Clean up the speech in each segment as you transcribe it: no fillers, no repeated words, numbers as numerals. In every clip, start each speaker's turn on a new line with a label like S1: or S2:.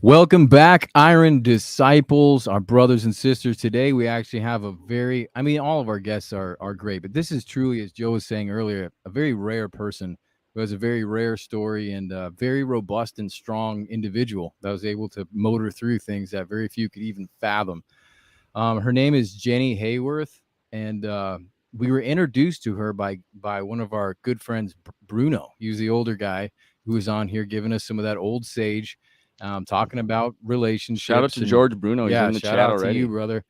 S1: Welcome back, Iron Disciples, our brothers and sisters. Today, we actually have all of our guests are great, but this is truly, as Joe was saying earlier, a very rare person who has a very rare story and a very robust and strong individual that was able to motor through things that very few could even fathom. Her name is Jenny Haworth, and we were introduced to her by one of our good friends, Bruno. He was the older guy who was on here giving us some of that old sage, talking about
S2: Shout out
S1: relationships.
S2: to
S1: And
S2: George Bruno. He's
S1: yeah,
S2: in the
S1: shout
S2: chat
S1: out to you,
S2: already.
S1: brother.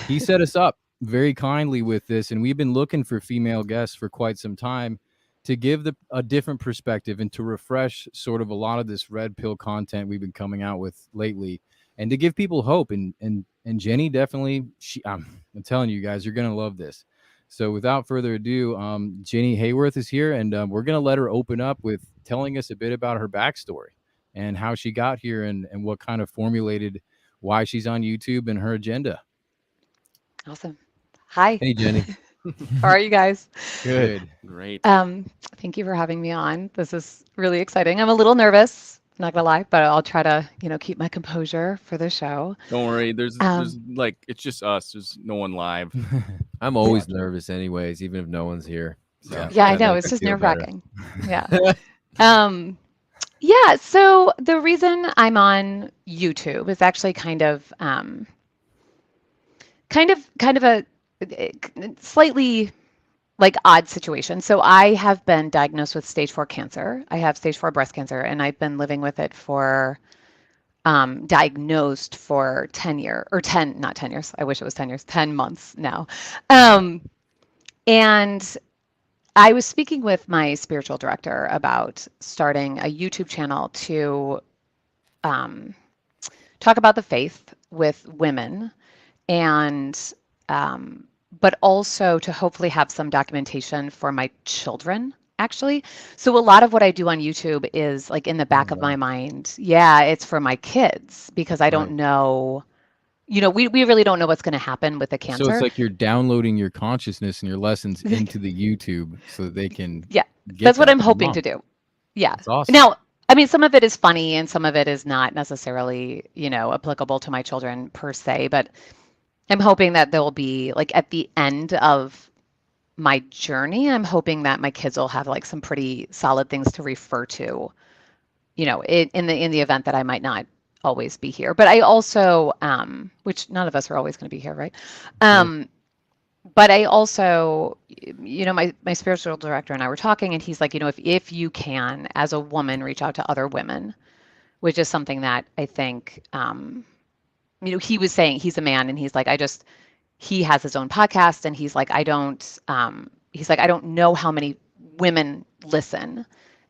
S1: He set us up very kindly with this, and we've been looking for female guests for quite some time to give a different perspective and to refresh sort of a lot of this red pill content we've been coming out with lately, and to give people hope. And Jenny definitely, I'm telling you guys, you're gonna love this. So without further ado, Jenny Haworth is here, and we're gonna let her open up with telling us a bit about her backstory and how she got here, and what kind of formulated why she's on YouTube and her agenda.
S3: Awesome. Hi.
S1: Hey, Jenny.
S3: How are you guys?
S2: Good.
S1: Good.
S2: Great.
S3: Thank you for having me on. This is really exciting. I'm a little nervous, not gonna lie, but I'll try to, keep my composure for the show.
S2: Don't worry. There's
S3: Um,
S2: like it's just us. There's no one live.
S4: I'm always nervous anyways, even if no one's here. So
S3: yeah, I
S4: that
S3: know,
S4: makes
S3: it's
S4: me
S3: just
S4: feel better.
S3: nerve-wracking. Yeah. Um, yeah, so the reason I'm on YouTube is actually kind of a slightly like odd situation. So I have been diagnosed with stage 4 cancer. I have stage 4 breast cancer, and I've been living with it for diagnosed for 10 years, or 10, not 10 years. I wish it was 10 years, 10 months now. Um, and I was speaking with my spiritual director about starting a YouTube channel to um, talk about the faith with women and but also to hopefully have some documentation for my children, actually. So a lot of what I do on YouTube is like in the
S1: Oh,
S3: back of my
S1: wow.
S3: mind. Yeah, it's for my kids because I don't
S1: Right.
S3: know, we really don't know what's going to happen with the
S1: So it's
S3: cancer.
S1: like you're downloading your consciousness and your lessons into the YouTube so that they can
S3: Yeah,
S1: get
S3: that's what
S1: that
S3: I'm
S1: for their
S3: hoping to
S1: mom.
S3: do. Yeah.
S1: That's awesome.
S3: Now, I mean, some of it is funny and some of it is not necessarily, applicable to my children per se, but I'm hoping that there will be like at the end of my journey, I'm hoping that my kids will have like some pretty solid things to refer to, in the event that I might not always be here. But I also, which none of us are always going to be here, right?
S1: Sure.
S3: Um, but I also, my spiritual director and I were talking, and he's like, if you can, as a woman, reach out to other women, which is something that I think, he was saying he's a man, and he's like, he has his own podcast, and he's like, I don't know how many women listen.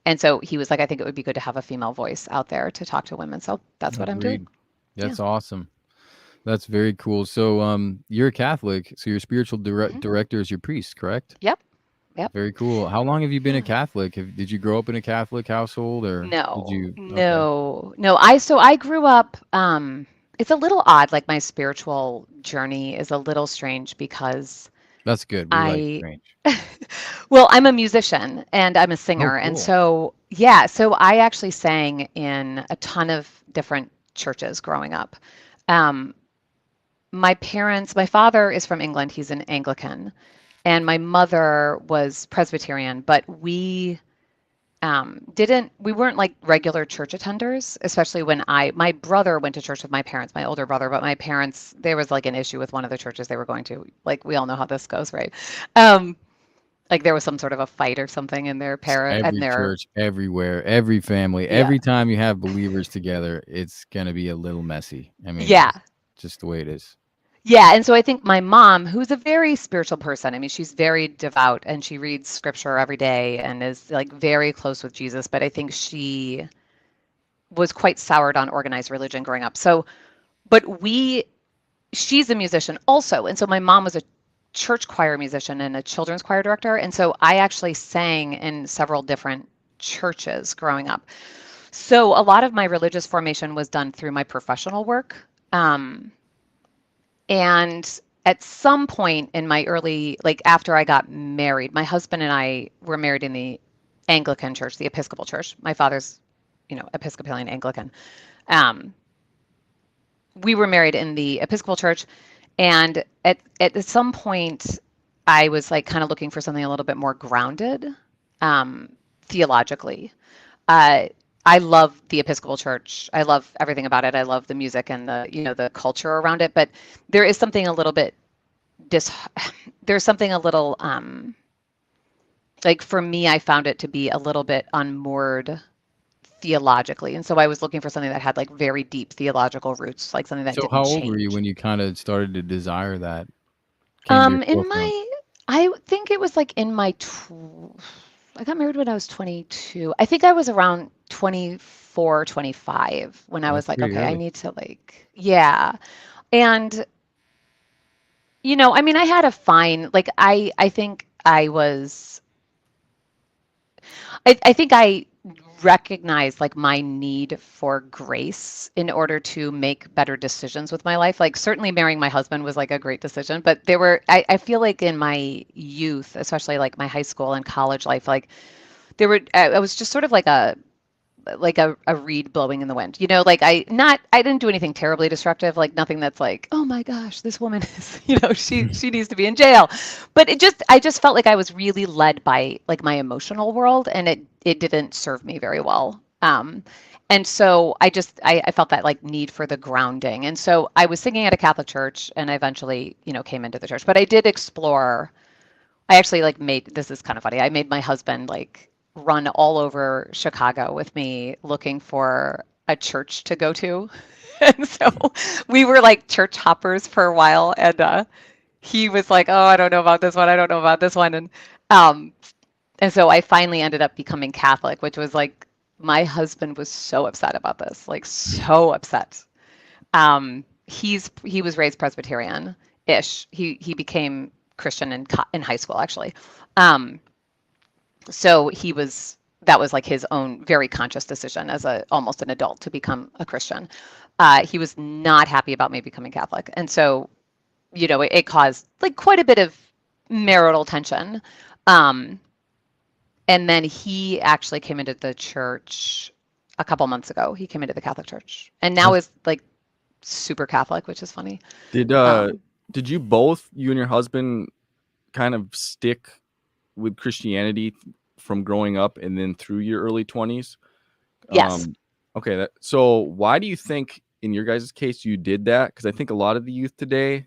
S3: And so he was like, I think it would be good to have a female voice out there to talk to women. So that's what I'm doing.
S1: Agreed.
S3: Yeah.
S1: That's awesome. That's very cool. So, you're a Catholic, so your spiritual
S3: Hmm.
S1: director is your priest, correct?
S3: Yep. Yep.
S1: Very cool. How long have you been a
S3: Yeah.
S1: Catholic? Did you grow up in a Catholic household, or did
S3: No,
S1: you? Okay,
S3: no, no. I grew up, it's a little odd, like my spiritual journey is a little strange because
S1: that's good. We like
S3: I,
S1: strange.
S3: well, I'm a musician and I'm a
S1: Oh,
S3: singer. And
S1: cool.
S3: so, yeah, so I actually sang in a ton of different churches growing up. Um, my father is from England, he's an Anglican, and my mother was Presbyterian, but we weren't like regular church attenders, especially when my brother went to church with my parents, my older brother, but my parents, there was like an issue with one of the churches they were going to. Like we all know how this goes, right? Um, like there was some sort of a fight or something in their parent and
S1: Every
S3: their,
S1: church, everywhere, every family,
S3: yeah,
S1: every time you have believers together, it's gonna be a little messy. I mean,
S3: yeah.
S1: just the way it is.
S3: Yeah, and so I think my mom, who's a very spiritual person, I mean, she's very devout and she reads scripture every day and is like very close with Jesus, but I think she was quite soured on organized religion growing up. So, but she's a musician also. And so my mom was a church choir musician and a children's choir director. And so I actually sang in several different churches growing up. So a lot of my religious formation was done through my professional work. Um, and at some point in my early, like after I got married, my husband and I were married in the Anglican church, the Episcopal church. My father's, Episcopalian Anglican. Um, we were married in the Episcopal Church, and at some point, I was like kind of looking for something a little bit more grounded, theologically. Uh, I love the Episcopal Church. I love everything about it. I love the music and the culture around it. But there is something a little bit there's something a little like for me, I found it to be a little bit unmoored theologically, and so I was looking for something that had like very deep theological roots, like something that
S1: So
S3: didn't
S1: how old were you
S3: change.
S1: when you kind of started to desire that? Came to your
S3: In
S1: forefront?
S3: I think it was like in my I got married when I was 22. I think I was around 24, 25 when I
S1: Oh,
S3: was
S1: that's
S3: like,
S1: pretty
S3: okay, I
S1: early.
S3: need to like, yeah. And I mean, I had a fine, like I think I was I think I recognized like my need for grace in order to make better decisions with my life. Like certainly marrying my husband was like a great decision, but I feel like in my youth, especially like my high school and college life, like I was just sort of like a reed blowing in the wind. Like I didn't do anything terribly destructive, like nothing that's like, oh my gosh, this woman is, she needs to be in jail. But I just felt like I was really led by like my emotional world, and it didn't serve me very well. And so I felt that like need for the grounding. And so I was singing at a Catholic church, and I eventually, came into the church. But I did explore. I actually like this is kind of funny. I made my husband like run all over Chicago with me looking for a church to go to. And so we were like church hoppers for a while, and he was like, "Oh, I don't know about this one. I don't know about this one." Um and so I finally ended up becoming Catholic, which was like my husband was so upset about this, like so upset. He was raised Presbyterian-ish. He became Christian in high school, actually. Um, so that was like his own very conscious decision as almost an adult to become a Christian. He was not happy about me becoming Catholic, and so it caused like quite a bit of marital tension. Um, and then he actually came into the church a couple months ago. He came into the Catholic Church, and now
S1: That's
S3: is like super Catholic, which is funny.
S2: Did
S3: Um,
S2: did you both, you and your husband, kind of stick with Christianity from growing up and then through your early 20s?
S3: yes.
S2: Okay, so why do you think in your guys' case you did that? Because I think a lot of the youth today,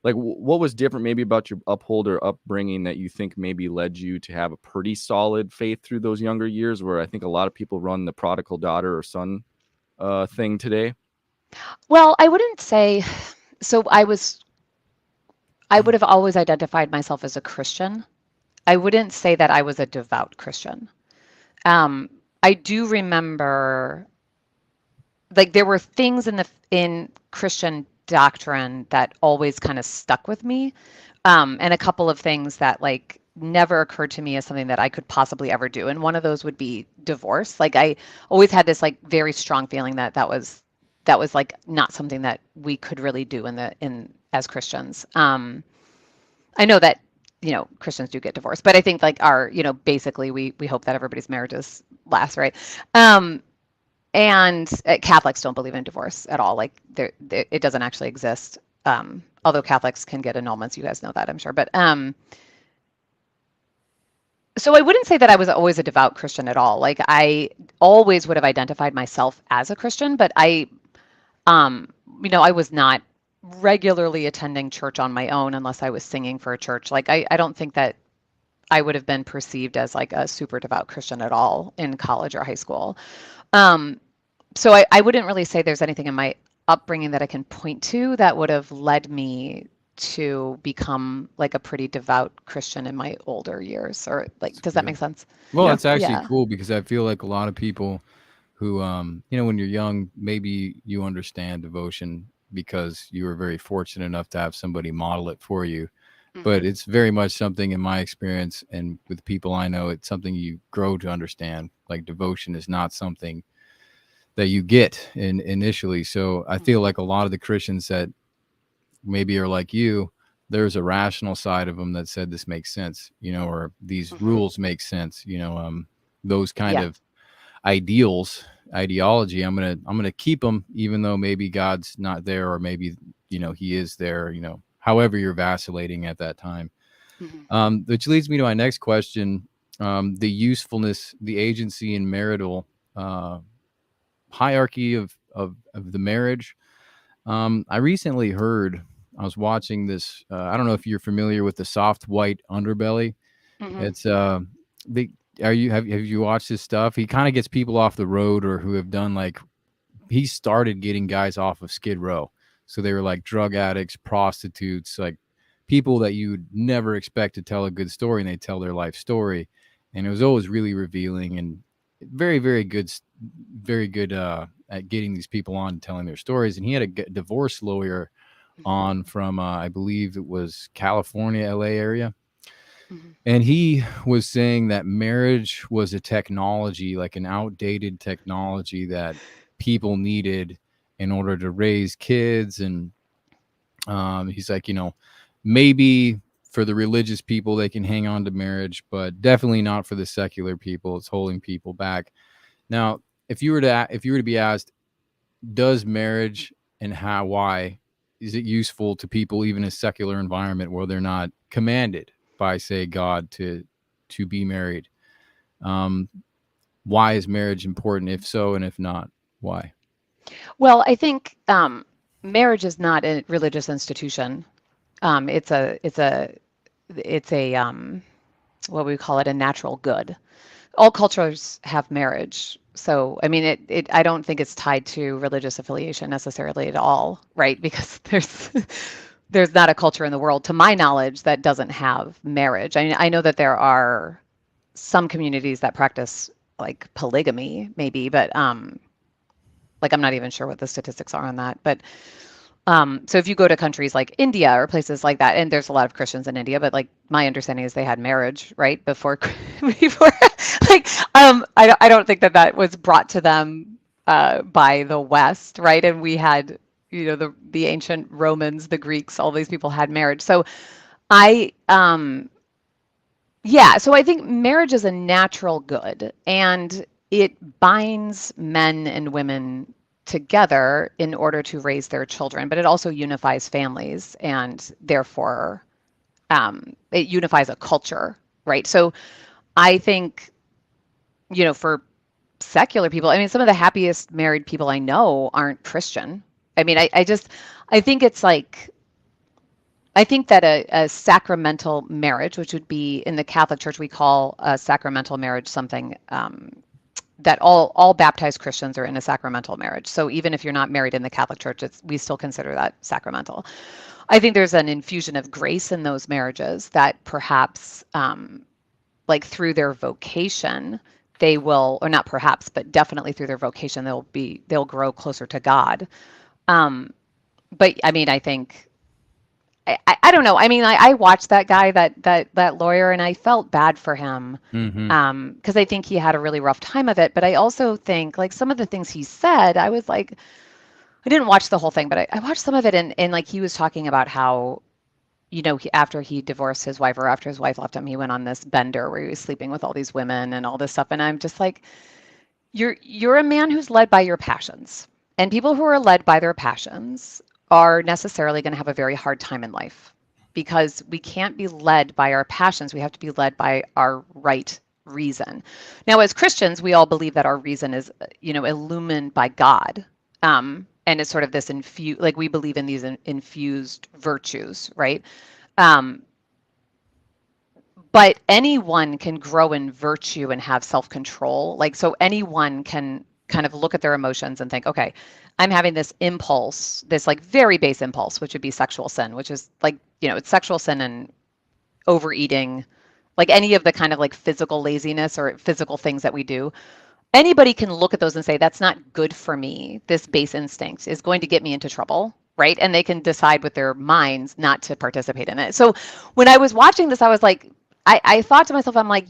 S2: like what was different maybe about your upbringing that you think maybe led you to have a pretty solid faith through those younger years, where I think a lot of people run the prodigal daughter or son thing today?
S3: Well, I wouldn't say so. I would have always identified myself as a Christian. I wouldn't say that I was a devout Christian. Um, I do remember like there were things in Christian doctrine that always kind of stuck with me, and a couple of things that like never occurred to me as something that I could possibly ever do. And one of those would be divorce. Like I always had this like very strong feeling that was like not something that we could really do in as Christians. I know that Christians do get divorced, but I think like our basically we hope that everybody's marriages last, right? And Catholics don't believe in divorce at all. Like it doesn't actually exist. Although Catholics can get annulments, you guys know that, I'm sure. But so I wouldn't say that I was always a devout Christian at all. Like I always would have identified myself as a Christian, but um, I was not regularly attending church on my own unless I was singing for a church. Like I don't think that I would have been perceived as like a super devout Christian at all in college or high school. Um, so I wouldn't really say there's anything in my upbringing that I can point to that would have led me to become like a pretty devout Christian in my older years. Or like, does that
S1: good.
S3: make sense?
S1: Well,
S2: Yeah.
S1: it's actually
S3: Yeah.
S1: cool because I feel like a lot of people who, when you're young, maybe you understand devotion because you were very fortunate enough to have somebody model it for you. But
S3: Hmm.
S1: it's very much something in my experience and with people I know, it's something you grow to understand. Like devotion is not something that you get initially. So I feel
S3: Hmm.
S1: like a lot of the Christians that maybe are like you, there's a rational side of them that said this makes sense, or these
S3: Hmm.
S1: rules make sense, those kind
S3: Yeah.
S1: of ideals ideology. I'm gonna keep them, even though maybe God's not there, or maybe he is there. However you're vacillating at that time. Which leads me to my next question: the usefulness, the agency, and marital hierarchy of the marriage. I recently heard. I was watching this. I don't know if you're familiar with the soft white underbelly. It's the have you watched his stuff? He kind of gets people off the road, or who have done he started getting guys off of Skid Row. So they were like drug addicts, prostitutes, like people that you would never expect to tell a good story, and they tell their life story. And it was always really revealing and very, very good at getting these people on and telling their stories. And he had a divorce lawyer on from, I believe it was California, LA area. And he was saying that marriage was a technology, like an outdated technology that people needed in order to raise kids. And he's like, maybe for the religious people, they can hang on to marriage, but definitely not for the secular people. It's holding people back. Now, if you were to be asked, does marriage and why is it useful to people, even in a secular environment where they're not commanded by, say, God to be married? Why is marriage important? If so, and if not, why?
S3: Well, I think marriage is not a religious institution. It's a what we call it, a natural good. All cultures have marriage. So, I mean, I don't think it's tied to religious affiliation necessarily at all, right? Because there's not a culture in the world, to my knowledge, that doesn't have marriage. I know that there are some communities that practice like polygamy, maybe, but I'm not even sure what the statistics are on that. But so if you go to countries like India or places like that, and there's a lot of Christians in India, but like my understanding is they had marriage, right? Before I don't think that was brought to them by the West, right? And we had, the ancient Romans, the Greeks, all these people had marriage. So so I think marriage is a natural good, and it binds men and women together in order to raise their children, but it also unifies families, and therefore it unifies a culture, right? So I think, for secular people, I mean, some of the happiest married people I know aren't Christian. I mean, I think it's like, I think that a sacramental marriage, which would be in the Catholic Church, we call a sacramental marriage something that all baptized Christians are in a sacramental marriage. So even if you're not married in the Catholic Church, we still consider that sacramental. I think there's an infusion of grace in those marriages that perhaps, like through their vocation, they will, or not perhaps, but definitely through their vocation, they'll grow closer to God. But I mean, I think, I don't know. I mean, I watched that guy, that lawyer, and I felt bad for him because I think he had a really rough time of it. But I also think, like, some of the things he said, I was like, I didn't watch the whole thing, but I watched some of it, and like he was talking about how, after he divorced his wife, or after his wife left him, he went on this bender where he was sleeping with all these women and all this stuff. And I'm just like, you're a man who's led by your passions, and people who are led by their passions are necessarily going to have a very hard time in life, because we can't be led by our passions. We have to be led by our right reason. Now, as Christians, we all believe that our reason is, illumined by God. And it's sort of this like we believe in these infused virtues, right? But anyone can grow in virtue and have self-control. Like, so anyone can kind of look at their emotions and think, okay, I'm having this impulse, this like very base impulse, which would be sexual sin, which is like, it's sexual sin and overeating, like any of the kind of like physical laziness or physical things that we do. Anybody can look at those and say, that's not good for me. This base instinct is going to get me into trouble, right? And they can decide with their minds not to participate in it. So when I was watching this, I was like, I thought to myself, I'm like,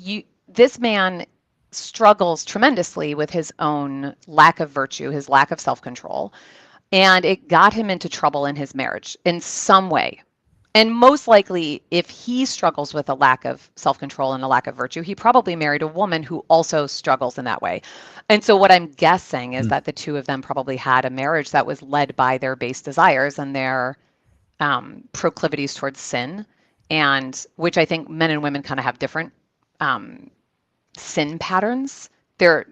S3: this man struggles tremendously with his own lack of virtue, his lack of self-control, and it got him into trouble in his marriage in some way. And most likely, if he struggles with a lack of self-control and a lack of virtue, he probably married a woman who also struggles in that way. And so what I'm guessing is
S1: Hmm.
S3: that the two of them probably had a marriage that was led by their base desires and their proclivities towards sin, and which I think men and women kind of have different sin patterns. They're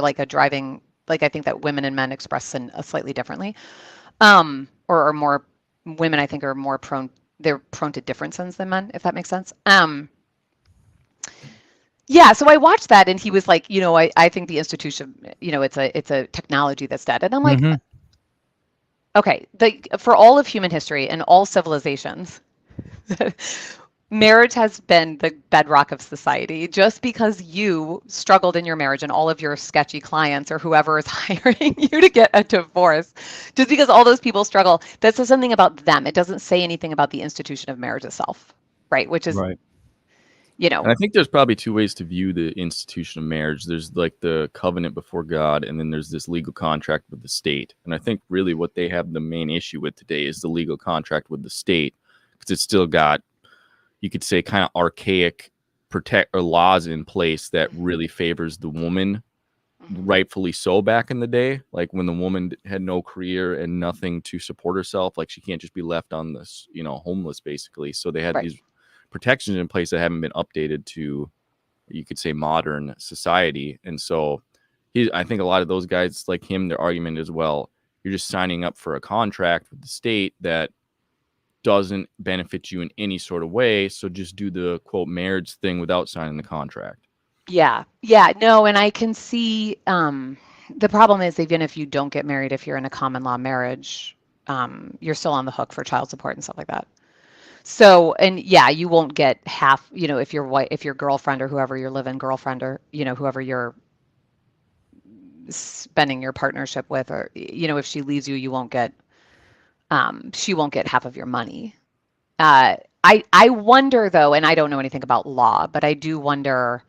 S3: like a driving, like I think that women and men express sin slightly differently, or are more, women I think are more prone, they're prone to different sins than men, if that makes sense. Yeah, so I watched that and he was like, I think the institution, it's a technology that's dead. And I'm like,
S1: Mhm.
S3: okay, for all of human history and all civilizations, marriage has been the bedrock of society. Just because you struggled in your marriage and all of your sketchy clients or whoever is hiring you to get a divorce, just because all those people struggle, that says something about them. It doesn't say anything about the institution of marriage itself, right? Which is,
S1: Right.
S2: And I think there's probably two ways to view the institution of marriage. There's like the covenant before God, and then there's this legal contract with the state. And I think really what they have the main issue with today is the legal contract with the state, because it's still got, you could say, kind of archaic laws in place that really favors the woman, rightfully so, back in the day, like when the woman had no career and nothing to support herself, like she can't just be left on this, homeless basically. So they had
S3: right.
S2: these protections in place that haven't been updated to, you could say, modern society. And so I think a lot of those guys like him, their argument is, well, you're just signing up for a contract with the state that doesn't benefit you in any sort of way, so just do the quote marriage thing without signing the contract.
S3: Yeah, no, and I can see the problem is, even if you don't get married, if you're in a common law marriage, you're still on the hook for child support and stuff like that. So, and yeah, you won't get half, if your wife, if your girlfriend or whoever you're living girlfriend, or whoever you're spending your partnership with, or if she leaves you, she won't get half of your money. I wonder though, and I don't know anything about law, but I do wonder,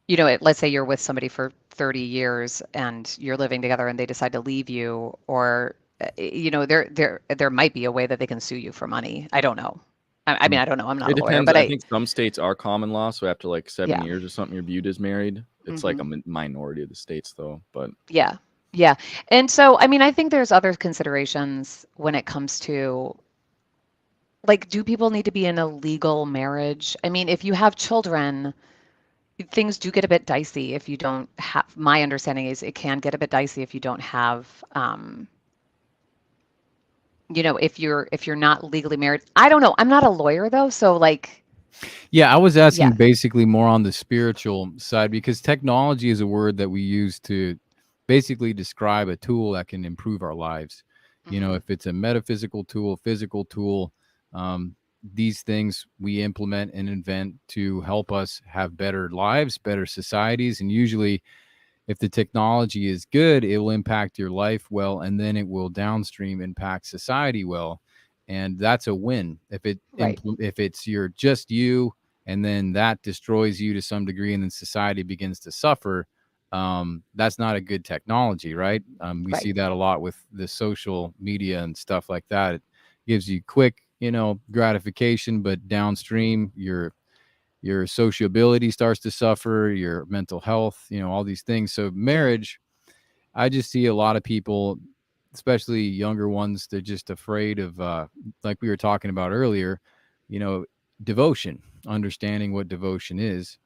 S3: let's say you're with somebody for 30 years and you're living together and they decide to leave you, or there might be a way that they can sue you for money. I don't know. I mean, I don't know. I'm not
S2: It
S3: a lawyer,
S2: depends.
S3: but
S2: I think some states are common law, so after like 7
S3: yeah.
S2: years or something, you're viewed as married. It's like a minority of the states, though. But
S3: Yeah. And so, I mean, I think there's other considerations when it comes to, like, do people need to be in a legal marriage? I mean, if you have children, things do get a bit dicey if you don't have, my understanding is it can get a bit dicey if you don't have, if you're not legally married. I don't know. I'm not a lawyer though, so like,
S1: Yeah, I was asking
S3: yeah.
S1: basically more on the spiritual side, because technology is a word that we use to basically describe a tool that can improve our lives. If it's a metaphysical tool, physical tool, these things we implement and invent to help us have better lives, better societies. And usually, if the technology is good, it will impact your life well, and then it will downstream impact society well. And that's a win.
S3: Right.
S1: If it's just you, and then that destroys you to some degree, and then society begins to suffer, that's not a good technology, right? We
S3: Right.
S1: see that a lot with the social media and stuff like that. It gives you quick, gratification, but downstream, your sociability starts to suffer, your mental health, all these things. So marriage, I just see a lot of people, especially younger ones, they're just afraid of, like we were talking about earlier, you know, devotion, understanding what devotion is,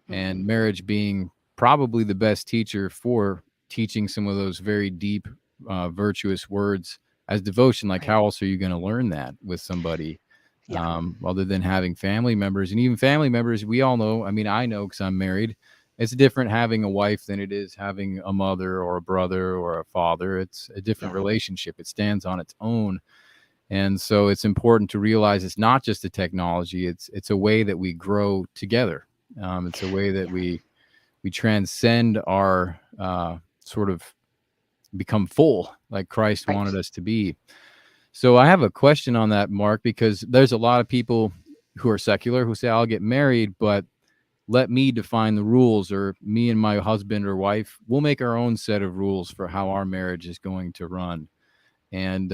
S1: and marriage being probably the best teacher for teaching some of those very deep, virtuous words as devotion. Like,
S3: Right.
S1: how else are you going to learn that with somebody?
S3: Yeah.
S1: Other than having family members? And even family members, we all know, I mean, I know because I'm married, it's different having a wife than it is having a mother or a brother or a father. It's a different
S3: Yeah.
S1: relationship. It stands on its own. And so it's important to realize it's not just a technology. It's a way that we grow together. It's a way that we transcend our, sort of become full, like Christ
S3: Right.
S1: wanted us to be. So I have a question on that, Mark, because there's a lot of people who are secular who say, I'll get married, but let me define the rules, or me and my husband or wife, we'll make our own set of rules for how our marriage is going to run. And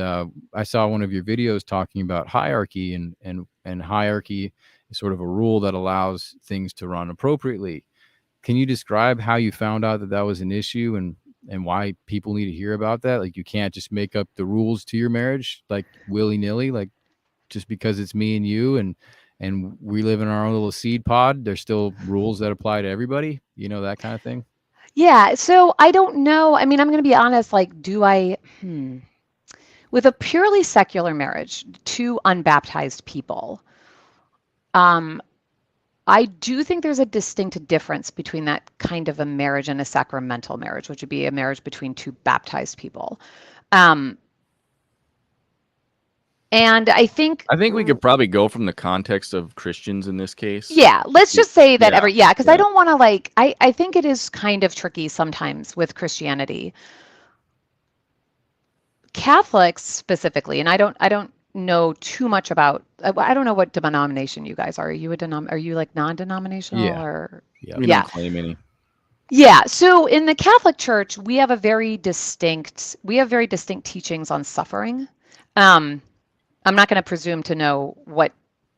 S1: I saw one of your videos talking about hierarchy, and hierarchy is sort of a rule that allows things to run appropriately. Can you describe how you found out that that was an issue, and why people need to hear about that? Like, you can't just make up the rules to your marriage like willy-nilly, like just because it's me and you, and we live in our own little seed pod. There's still rules that apply to everybody, that kind of thing.
S3: Yeah, so I don't know. I mean, I'm going to be honest, like, with a purely secular marriage, two unbaptized people, I do think there's a distinct difference between that kind of a marriage and a sacramental marriage, which would be a marriage between two baptized people. And I think
S2: we could probably go from the context of Christians in this case.
S3: Yeah, let's just say that because
S2: Yeah.
S3: I don't want to I think it is kind of tricky sometimes with Christianity. Catholics specifically, and I don't know too much about, I don't know what denomination you guys are. Are you are you like non-denominational
S1: Yeah.
S3: or?
S2: We don't claim any.
S3: Yeah. So in the Catholic Church, we have very distinct teachings on suffering. I'm not going to presume to know what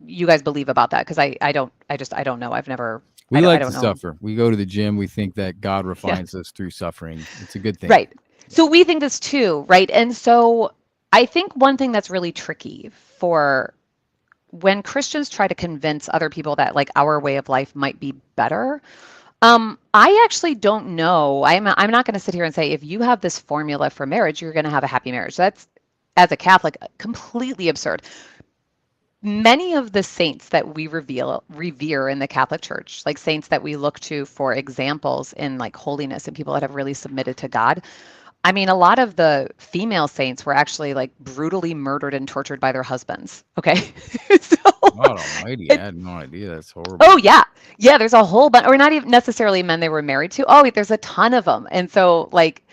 S3: you guys believe about that, because I don't know. I've never.
S1: We
S3: I
S1: like
S3: don't
S1: to
S3: know.
S1: suffer. We go to the gym. We think that God refines us through suffering. It's a good thing.
S3: Right. So we think this too, right? And so I think one thing that's really tricky for when Christians try to convince other people that like our way of life might be better, I actually don't know. I'm not going to sit here and say if you have this formula for marriage, you're going to have a happy marriage. That's, as a Catholic, completely absurd. Many of the saints that we revere in the Catholic Church, like saints that we look to for examples in like holiness and people that have really submitted to God. I mean, a lot of the female saints were actually like brutally murdered and tortured by their husbands. Okay. So,
S1: God almighty, I had no idea. That's horrible.
S3: oh yeah. Yeah. There's a whole bunch, or not even necessarily men they were married to. Oh, there's a ton of them. And so like,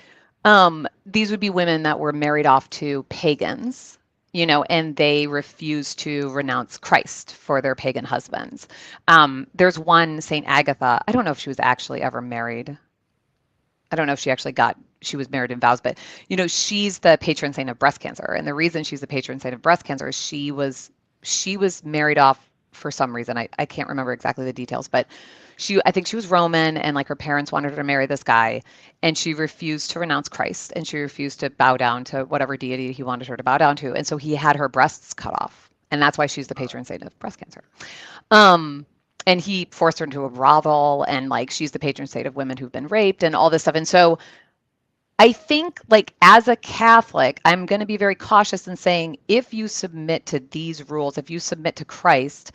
S3: these would be women that were married off to pagans, and they refused to renounce Christ for their pagan husbands. There's one Saint Agatha. I don't know if she was actually ever married. I don't know if she was married in vows, but she's the patron saint of breast cancer. And the reason she's the patron saint of breast cancer is she was married off for some reason. I can't remember exactly the details, but I think she was Roman, and like her parents wanted her to marry this guy, and she refused to renounce Christ, and she refused to bow down to whatever deity he wanted her to bow down to. And so he had her breasts cut off. And that's why she's the patron saint of breast cancer. And he forced her into a brothel, and like she's the patron saint of women who've been raped and all this stuff. And so I think like as a Catholic, I'm going to be very cautious in saying if you submit to these rules, if you submit to Christ,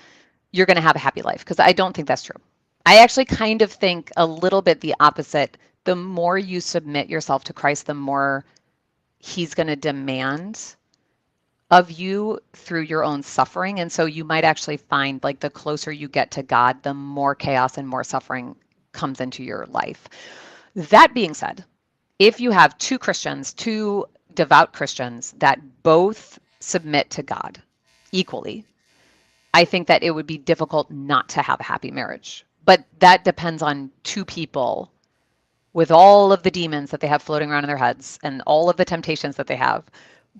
S3: you're going to have a happy life, because I don't think that's true. I actually kind of think a little bit the opposite. The more you submit yourself to Christ, the more he's going to demand of you through your own suffering. And so you might actually find like the closer you get to God, the more chaos and more suffering comes into your life. That being said, if you have two devout Christians that both submit to God equally, I think that it would be difficult not to have a happy marriage. But that depends on two people with all of the demons that they have floating around in their heads and all of the temptations that they have,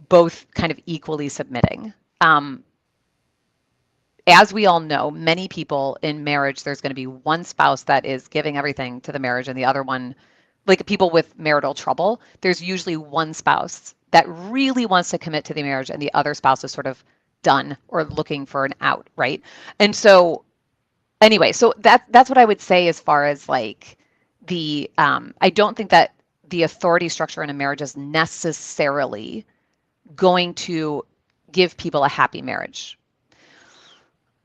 S3: both kind of equally submitting. As we all know, many people in marriage, there's going to be one spouse that is giving everything to the marriage, and the other one, like people with marital trouble, there's usually one spouse that really wants to commit to the marriage, and the other spouse is sort of done or looking for an out, right? And so anyway, so that's what I would say as far as like the I don't think that the authority structure in a marriage is necessarily going to give people a happy marriage.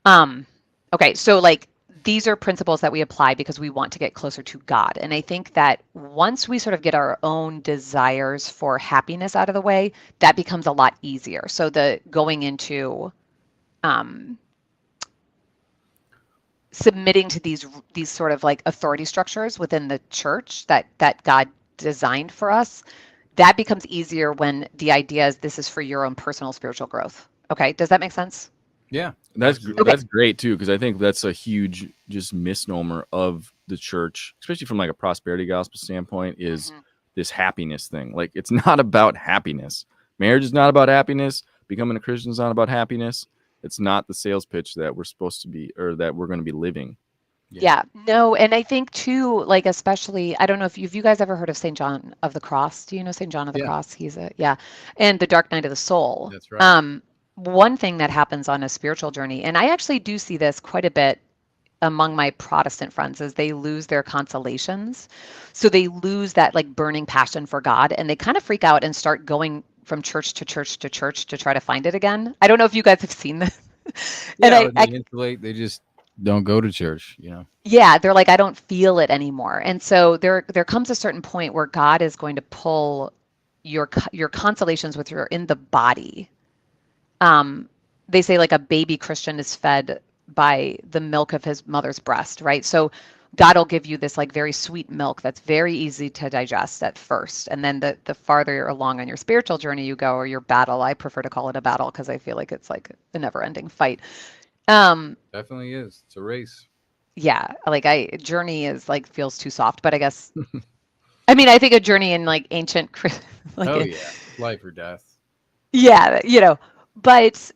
S3: Okay, so like these are principles that we apply because we want to get closer to God. And I think that once we sort of get our own desires for happiness out of the way, that becomes a lot easier. So the going into submitting to these sort of like authority structures within the church that God designed for us, that becomes easier when the idea is this is for your own personal spiritual growth. Okay, does that make sense?
S1: Yeah,
S2: that's great too, because I think that's a huge just misnomer of the church, especially from like a prosperity gospel standpoint, is this happiness thing. Like it's not about happiness. I Marriage is not about happiness. Becoming a Christian is not about happiness. It's not the sales pitch that we're supposed to be, or that we're going to be living.
S3: Yeah, no, and I think too, like especially, I don't know if you guys ever heard of St. John of the Cross. Do you know St. John of the
S1: Yeah.
S3: Cross? He's a and the Dark Night of the Soul.
S1: That's right.
S3: One thing that happens on a spiritual journey, and I actually do see this quite a bit among my Protestant friends, is they lose their consolations. So they lose that like burning passion for God, and they kind of freak out and start going from church to church to church to try to find it again. I don't know if you guys have seen this.
S1: Yeah,
S3: And
S1: or they insulate. They just don't go to church.
S3: yeah, they're like, I don't feel it anymore. And so there comes a certain point where God is going to pull your consolations with your in the body. They say like a baby Christian is fed by the milk of his mother's breast, right? So God will give you this like very sweet milk that's very easy to digest at first. And then the farther along on your spiritual journey you go, or your battle, I prefer to call it a battle because I feel like it's like a never ending fight.
S1: Definitely is. It's a race.
S3: Yeah, like journey is like feels too soft, but I guess I mean I think a journey in like ancient like
S1: Oh yeah, life or death.
S3: yeah, but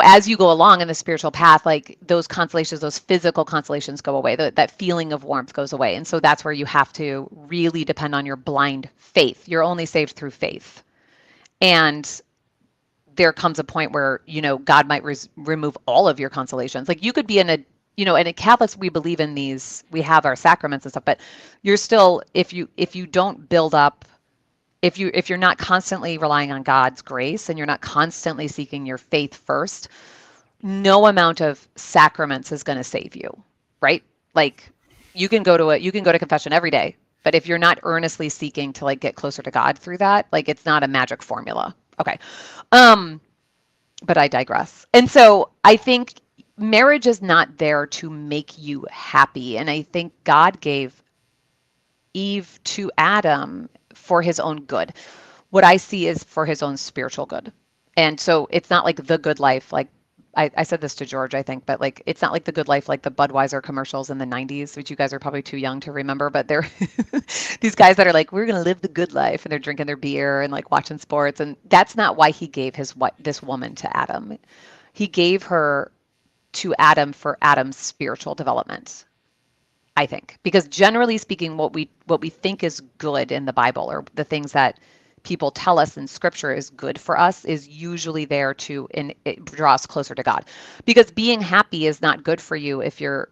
S3: as you go along in the spiritual path, like those consolations, those physical consolations go away. That feeling of warmth goes away. And so that's where you have to really depend on your blind faith. You're only saved through faith. And there comes a point where, God might remove all of your consolations. Like you could be in a, and in Catholics, we believe in these, we have our sacraments and stuff, but you're still, if you don't build up, if you're not constantly relying on God's grace and you're not constantly seeking your faith first, no amount of sacraments is going to save you, right? Like you can go to confession every day, but if you're not earnestly seeking to like get closer to God through that, like it's not a magic formula. Okay. But I digress. And so I think marriage is not there to make you happy. And I think God gave Eve to Adam for his own good. What I see is for his own spiritual good. And so it's not like the good life, like I said this to George, I think, but like it's not like the good life like the Budweiser commercials in the 90s, which you guys are probably too young to remember, but they're these guys that are like, we're going to live the good life, and they're drinking their beer and like watching sports. And that's not why he gave this woman to Adam. He gave her to Adam for Adam's spiritual development. I think, because generally speaking, what we think is good in the Bible, or the things that people tell us in Scripture is good for us, is usually there it draw us closer to God. Because being happy is not good for you if you're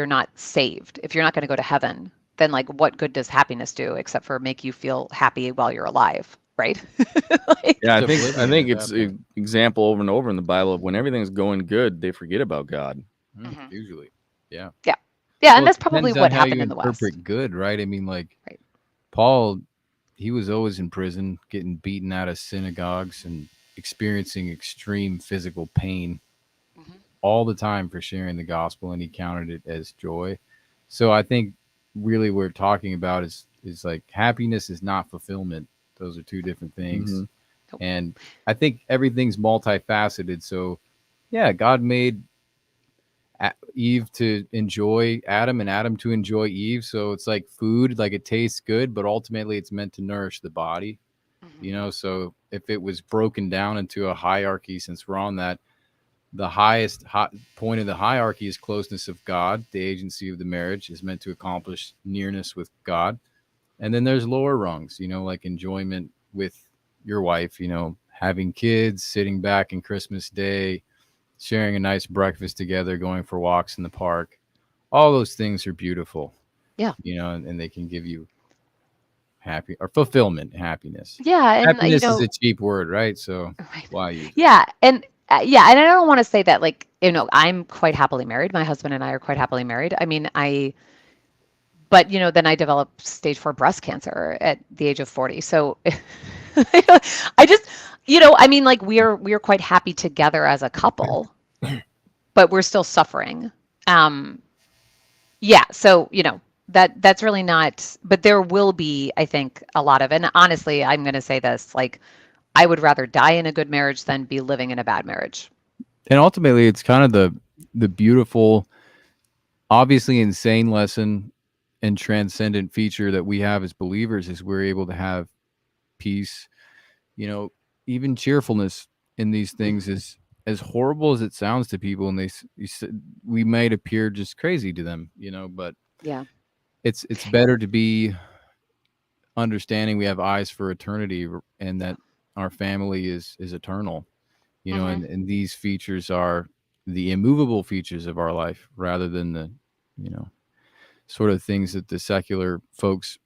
S3: not saved. If you're not going to go to heaven, then like what good does happiness do except for make you feel happy while you're alive, right?
S2: Yeah, I
S1: It's
S2: think
S1: oblivion at
S2: it's
S1: that
S2: an example over and over in the Bible of when everything's going good, they forget about God.
S1: Usually, yeah.
S3: Yeah,
S1: Well,
S3: and that's
S1: it
S3: probably
S1: depends on
S3: what
S1: how
S3: happened
S1: you
S3: in the West.
S1: interpret good, right? I mean, like
S3: Right.
S1: Paul, he was always in prison, getting beaten out of synagogues and experiencing extreme physical pain all the time for sharing the gospel, and he counted it as joy. So I think really what we're talking about is like happiness is not fulfillment. Those are two different things. And I think everything's multifaceted. So yeah, God made Eve to enjoy Adam and Adam to enjoy Eve. So it's like food, like it tastes good, but ultimately it's meant to nourish the body, So if it was broken down into a hierarchy, since we're on that, the highest point of the hierarchy is closeness of God. The agency of the marriage is meant to accomplish nearness with God. And then there's lower rungs, like enjoyment with your wife, having kids, sitting back in Christmas Day, sharing a nice breakfast together, going for walks in the park. All those things are beautiful.
S3: Yeah.
S1: And they can give you happy or fulfillment, happiness.
S3: Yeah, and
S1: Happiness is a cheap word, right? So
S3: right.
S1: why use it?
S3: Yeah, and and I don't want to say that like, I'm quite happily married. My husband and I are quite happily married. I mean, but then I developed stage 4 breast cancer at the age of 40. So I just, I mean, like we're quite happy together as a couple, but we're still suffering. Yeah, so that's really not, but there will be, I think, a lot of, and honestly, I'm going to say this, like I would rather die in a good marriage than be living in a bad marriage.
S1: And ultimately, it's kind of the beautiful, obviously insane lesson and transcendent feature that we have as believers is we're able to have peace you know, even cheerfulness in these things is as horrible as it sounds to people, and we might appear just crazy to them, you know, but
S3: Yeah.
S1: it's better to be understanding we have eyes for eternity, and that our family is eternal, you know,
S3: Hmm.
S1: and these features are the immovable features of our life rather than the, you know, sort of things that the secular folks,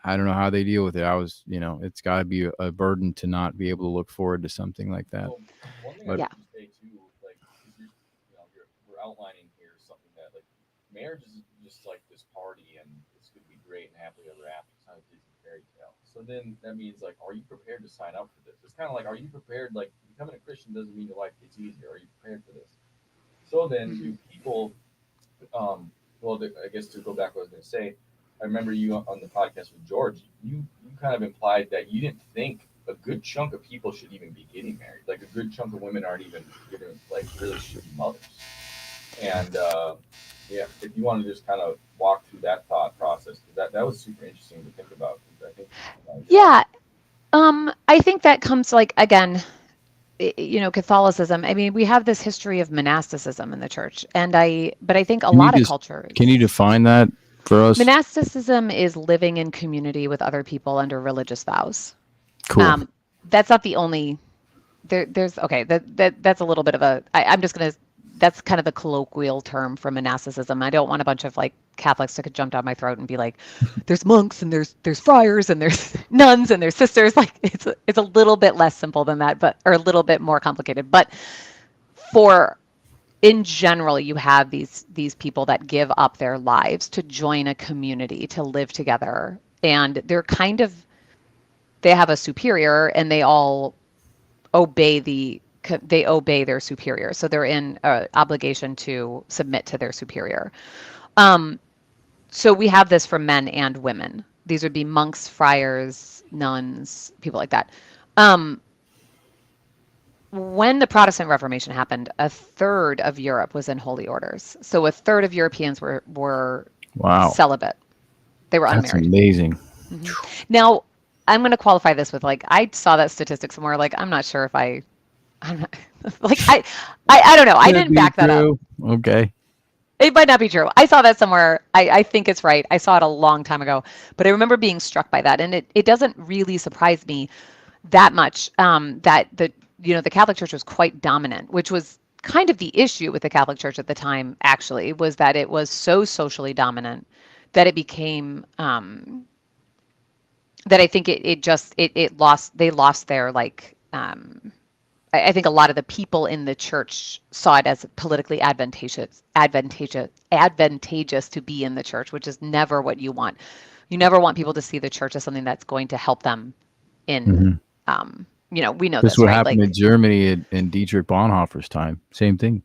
S1: I don't know how they deal with it. You know, it's got to be a burden to not be able to look forward to something like that.
S2: Well, one thing I
S1: But
S3: Yeah.
S2: would say too, like, because we're outlining here something that like marriage is just like this party and it's going to be great and happily ever after. It's not a Disney fairy tale. So then that means like, are you prepared to sign up for this? It's kind of like, are you prepared? Like, becoming a Christian doesn't mean your life gets easier. Are you prepared for this? So then,
S3: Hmm.
S2: do people? Well, I guess to go back, what I was going to say, I remember you on the podcast with George. You kind of implied that you didn't think a good chunk of people should even be getting married. Like a good chunk of women aren't even like really should be mothers. And yeah, if you want to just kind of walk through that thought process, 'cause that was super interesting to think about. 'Cause I think
S3: Yeah. I think that comes like again, you know, Catholicism. I mean, we have this history of monasticism in the church, but I think a
S1: can you
S3: lot of
S1: just can you
S3: cultures,
S1: define that for us?
S3: monasticism is living in community with other people under religious vows.
S1: Cool.
S3: Um, that's not the only. There's okay. That's a little bit of a. I'm just gonna. That's kind of the colloquial term for monasticism. I don't want a bunch of like Catholics to jump down my throat and be like, "There's monks and there's friars and there's nuns and there's sisters." Like it's a little bit less simple than that, but or a little bit more complicated. But for in general, you have these people that give up their lives to join a community to live together, and they have a superior, and they all obey they obey their superior, so they're in obligation to submit to their superior. um, so we have this for men and women. These would be monks, friars, nuns, people like that. um, when the Protestant Reformation happened, a third of Europe was in holy orders, so a third of Europeans were
S1: Wow,
S3: celibate. They were
S1: that's
S3: unmarried.
S1: amazing.
S3: Hmm. Now I'm going to qualify this with like I saw that statistic somewhere. Like I'm not sure if I'm not, like I don't know. I
S1: Could
S3: didn't
S1: be
S3: back that up.
S1: true. Okay.
S3: It might not be true. I saw that somewhere. I think it's right. I saw it a long time ago, but I remember being struck by that, and it doesn't really surprise me that much, that the Catholic Church was quite dominant, which was kind of the issue with the Catholic Church at the time. Actually, was that it was so socially dominant that it became that I think it lost they lost their like. I think a lot of the people in the church saw it as politically advantageous to be in the church, which is never what you want. You never want people to see the church as something that's going to help them in,
S1: Hmm.
S3: we know
S1: This is
S3: this,
S1: what
S3: right?
S1: happened in
S3: Like,
S1: Germany in Dietrich Bonhoeffer's time. Same thing.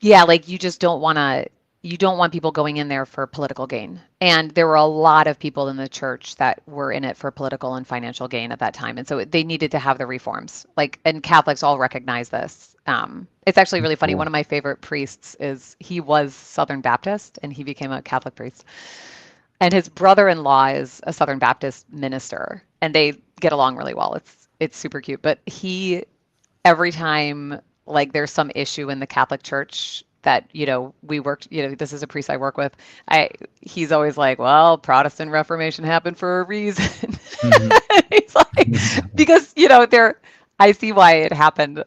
S3: yeah, like you don't want people going in there for political gain. And there were a lot of people in the church that were in it for political and financial gain at that time. And so they needed to have the reforms. Like, and Catholics all recognize this. It's actually really funny.
S1: Cool.
S3: One of my favorite priests he was Southern Baptist and he became a Catholic priest. And his brother-in-law is a Southern Baptist minister and they get along really well. It's super cute. But every time like there's some issue in the Catholic Church that we worked, this is a priest I work with, he's always like, well, Protestant Reformation happened for a reason.
S1: Hmm.
S3: He's like, because there, I see why it happened.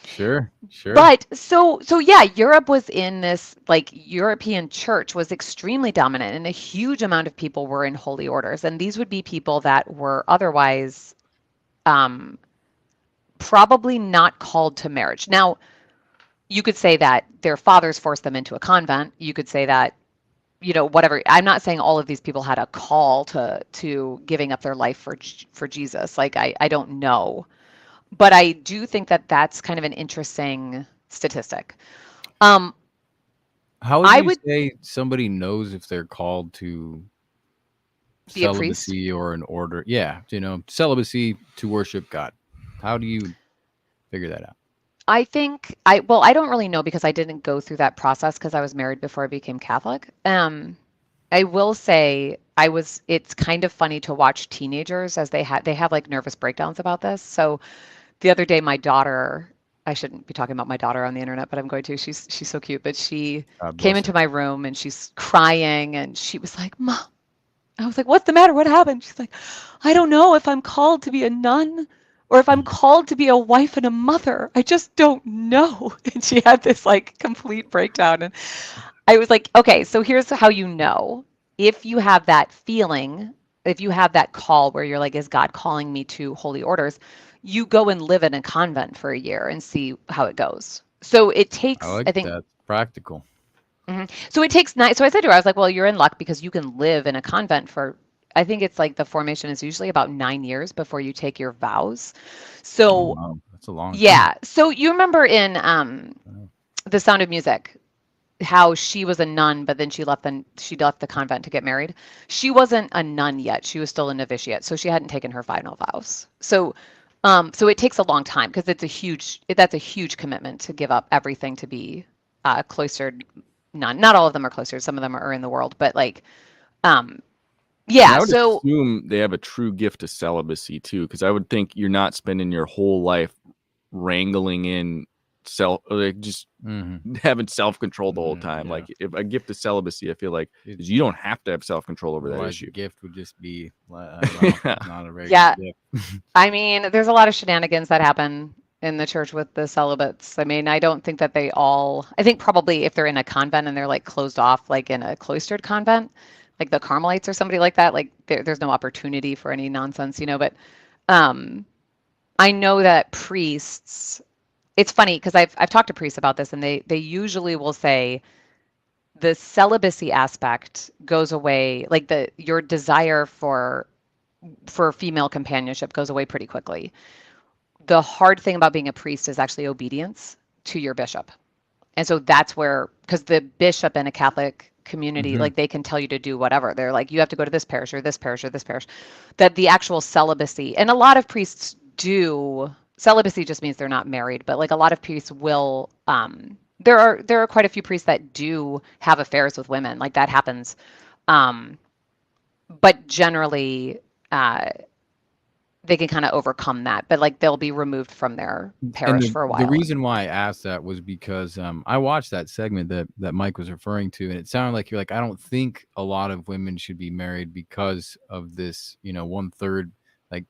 S1: Sure.
S3: But so yeah, Europe was in this, like, European church was extremely dominant and a huge amount of people were in holy orders, and these would be people that were otherwise um probably not called to marriage. Now, you could say that their fathers forced them into a convent. You could say that, whatever. I'm not saying all of these people had a call to giving up their life for Jesus. Like, I don't know. But I do think that that's kind of an interesting statistic. Um,
S1: How would
S3: I
S1: you
S3: would
S1: say somebody knows if they're called to
S3: be a priest.
S1: celibacy or an order? Yeah, celibacy to worship God. How do you figure that out?
S3: I think I don't really know because I didn't go through that process because I was married before I became Catholic. I will say it's kind of funny to watch teenagers as they have like nervous breakdowns about this. So the other day, my daughter, I shouldn't be talking about my daughter on the internet, but I'm going to. She's so cute. But she
S1: God
S3: came
S1: bless
S3: into
S1: her.
S3: my room and she's crying and she was like, Mom. I was like, what's the matter? What happened? She's like, I don't know if I'm called to be a nun or if I'm called to be a wife and a mother. I just don't know. And she had this like complete breakdown. And I was like, okay, so here's how you know. If you have that feeling, if you have that call where you're like, is God calling me to holy orders? You go and live in a convent for a year and see how it goes. So it
S1: I
S3: takes,
S1: like
S3: I think,
S1: that. Practical.
S3: so it takes nine. So I said to her, I was like, well, you're in luck because you can live in a convent for, I think it's like the formation is usually about 9 years before you take your vows.
S1: Oh,
S3: So
S1: wow. That's a long time.
S3: yeah. So you remember in
S1: Wow.
S3: The Sound of Music, how she was a nun, but then she left the convent to get married. She wasn't a nun yet. She was still a novitiate. So she hadn't taken her final vows. So it takes a long time because that's a huge commitment to give up everything to be cloistered nun. Not all of them are cloistered. Some of them are in the world, but like, um,
S2: And
S3: yeah.
S2: I would
S3: So
S2: assume they have a true gift to celibacy too, because I would think you're not spending your whole life wrangling in just
S1: Mhm.
S2: having self-control the whole time.
S1: Yeah.
S2: Like if a gift of celibacy, I feel like
S1: It-
S2: is you don't have to have self-control over that
S1: Otherwise,
S2: issue.
S1: the gift would just be no,
S2: Yeah.
S1: not a very
S3: yeah,
S1: good gift.
S3: I mean, there's a lot of shenanigans that happen in the church with the celibates. I mean, I don't think that I think probably if they're in a convent and they're like closed off, like in a cloistered convent, like the Carmelites or somebody like that, like there's no opportunity for any nonsense, but um, I know that priests, it's funny because I've talked to priests about this and they usually will say the celibacy aspect goes away, like your desire for female companionship goes away pretty quickly. The hard thing about being a priest is actually obedience to your bishop. And so that's where, because the bishop in a Catholic community,
S1: Mhm.
S3: like they can tell you to do whatever. They're like, you have to go to this parish or this parish or this parish. That the actual celibacy, and a lot of priests do, celibacy just means they're not married, but like a lot of priests will, there are quite a few priests that do have affairs with women. Like that happens. Um, but generally, uh, they can kind of overcome that, but like they'll be removed from their
S1: And
S3: parish for a
S1: the
S3: while.
S1: reason why I asked that was because I watched that segment that Mike was referring to, and it sounded like you're like, I don't think a lot of women should be married because of this, 1/3. Like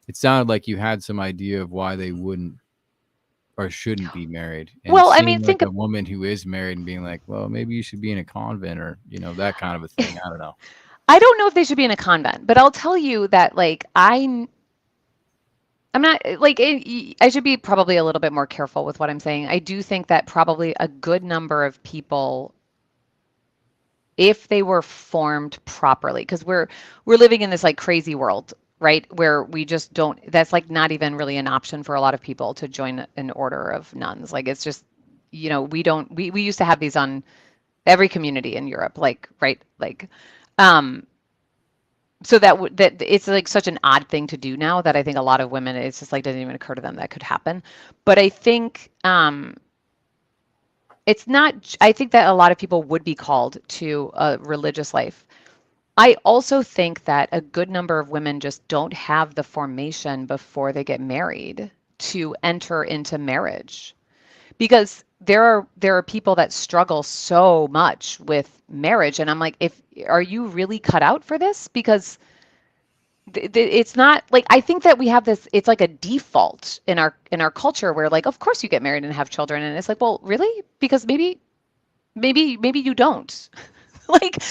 S1: it sounded like you had some idea of why they wouldn't or shouldn't be married, and
S3: Well, I mean,
S1: seeing like a woman who is married and being like, well, maybe you should be in a convent or that kind of a thing. I don't know.
S3: I don't know if they should be in a convent, but I'll tell you that like I'm not like I should be probably a little bit more careful with what I'm saying. I do think that probably a good number of people, if they were formed properly, because we're living in this like crazy world, right? Where we just don't, that's like not even really an option for a lot of people to join an order of nuns. Like it's just, we used to have these on every community in Europe, like, right? Like, um, so that it's like such an odd thing to do now that I think a lot of women, it's just like doesn't even occur to them that could happen. But I think it's not, I think that a lot of people would be called to a religious life. I also think that a good number of women just don't have the formation before they get married to enter into marriage, because there are people that struggle so much with marriage, and I'm like, if are you really cut out for this? Because it's not like, I think that we have this, it's like a default in our culture where like, of course you get married and have children, and it's like, well, really? Because maybe you don't. Like,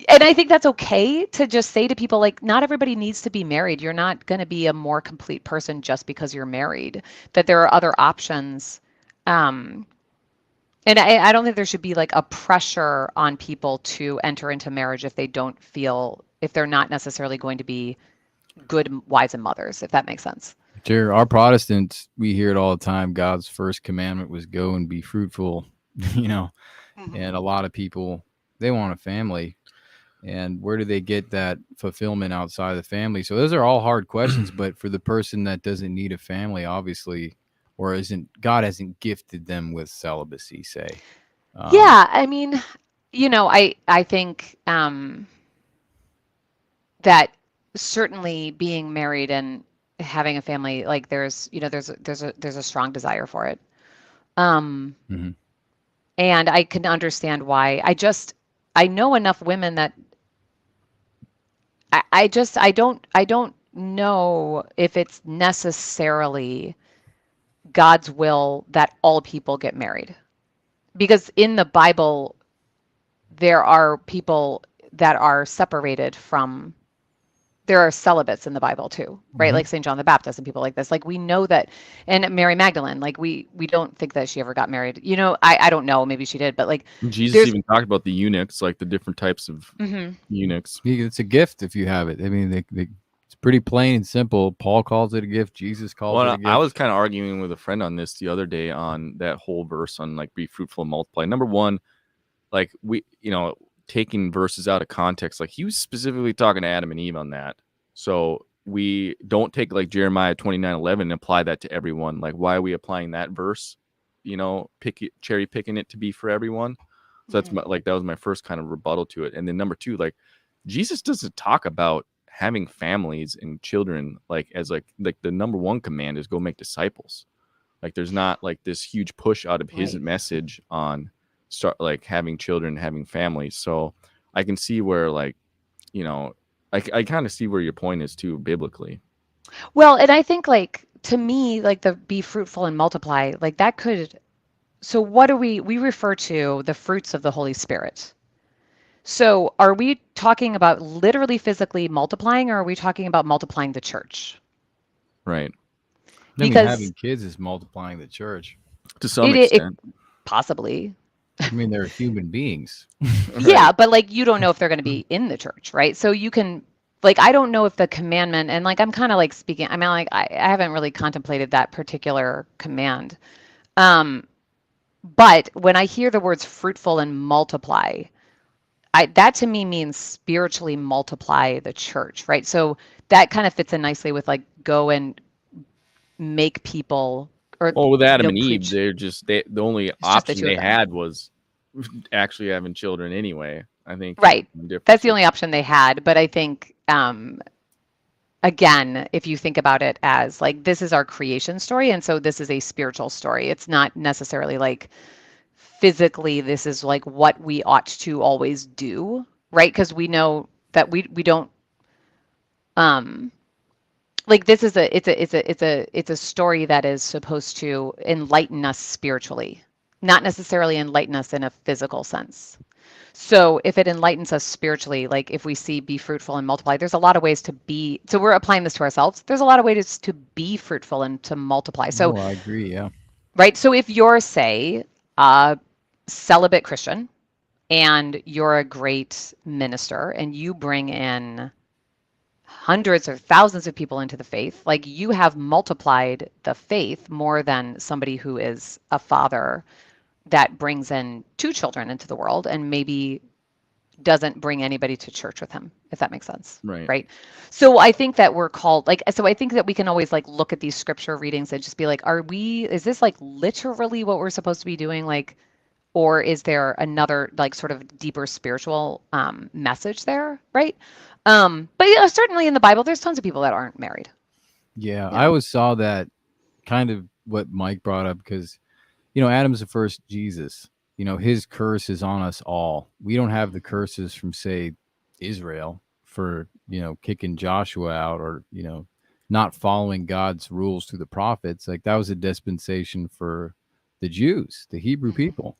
S3: and I think that's okay to just say to people, like, not everybody needs to be married. You're not going to be a more complete person just because you're married, that there are other options. Um, and I don't think there should be like a pressure on people to enter into marriage if they don't feel, if they're not necessarily going to be good wives and mothers, if that makes sense.
S1: Sure, our Protestants, we hear it all the time. God's first commandment was go and be fruitful, you know. And a lot of people, they want a family, and where do they get that fulfillment outside of the family? So those are all hard questions. But for the person that doesn't need a family, obviously, or God hasn't gifted them with celibacy, say.
S3: Yeah, I mean, I think that certainly being married and having a family, like there's a strong desire for it.
S1: Mhm.
S3: And I can understand why. I know enough women that I don't know if it's necessarily God's will that all people get married. Because in the Bible, there are people that are separated from, there are celibates in the Bible too, right?
S1: Mhm.
S3: Like St. John the Baptist and people like this. Like we know that, and Mary Magdalene, like we don't think that she ever got married. I don't know, maybe she did, but like
S2: Jesus
S3: there's
S2: even talked about the eunuchs, like the different types of
S3: mhm.
S2: eunuchs.
S1: It's a gift if you have it. I mean, it's pretty plain and simple. Paul calls it a gift. Jesus calls it a
S2: Well,
S1: gift.
S2: I was kind of arguing with a friend on this the other day on that whole verse on like be fruitful and multiply. Number one, like taking verses out of context, like he was specifically talking to Adam and Eve on that. So we don't take like Jeremiah 29:11 and apply that to everyone. Like, why are we applying that verse? Cherry picking it to be for everyone. So that's that was my first kind of rebuttal to it. And then number two, like Jesus doesn't talk about having families and children like as like the number one command is go make disciples. Like there's not like this huge push out of his
S3: Right.
S2: message on start like having children, having families. So I can see where like, I kind of see where your point is too biblically.
S3: Well, and I think like to me, like the be fruitful and multiply, like that could, so what do we refer to the fruits of the Holy Spirit. So are we talking about literally physically multiplying, or are we talking about multiplying the church?
S2: Right.
S1: I mean,
S3: Because
S1: having kids is multiplying the church.
S2: To some
S3: it
S2: extent.
S3: possibly,
S1: I mean, they're human beings.
S3: yeah,
S2: Right.
S3: but like you don't know if they're going to be in the church, right? So you can, like, I don't know if the commandment, and like I'm kind of like speaking, I mean, like I haven't really contemplated that particular command. Um, but when I hear the words fruitful and multiply, that to me means spiritually multiply the church, right? So that kind of fits in nicely with like go and make people, or
S2: Well, with Adam and Eve,
S3: preach.
S2: the only
S3: It's just the
S2: option
S3: two of
S2: they
S3: them.
S2: had was actually having children anyway. I think
S3: Right.
S2: difference
S3: That's the
S2: is-
S3: only option they had. But I think, again, if you think about it as like this is our creation story, and so this is a spiritual story. It's not necessarily like physically this is like what we ought to always do, right? Because we know that we don't like this is it's a story that is supposed to enlighten us spiritually, not necessarily enlighten us in a physical sense. So if it enlightens us spiritually, like if we see be fruitful and multiply, there's a lot of ways to be. So we're applying this to ourselves. There's a lot of ways to be fruitful and to multiply. So,
S1: Oh, I agree. Yeah.
S3: right. So if you're, say, a celibate Christian and you're a great minister and you bring in hundreds or thousands of people into the faith, like you have multiplied the faith more than somebody who is a father that brings in two children into the world and maybe doesn't bring anybody to church with him, if that makes sense.
S2: Right.
S3: So I think that we're called, like, so I think that we can always like look at these scripture readings and just be like, is this like literally what we're supposed to be doing? Like, or is there another like sort of deeper spiritual message there? Right. But yeah, certainly in the Bible, there's tons of people that aren't married.
S1: Yeah.
S3: You
S1: I
S3: know?
S1: always saw that kind of what Mike brought up because, Adam's the first Jesus. His curse is on us all. We don't have the curses from, say, Israel for, kicking Joshua out or, not following God's rules through the prophets. Like that was a dispensation for the Jews, the Hebrew people.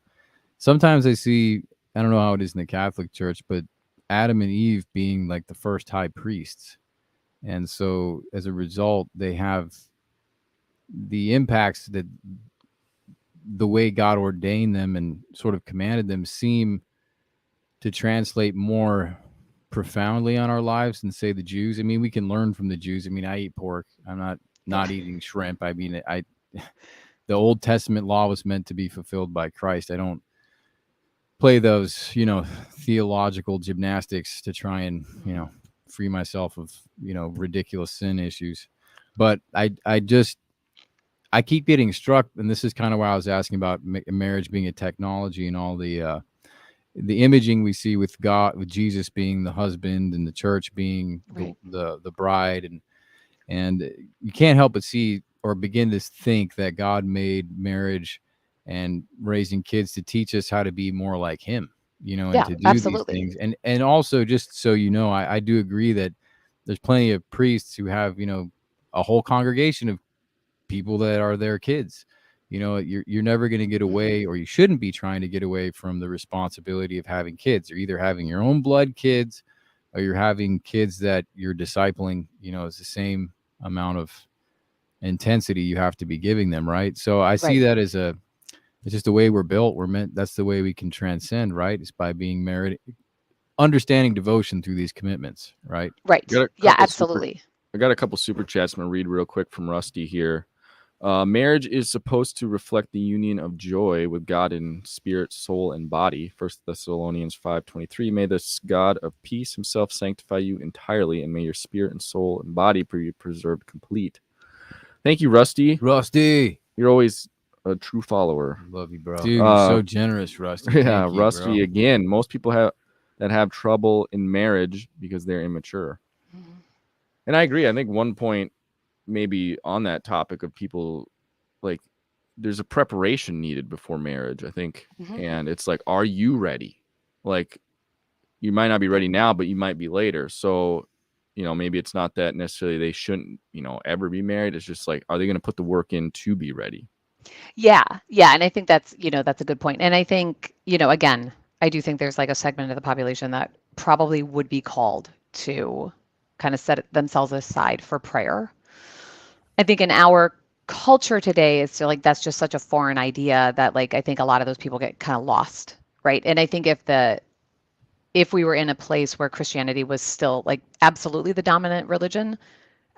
S1: Sometimes I see, I don't know how it is in the Catholic Church, but Adam and Eve being like the first high priests. And so as a result, they have the impacts that the way God ordained them and sort of commanded them seem to translate more profoundly on our lives than, say, the Jews. I mean, we can learn from the Jews. I mean, I eat pork. I'm not eating shrimp. I mean, the Old Testament law was meant to be fulfilled by Christ. I don't play those, theological gymnastics to try and, free myself of, ridiculous sin issues. But I keep getting struck, and this is kind of why I was asking about marriage being a technology and all the the imaging we see with God, with Jesus being the husband and the church being
S3: Right.
S1: the bride, and you can't help but see or begin to think that God made marriage and raising kids to teach us how to be more like him, and
S3: Yeah,
S1: to do these
S3: absolutely.
S1: things. And also, just so you know, I do agree that there's plenty of priests who have, a whole congregation of people that are their kids. You're never going to get away, or you shouldn't be trying to get away from the responsibility of having kids. You're either having your own blood kids, or you're having kids that you're discipling. It's the same amount of intensity you have to be giving them, right? So I see
S3: Right.
S1: that as it's just the way we're built. We're meant. That's the way we can transcend, right? It's by being married, understanding devotion through these commitments, right?
S3: Right.
S2: Got a
S3: Yeah,
S2: couple
S3: absolutely.
S2: I got a couple super chats I'm gonna read real quick from Rusty here. Marriage is supposed to reflect the union of joy with God in spirit, soul, and body. 1 Thessalonians 5:23. May this God of peace himself sanctify you entirely, and may your spirit and soul and body be preserved complete. Thank you, Rusty.
S4: Rusty.
S2: You're always a true follower.
S4: Love you, bro.
S1: Dude, you're so generous, Rusty.
S2: Yeah,
S1: Thank you,
S2: Rusty
S1: bro.
S2: again. Most people have trouble in marriage because they're immature.
S3: Mhm.
S2: And I agree. I think one point maybe on that topic of people, like, there's a preparation needed before marriage, I think.
S3: Mhm.
S2: And it's like, are you ready? Like, you might not be ready now, but you might be later. So, maybe it's not that necessarily they shouldn't, ever be married. It's just like, are they going to put the work in to be ready?
S3: Yeah. Yeah. And I think that's a good point. And I think, again, I do think there's like a segment of the population that probably would be called to kind of set themselves aside for prayer. I think in our culture today, it's like that's just such a foreign idea that like I think a lot of those people get kind of lost, right? And I think if we were in a place where Christianity was still like absolutely the dominant religion,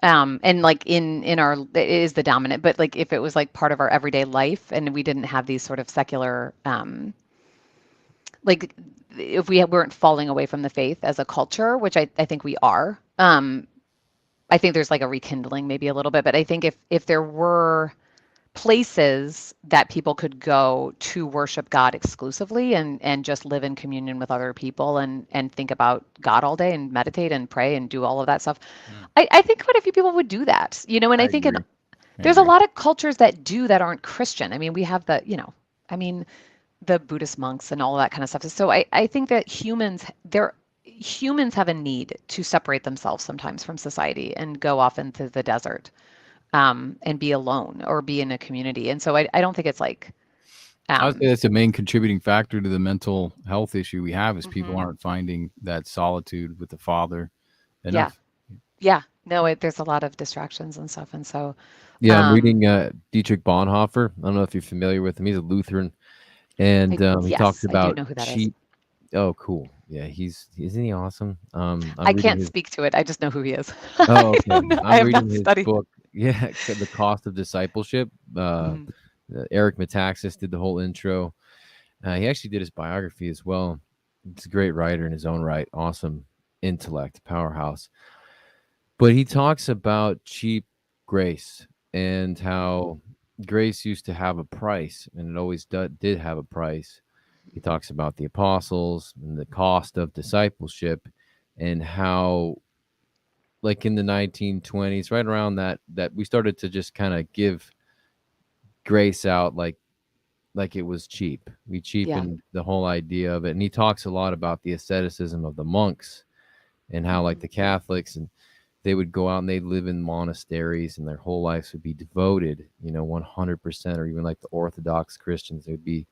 S3: and like in our it is the dominant, but like if it was like part of our everyday life and we didn't have these sort of secular like if we weren't falling away from the faith as a culture, which I think we are, I think there's like a rekindling maybe a little bit, but I think if there were places that people could go to worship God exclusively and just live in communion with other people and think about God all day and meditate and pray and do all of that stuff, I think quite a few people would do that, and I think
S1: agree.
S3: there's a lot of cultures that do that aren't Christian. I mean, we have I mean, the Buddhist monks and all of that kind of stuff. So I think that humans have a need to separate themselves sometimes from society and go off into the desert, and be alone or be in a community. And so I don't think it's like,
S1: I would say that's a main contributing factor to the mental health issue we have is people
S3: Mhm.
S1: aren't finding that solitude with the Father
S3: yeah,
S1: enough.
S3: yeah, no, there's a lot of distractions and stuff. And so,
S4: Yeah, I'm
S3: um,
S4: reading Dietrich Bonhoeffer. I don't know if you're familiar with him. He's a Lutheran, and he talks
S3: yes, I do
S4: about
S3: know who that is.
S4: cheap. Oh, cool. Yeah, isn't he awesome? I'm
S3: I
S4: reading
S3: can't
S4: his.
S3: speak to it. I just know who he is.
S4: Oh,
S3: I
S4: okay.
S3: don't know. I
S4: I'm
S3: have
S4: reading
S3: not
S4: his
S3: studied.
S4: book. Yeah, The Cost of Discipleship.
S3: Mhm.
S4: Eric Metaxas did the whole intro. He actually did his biography as well. He's a great writer in his own right. Awesome intellect, powerhouse. But he talks about cheap grace and how grace used to have a price, and it always did have a price. He talks about the apostles and the cost of discipleship, and how, like in the 1920s, right around that we started to just kind of give grace out like it was cheap. We
S3: Yeah.
S4: cheapened the whole idea of it. And he talks a lot about the asceticism of the monks and how, like, the Catholics, and they would go out and they'd live in monasteries and their whole lives would be devoted, 100%, or even like the Orthodox Christians, they would be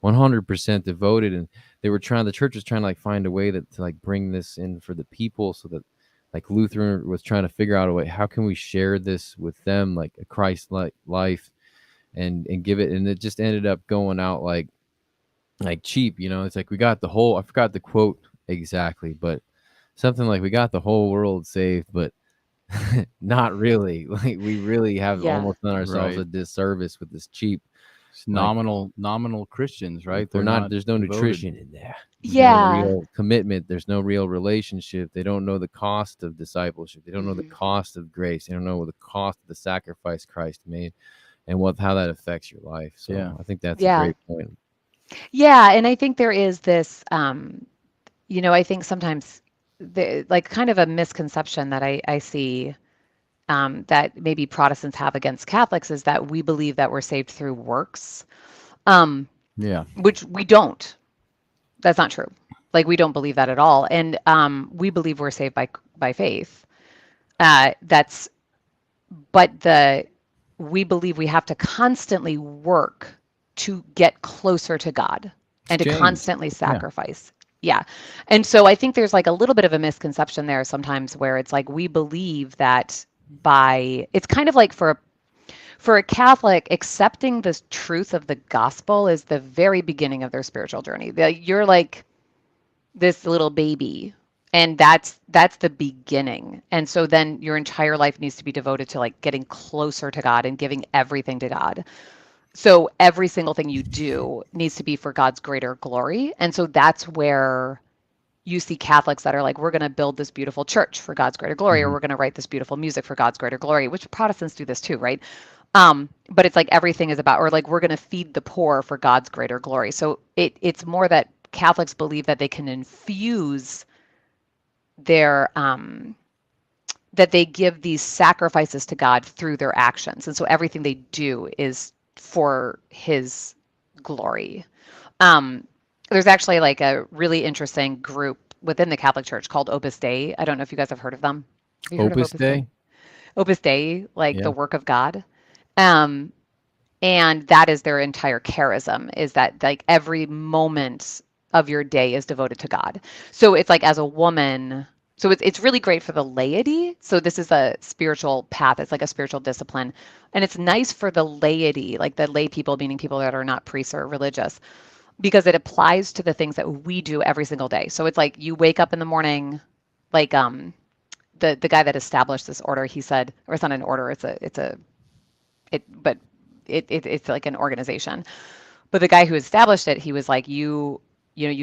S4: 100% devoted. And the church was trying to like find a way to like bring this in for the people, so that like Lutheran was trying to figure out a way, how can we share this with them, like a Christ-like life, and give it. And it just ended up going out like cheap, it's like we got the whole, I forgot the quote exactly, but something like we got the whole world saved, but not really. Like, we really have
S3: Yeah.
S4: almost done ourselves
S1: Right.
S4: a disservice with this cheap.
S1: It's nominal Christians, right?
S4: They're not. There's no
S1: devoted.
S4: nutrition in there. There's no
S3: Yeah.
S4: real commitment. There's no real relationship. They don't know the cost of discipleship. They don't know the
S3: Mhm.
S4: cost of grace. They don't know the cost of the sacrifice Christ made, and how that affects your life. So
S1: Yeah.
S4: I think that's
S3: Yeah.
S4: a great point.
S3: Yeah, and I think there is this, I think sometimes like kind of a misconception that I see that maybe Protestants have against Catholics is that we believe that we're saved through works, um,
S1: Yeah.
S3: which we don't. That's not true. Like we don't believe that at all, and we believe we're saved by faith. That's but the we believe we have to constantly work to get closer to God and to
S1: James.
S3: constantly
S1: Yeah.
S3: sacrifice. Yeah. And so I think there's like a little bit of a misconception there sometimes where it's like we believe that it's kind of like for a Catholic, accepting the truth of the gospel is the very beginning of their spiritual journey. You're like this little baby, and that's the beginning. And so then your entire life needs to be devoted to like getting closer to God and giving everything to God. So every single thing you do needs to be for God's greater glory. And so that's where you see Catholics that are like, we're going to build this beautiful church for God's greater glory, or
S1: Mhm.
S3: we're going to write this beautiful music for God's greater glory, which Protestants do this too, right? But it's like everything is about, or like we're going to feed the poor for God's greater glory. So it's more that Catholics believe that they can infuse their that they give these sacrifices to God through their actions, and so everything they do is for His glory. Um, there's actually like a really interesting group within the Catholic Church called Opus Dei. I don't know if you guys have heard of them. Have you heard of
S1: Opus
S3: Opus Dei?
S1: Day.
S3: Opus Dei, like the
S1: Yeah.
S3: work of God. Um, and that is their entire charism, is that like every moment of your day is devoted to God. So it's like as a woman, so it's really great for the laity. So this is a spiritual path. It's like a spiritual discipline. And it's nice for the laity, like the lay people, meaning people that are not priests or religious, because it applies to the things that we do every single day. So it's like you wake up in the morning, like the guy that established this order, he said, or it's not an order, it's like an organization. But the guy who established it, he was like, you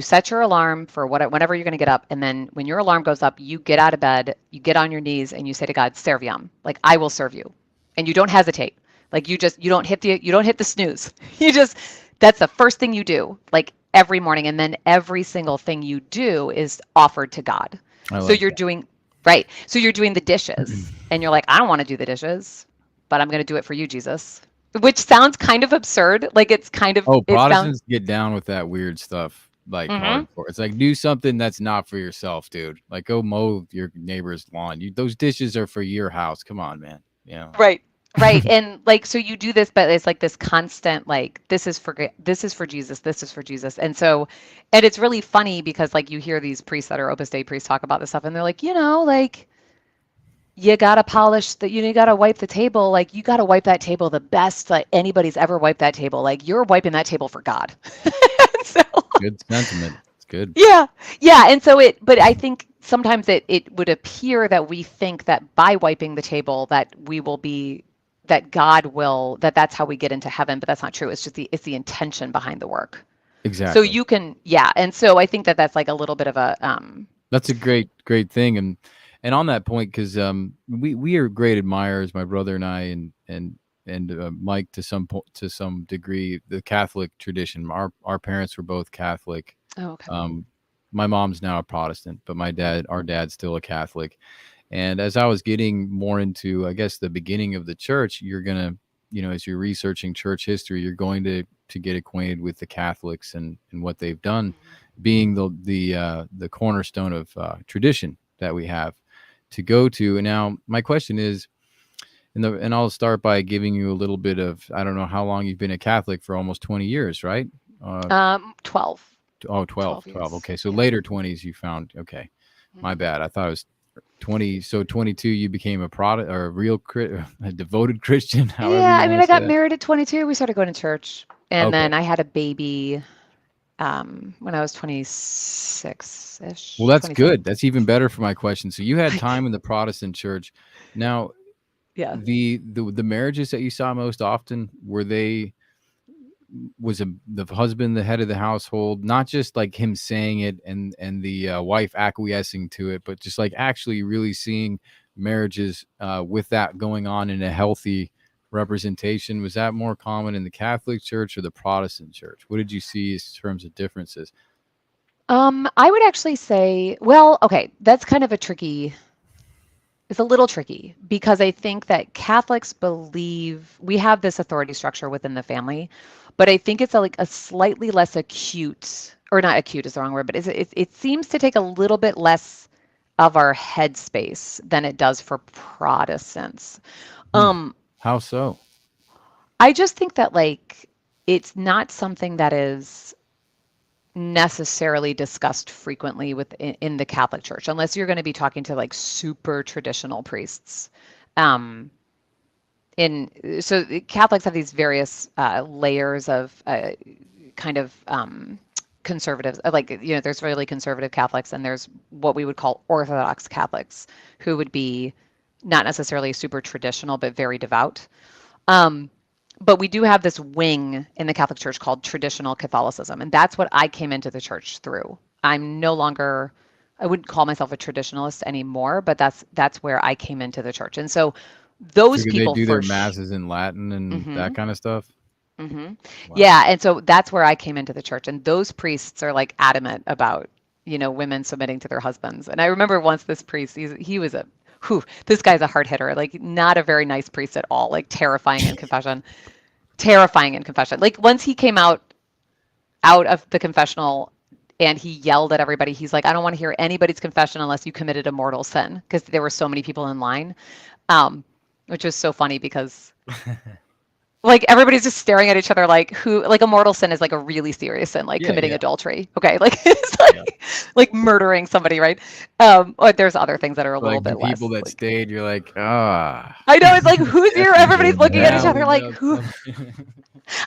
S3: set your alarm for whenever you're going to get up, and then when your alarm goes up, you get out of bed, you get on your knees, and you say to God, "Serviam," like I will serve you, and you don't hesitate. Like you don't hit the snooze. You just that's the first thing you do, like every morning, and then every single thing you do is offered to God.
S1: I
S3: So
S1: like
S3: you're
S1: that.
S3: doing right. So you're doing the dishes, and you're like, I don't want to do the dishes, but I'm going to do it for you, Jesus. Which sounds kind of absurd. Like it's kind of
S1: Oh,
S3: it sounds.
S1: Protestants get down with that weird stuff like
S3: Hmm.
S1: hardcore. It's like do something that's not for yourself, dude. Like go mow your neighbor's lawn. Those dishes are for your house. Come on, man. Yeah.
S3: Right. Right. And like so you do this, but it's like this constant like this is for Jesus, this is for Jesus. And it's really funny because like you hear these priests that are Opus Dei priests talk about this stuff and they're like, like you gotta polish you gotta wipe the table, like you gotta wipe that table the best like anybody's ever wiped that table. Like you're wiping that table for God. So
S1: Good sentiment. It's good.
S3: yeah. Yeah. And so but I think sometimes it would appear that we think that by wiping the table that we will be, that God will, that's how we get into heaven, but that's not true. It's just it's the intention behind the work. So
S1: Exactly.
S3: you can, yeah. And so I think that that's like a little bit of a,
S1: That's a great thing. And on that point, because we are great admirers, my brother and I, and Mike to some degree, the Catholic tradition. Our parents were both Catholic.
S3: oh, okay.
S1: My mom's now a Protestant, but our dad's still a Catholic. And as I was getting more into, I guess, the beginning of the church, you're gonna, as you're researching church history, you're going to get acquainted with the Catholics and what they've done, being the cornerstone of tradition that we have to go to. And now my question is, and I'll start by giving you a little bit of, I don't know how long you've been a Catholic, for almost 20 years, right?
S3: 12.
S1: 12.
S3: 12 years.
S1: Okay, so
S3: Yeah.
S1: later 20s you found. Okay, my
S3: Mhm.
S1: bad. I thought it was 20. So 22 you became a product or a real a devoted Christian, however
S3: Yeah.
S1: you
S3: I mean,
S1: want
S3: I
S1: to say
S3: got
S1: that.
S3: married at 22. We started going to church. And
S1: Okay.
S3: then I had a baby when I was 26-ish,
S1: Well, that's
S3: 27.
S1: good. That's even better for my question. So you had time in the Protestant church. Now,
S3: Yeah.
S1: the marriages that you saw most often, was the husband the head of the household, not just like him saying it and the wife acquiescing to it, but just like actually really seeing marriages with that going on in a healthy representation? Was that more common in the Catholic Church or the Protestant Church? What did you see in terms of differences?
S3: I would actually say, well, okay, that's kind of it's a little tricky because I think that Catholics believe we have this authority structure within the family, but I think it's like a slightly less acute, or not acute is the wrong word, but it seems to take a little bit less of our headspace than it does for Protestants. Um,
S1: How so?
S3: I just think that like it's not something that is necessarily discussed frequently in the Catholic Church, unless you're going to be talking to like super traditional priests. Um, so Catholics have these various layers of kind of conservatives. Like there's really conservative Catholics, and there's what we would call Orthodox Catholics, who would be not necessarily super traditional, but very devout. But we do have this wing in the Catholic Church called traditional Catholicism, and that's what I came into the church through. I'm no longer, I wouldn't call myself a traditionalist anymore, but that's where I came into the church. And so those
S1: So
S3: people
S1: they do their masses in Latin and that kind of stuff?
S3: Wow.
S1: Wow.
S3: Yeah, and so that's where I came into the church, and those priests are like adamant about women submitting to their husbands. And I remember once this priest, he was this guy's a hard hitter, like not a very nice priest at all, like terrifying in confession. Like once he came out of the confessional and he yelled at everybody, he's like, I don't want to hear anybody's confession unless you committed a mortal sin, because there were so many people in line, which was so funny because like everybody's just staring at each other like a mortal sin is like a really serious sin, like committing adultery. Okay, like it's like murdering somebody, right? Or there's other things that are a little bit less.
S1: People that
S3: like,
S1: stayed, you're like, ah.
S3: I know, it's like, who's here? Everybody's looking at each other like, who?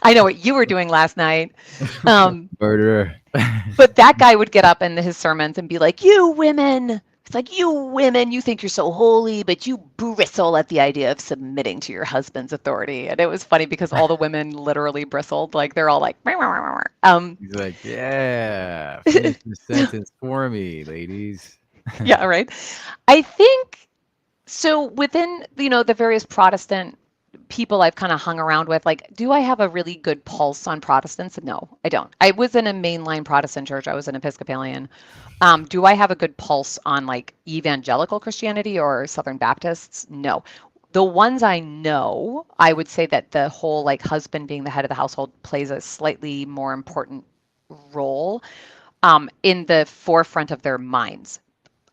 S3: I know what you were doing last night.
S1: Murderer.
S3: But that guy would get up in his sermons and be like, you women. It's like, you women, you think you're so holy, but you bristle at the idea of submitting to your husband's authority. And it was funny because all the women literally bristled. Like, they're all like,
S1: He's like, yeah, finish the sentence for me, ladies.
S3: Yeah, right. I think so within, the various Protestant people I've kind of hung around with, like, do I have a really good pulse on Protestants? No, I don't. I was in a mainline Protestant church. I was an Episcopalian. Do I have a good pulse on like evangelical Christianity or Southern Baptists? No. The ones I know, I would say that the whole like husband being the head of the household plays a slightly more important role in the forefront of their minds.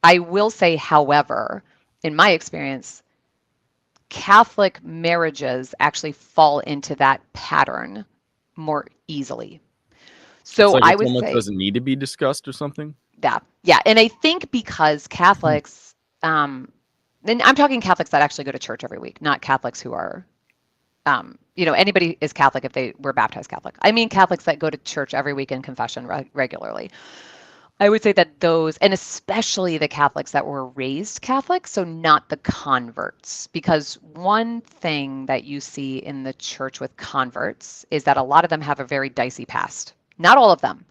S3: I will say, however, in my experience, Catholic marriages actually fall into that pattern more easily. So
S2: like
S3: I would
S2: almost
S3: say
S2: doesn't need to be discussed or something.
S3: that, yeah. And I think because Catholics, then I'm talking Catholics that actually go to church every week, not Catholics who are, anybody is Catholic if they were baptized Catholic. I mean Catholics that go to church every week in confession regularly. I would say that those, and especially the Catholics that were raised Catholic, so not the converts, because one thing that you see in the church with converts is that a lot of them have a very dicey past. Not all of them.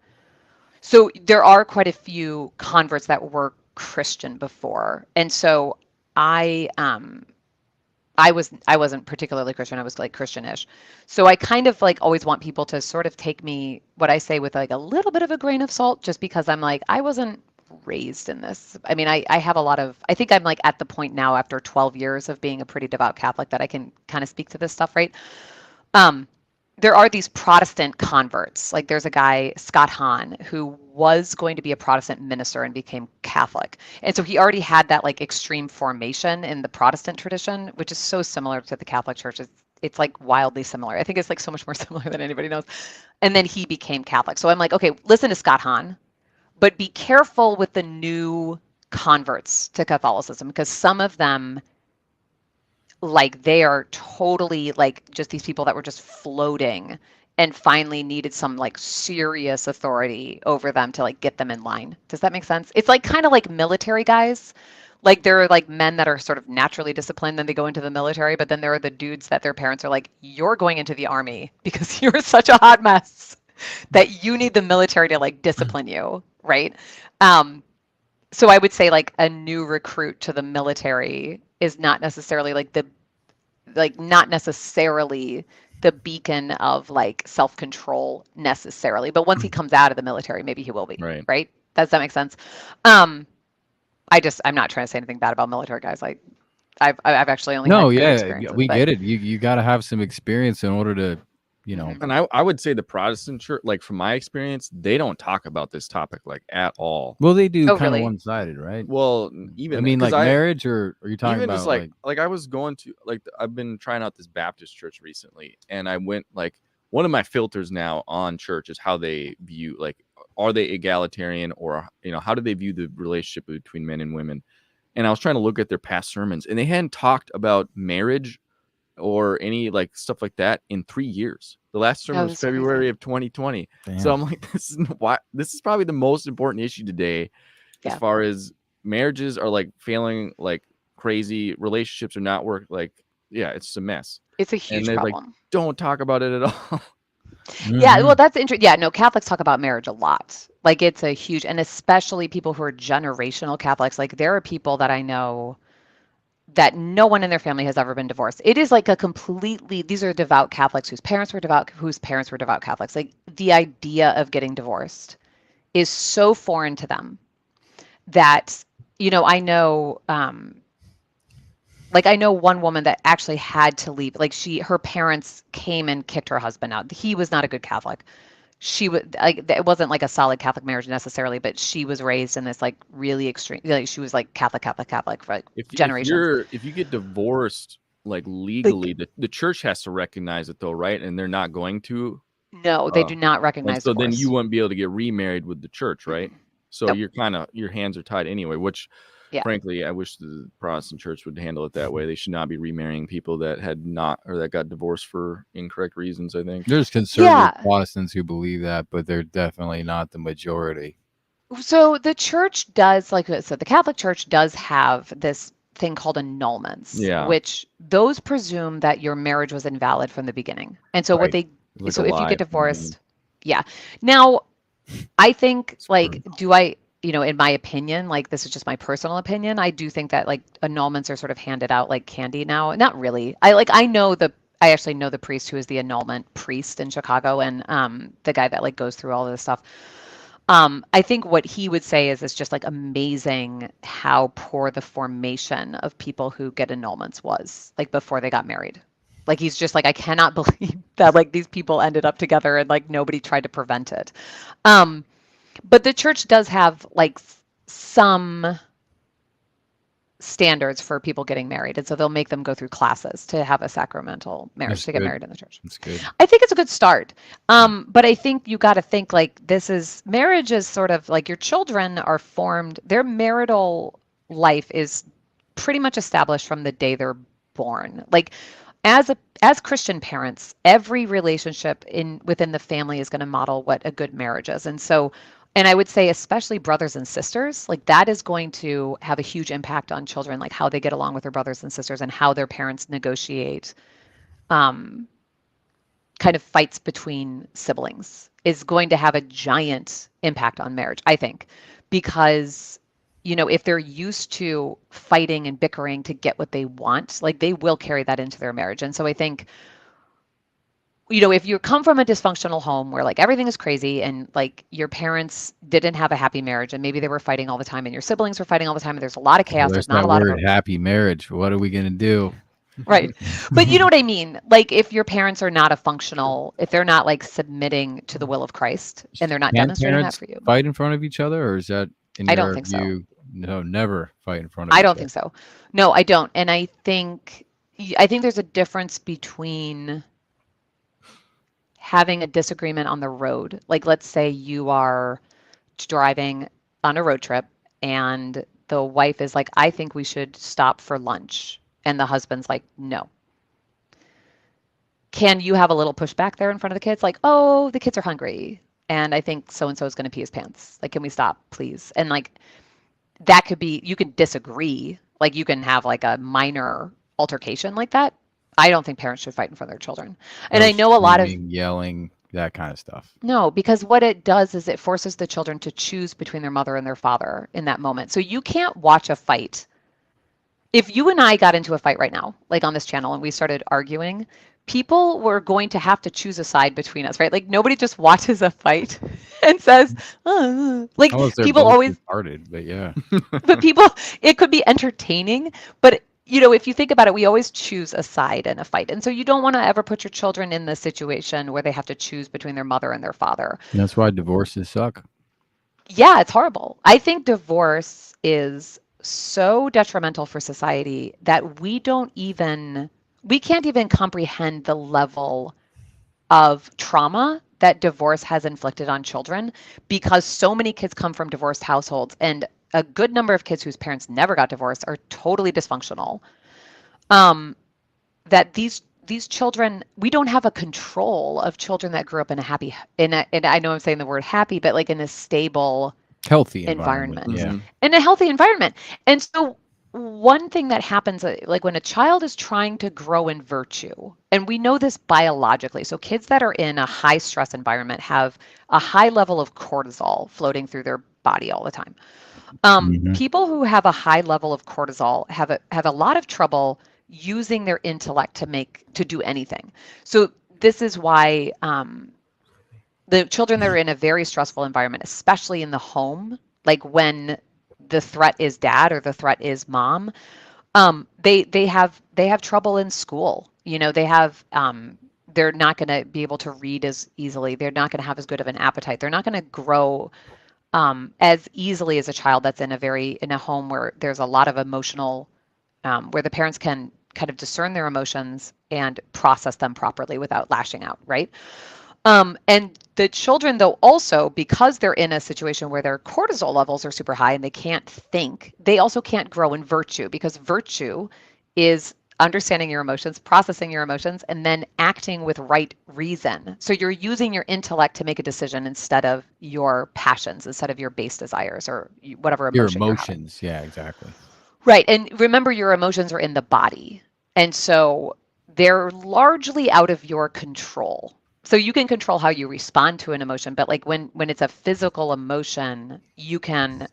S3: So there are quite a few converts that were Christian before. And so I wasn't particularly Christian. I was like Christianish. So I kind of like always want people to sort of take me, what I say, with like a little bit of a grain of salt, just because I'm like, I wasn't raised in this. I mean, I have I think I'm like at the point now after 12 years of being a pretty devout Catholic that I can kind of speak to this stuff, right? There are these Protestant converts. Like there's a guy, Scott Hahn, who was going to be a Protestant minister and became Catholic. And so he already had that like extreme formation in the Protestant tradition, which is so similar to the Catholic Church. It's like wildly similar. I think it's like so much more similar than anybody knows. And then he became Catholic. So I'm like, okay, listen to Scott Hahn, but be careful with the new converts to Catholicism, because some of them, like, they are totally like just these people that were just floating and finally needed some like serious authority over them to like get them in line. Does that make sense? It's like kind of like military guys. Like there are like men that are sort of naturally disciplined, then they go into the military, but then there are the dudes that their parents are like, you're going into the army because you're such a hot mess that you need the military to like discipline you, right? So I would say like a new recruit to the military is not necessarily like like not necessarily the beacon of like self-control necessarily, but once he comes out of the military, maybe he will be,
S2: Right.
S3: right? Does that make sense? I'm not trying to say anything bad about military guys. Like I've actually only
S1: No,
S3: had good
S1: yeah,
S3: experiences.
S1: we
S3: but,
S1: get it. You got to have some experience in order to,
S3: Mhm.
S2: And I would say the Protestant church, like from my experience, they don't talk about this topic like at all.
S1: well, they do
S3: Oh,
S1: kind of
S3: really?
S1: one-sided, right?
S2: Well, even
S1: I mean,
S2: 'cause
S1: like marriage, or are you talking
S2: even
S1: about
S2: just like I was going to I've been trying out this Baptist church recently, and I went like one of my filters now on church is how they view, like, are they egalitarian, or how do they view the relationship between men and women? And I was trying to look at their past sermons, and they hadn't talked about marriage or any like stuff like that in 3 years. The last sermon was
S3: that's crazy.
S2: February of 2020.
S1: Damn.
S2: So I'm like, this is probably the most important issue today, as
S3: Yeah.
S2: far as marriages are like failing like crazy, relationships are not work, like, yeah, it's a mess.
S3: It's a
S2: And
S3: huge
S2: they're like,
S3: problem.
S2: don't talk about it at all.
S3: Yeah,
S1: Mhm.
S3: well, that's interesting. Yeah, no, Catholics talk about marriage a lot. Like it's a huge, and especially people who are generational Catholics. Like there are people that I know that no one in their family has ever been divorced. It is like a completely, these are devout Catholics whose parents were devout Catholics. Like the idea of getting divorced is so foreign to them that, I know, like I know one woman that actually had to leave. Like her parents came and kicked her husband out. He was not a good Catholic. She would like, it wasn't like a solid Catholic marriage necessarily, but she was raised in this like really extreme, like she was like Catholic for like generations.
S2: If you get divorced like
S3: Like,
S2: legally, the church has to recognize it though, right? And they're not going to.
S3: no, they do not
S2: And
S3: recognize
S2: so then
S3: divorce.
S2: you wouldn't be able to get remarried with the church, right? So
S3: Nope.
S2: you're kind of, your hands are tied anyway, which
S3: Yeah.
S2: frankly, I wish the Protestant church would handle it that way. They should not be remarrying people that had not, or that got divorced for incorrect reasons, I think.
S1: There's conservative
S3: Yeah.
S1: Protestants who believe that, but they're definitely not the majority.
S3: So the church does, like I said, the Catholic Church does have this thing called annulments,
S2: Yeah.
S3: which those presume that your marriage was invalid from the beginning. And so what
S1: Right.
S3: they,
S1: Like
S3: so
S1: a
S3: if you
S1: lie.
S3: get divorced, yeah. Now, I think like, in my opinion, like this is just my personal opinion, I do think that like annulments are sort of handed out like candy now. Not really. I actually know the priest who is the annulment priest in Chicago, and the guy that like goes through all of this stuff. I think what he would say is it's just like amazing how poor the formation of people who get annulments was like before they got married. Like he's just like, I cannot believe that like these people ended up together and like nobody tried to prevent it. But the church does have like some standards for people getting married, and so they'll make them go through classes to have a sacramental marriage,
S1: That's
S3: to get
S1: good.
S3: married in the church.
S1: That's good.
S3: I think it's a good start. But I think you got to think like marriage is sort of like your children are formed, their marital life is pretty much established from the day they're born. Like as Christian parents, every relationship within the family is going to model what a good marriage is. And I would say especially brothers and sisters, like that is going to have a huge impact on children, like how they get along with their brothers and sisters and how their parents negotiate kind of fights between siblings is going to have a giant impact on marriage, I think, because if they're used to fighting and bickering to get what they want, like they will carry that into their marriage. And so I think, if you come from a dysfunctional home where like everything is crazy and like your parents didn't have a happy marriage and maybe they were fighting all the time and your siblings were fighting all the time and there's a lot of chaos,
S1: Well,
S3: there's
S1: there's
S3: not
S1: that
S3: a lot
S1: word
S3: of
S1: happy marriage. What are we gonna do?
S3: right. But you know what I mean? Like if your parents are not if they're not like submitting to the will of Christ and they're not
S1: Can
S3: demonstrating that
S1: parents
S3: for you.
S1: fight in front of each other, or is that in
S3: I
S1: your
S3: don't think so.
S1: view? No, never fight in front of
S3: I
S1: each
S3: don't
S1: other.
S3: think so. No, I don't. And I think there's a difference between having a disagreement on the road. Like let's say you are driving on a road trip and the wife is like, I think we should stop for lunch. And the husband's like, no. Can you have a little pushback there in front of the kids? Like, oh, the kids are hungry. And I think so-and-so is going to pee his pants. Like, can we stop, please? And like, that could be, you can disagree. Like you can have like a minor altercation like that. I don't think parents should fight in front of their children. And
S1: No
S3: I know a lot of,
S1: screaming, yelling, that kind of stuff.
S3: no, because what it does is it forces the children to choose between their mother and their father in that moment. So you can't watch a fight. if you and I got into a fight right now, like on this channel, and we started arguing, people were going to have to choose a side between us, right? Like nobody just watches a fight and says, like
S1: Unless they're
S3: people
S1: both
S3: always,
S1: retarded, but yeah.
S3: but people, it could be entertaining, but you know, if you think about it, we always choose a side in a fight. And so you don't want to ever put your children in the situation where they have to choose between their mother and their father.
S1: That's why divorces suck.
S3: Yeah, it's horrible. I think divorce is so detrimental for society that we can't even comprehend the level of trauma that divorce has inflicted on children, because so many kids come from divorced households, and a good number of kids whose parents never got divorced are totally dysfunctional. That these children, we don't have a control of children that grew up in and I know I'm saying the word happy, but like in a stable,
S1: Healthy
S3: environment.
S1: Yeah.
S2: Mhm.
S3: in a healthy environment. And so one thing that happens, like when a child is trying to grow in virtue, and we know this biologically, so kids that are in a high stress environment have a high level of cortisol floating through their body all the time.
S1: Mhm.
S3: People who have a high level of cortisol have a lot of trouble using their intellect to do anything. So this is why the children that are in a very stressful environment, especially in the home, like when the threat is dad or the threat is mom, they have trouble in school. You know, they're not going to be able to read as easily. They're not going to have as good of an appetite. They're not going to grow as easily as a child that's in a home where there's a lot of emotional, where the parents can kind of discern their emotions and process them properly without lashing out, right? And the children, though, also, because they're in a situation where their cortisol levels are super high and they can't think, they also can't grow in virtue, because virtue is understanding your emotions, processing your emotions, and then acting with right reason. So you're using your intellect to make a decision instead of your passions, instead of your base desires or whatever
S1: Your
S3: emotion you're having.
S1: emotions. Yeah, exactly.
S3: Right. And remember, your emotions are in the body. And so they're largely out of your control. So you can control how you respond to an emotion, but like when it's a physical emotion, you can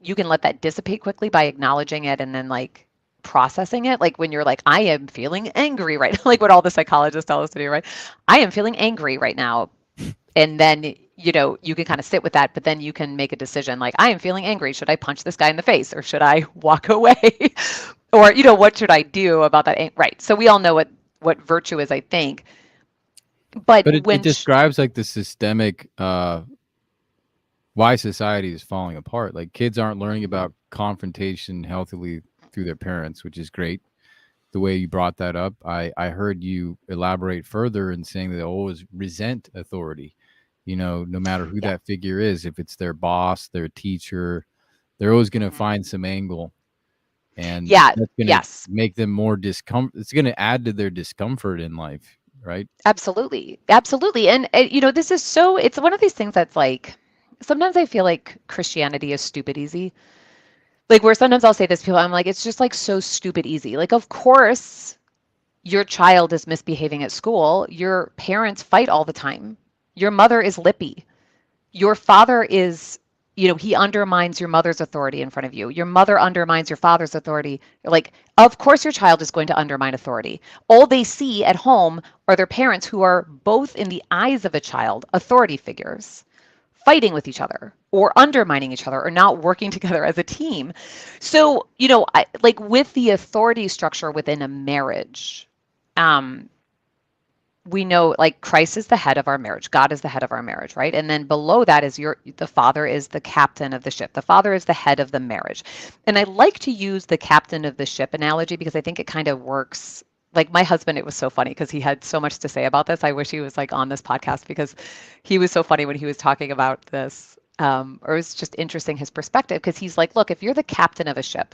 S3: let that dissipate quickly by acknowledging it and then like processing it. Like when you're like, I am feeling angry right now, like what all the psychologists tell us to do, right? I am feeling angry right now. And then, you know, you can kind of sit with that, but then you can make a decision like, I am feeling angry. Should I punch this guy in the face or should I walk away? Or, you know, what should I do about that? Right. So we all know what virtue is, I think. But
S1: it
S3: when
S1: describes like the systemic why society is falling apart. Like kids aren't learning about confrontation healthily through their parents, which is great. The way you brought that up, I heard you elaborate further in saying that they always resent authority. You know, no matter who that figure is, if it's their boss, their teacher, they're always going to find some angle, and that's going to make them more discomfort. It's going to add to their discomfort in life, right?
S3: Absolutely. Absolutely. And you know, it's one of these things that's like, sometimes I feel like Christianity is stupid easy. Like where sometimes I'll say this to people, I'm like, it's just like so stupid easy. Like, of course, your child is misbehaving at school. Your parents fight all the time. Your mother is lippy. Your father is, you know, he undermines your mother's authority in front of you. Your mother undermines your father's authority. Like, of course, your child is going to undermine authority. All they see at home are their parents, who are both, in the eyes of a child, authority figures, fighting with each other or undermining each other or not working together as a team. So, you know, like with the authority structure within a marriage, we know like Christ is the head of our marriage. God is the head of our marriage, right? And then below that is the father is the captain of the ship. The father is the head of the marriage. And I like to use the captain of the ship analogy because I think it kind of works. Like my husband, it was so funny because he had so much to say about this. I wish he was like on this podcast because he was so funny when he was talking about this. Or it was just interesting his perspective, because he's like, look, if you're the captain of a ship,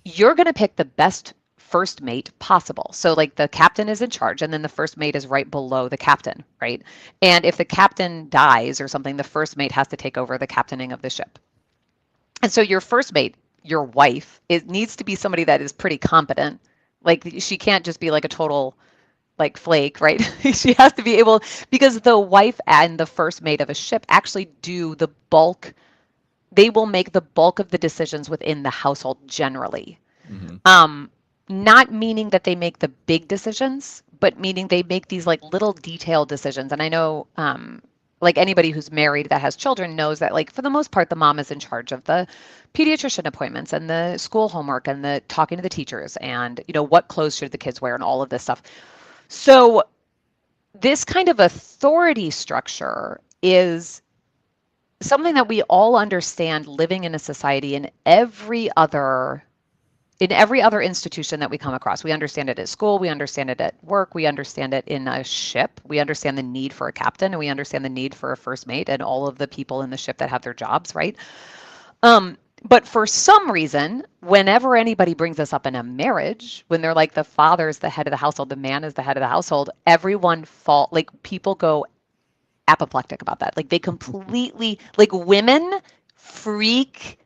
S3: you're going to pick the best first mate possible. So like the captain is in charge and then the first mate is right below the captain, right? And if the captain dies or something, the first mate has to take over the captaining of the ship. And so your first mate, your wife, it needs to be somebody that is pretty competent. Like she can't just be like a total like flake, right? She has to be able, because the wife and the first mate of a ship actually do the bulk they will make the bulk of the decisions within the household generally.
S2: Mm-hmm.
S3: Not meaning that they make the big decisions, but meaning they make these like little detailed decisions. And I know, like anybody who's married that has children knows that, like, for the most part, the mom is in charge of the pediatrician appointments and the school homework and the talking to the teachers and, you know, what clothes should the kids wear and all of this stuff. So this kind of authority structure is something that we all understand living in a society in every other institution that we come across. We understand it at school, we understand it at work, we understand it in a ship, we understand the need for a captain, and we understand the need for a first mate and all of the people in the ship that have their jobs, right? But for some reason, whenever anybody brings this up in a marriage, when they're like the father's the head of the household, the man is the head of the household, people go apoplectic about that. Like they completely, like women freak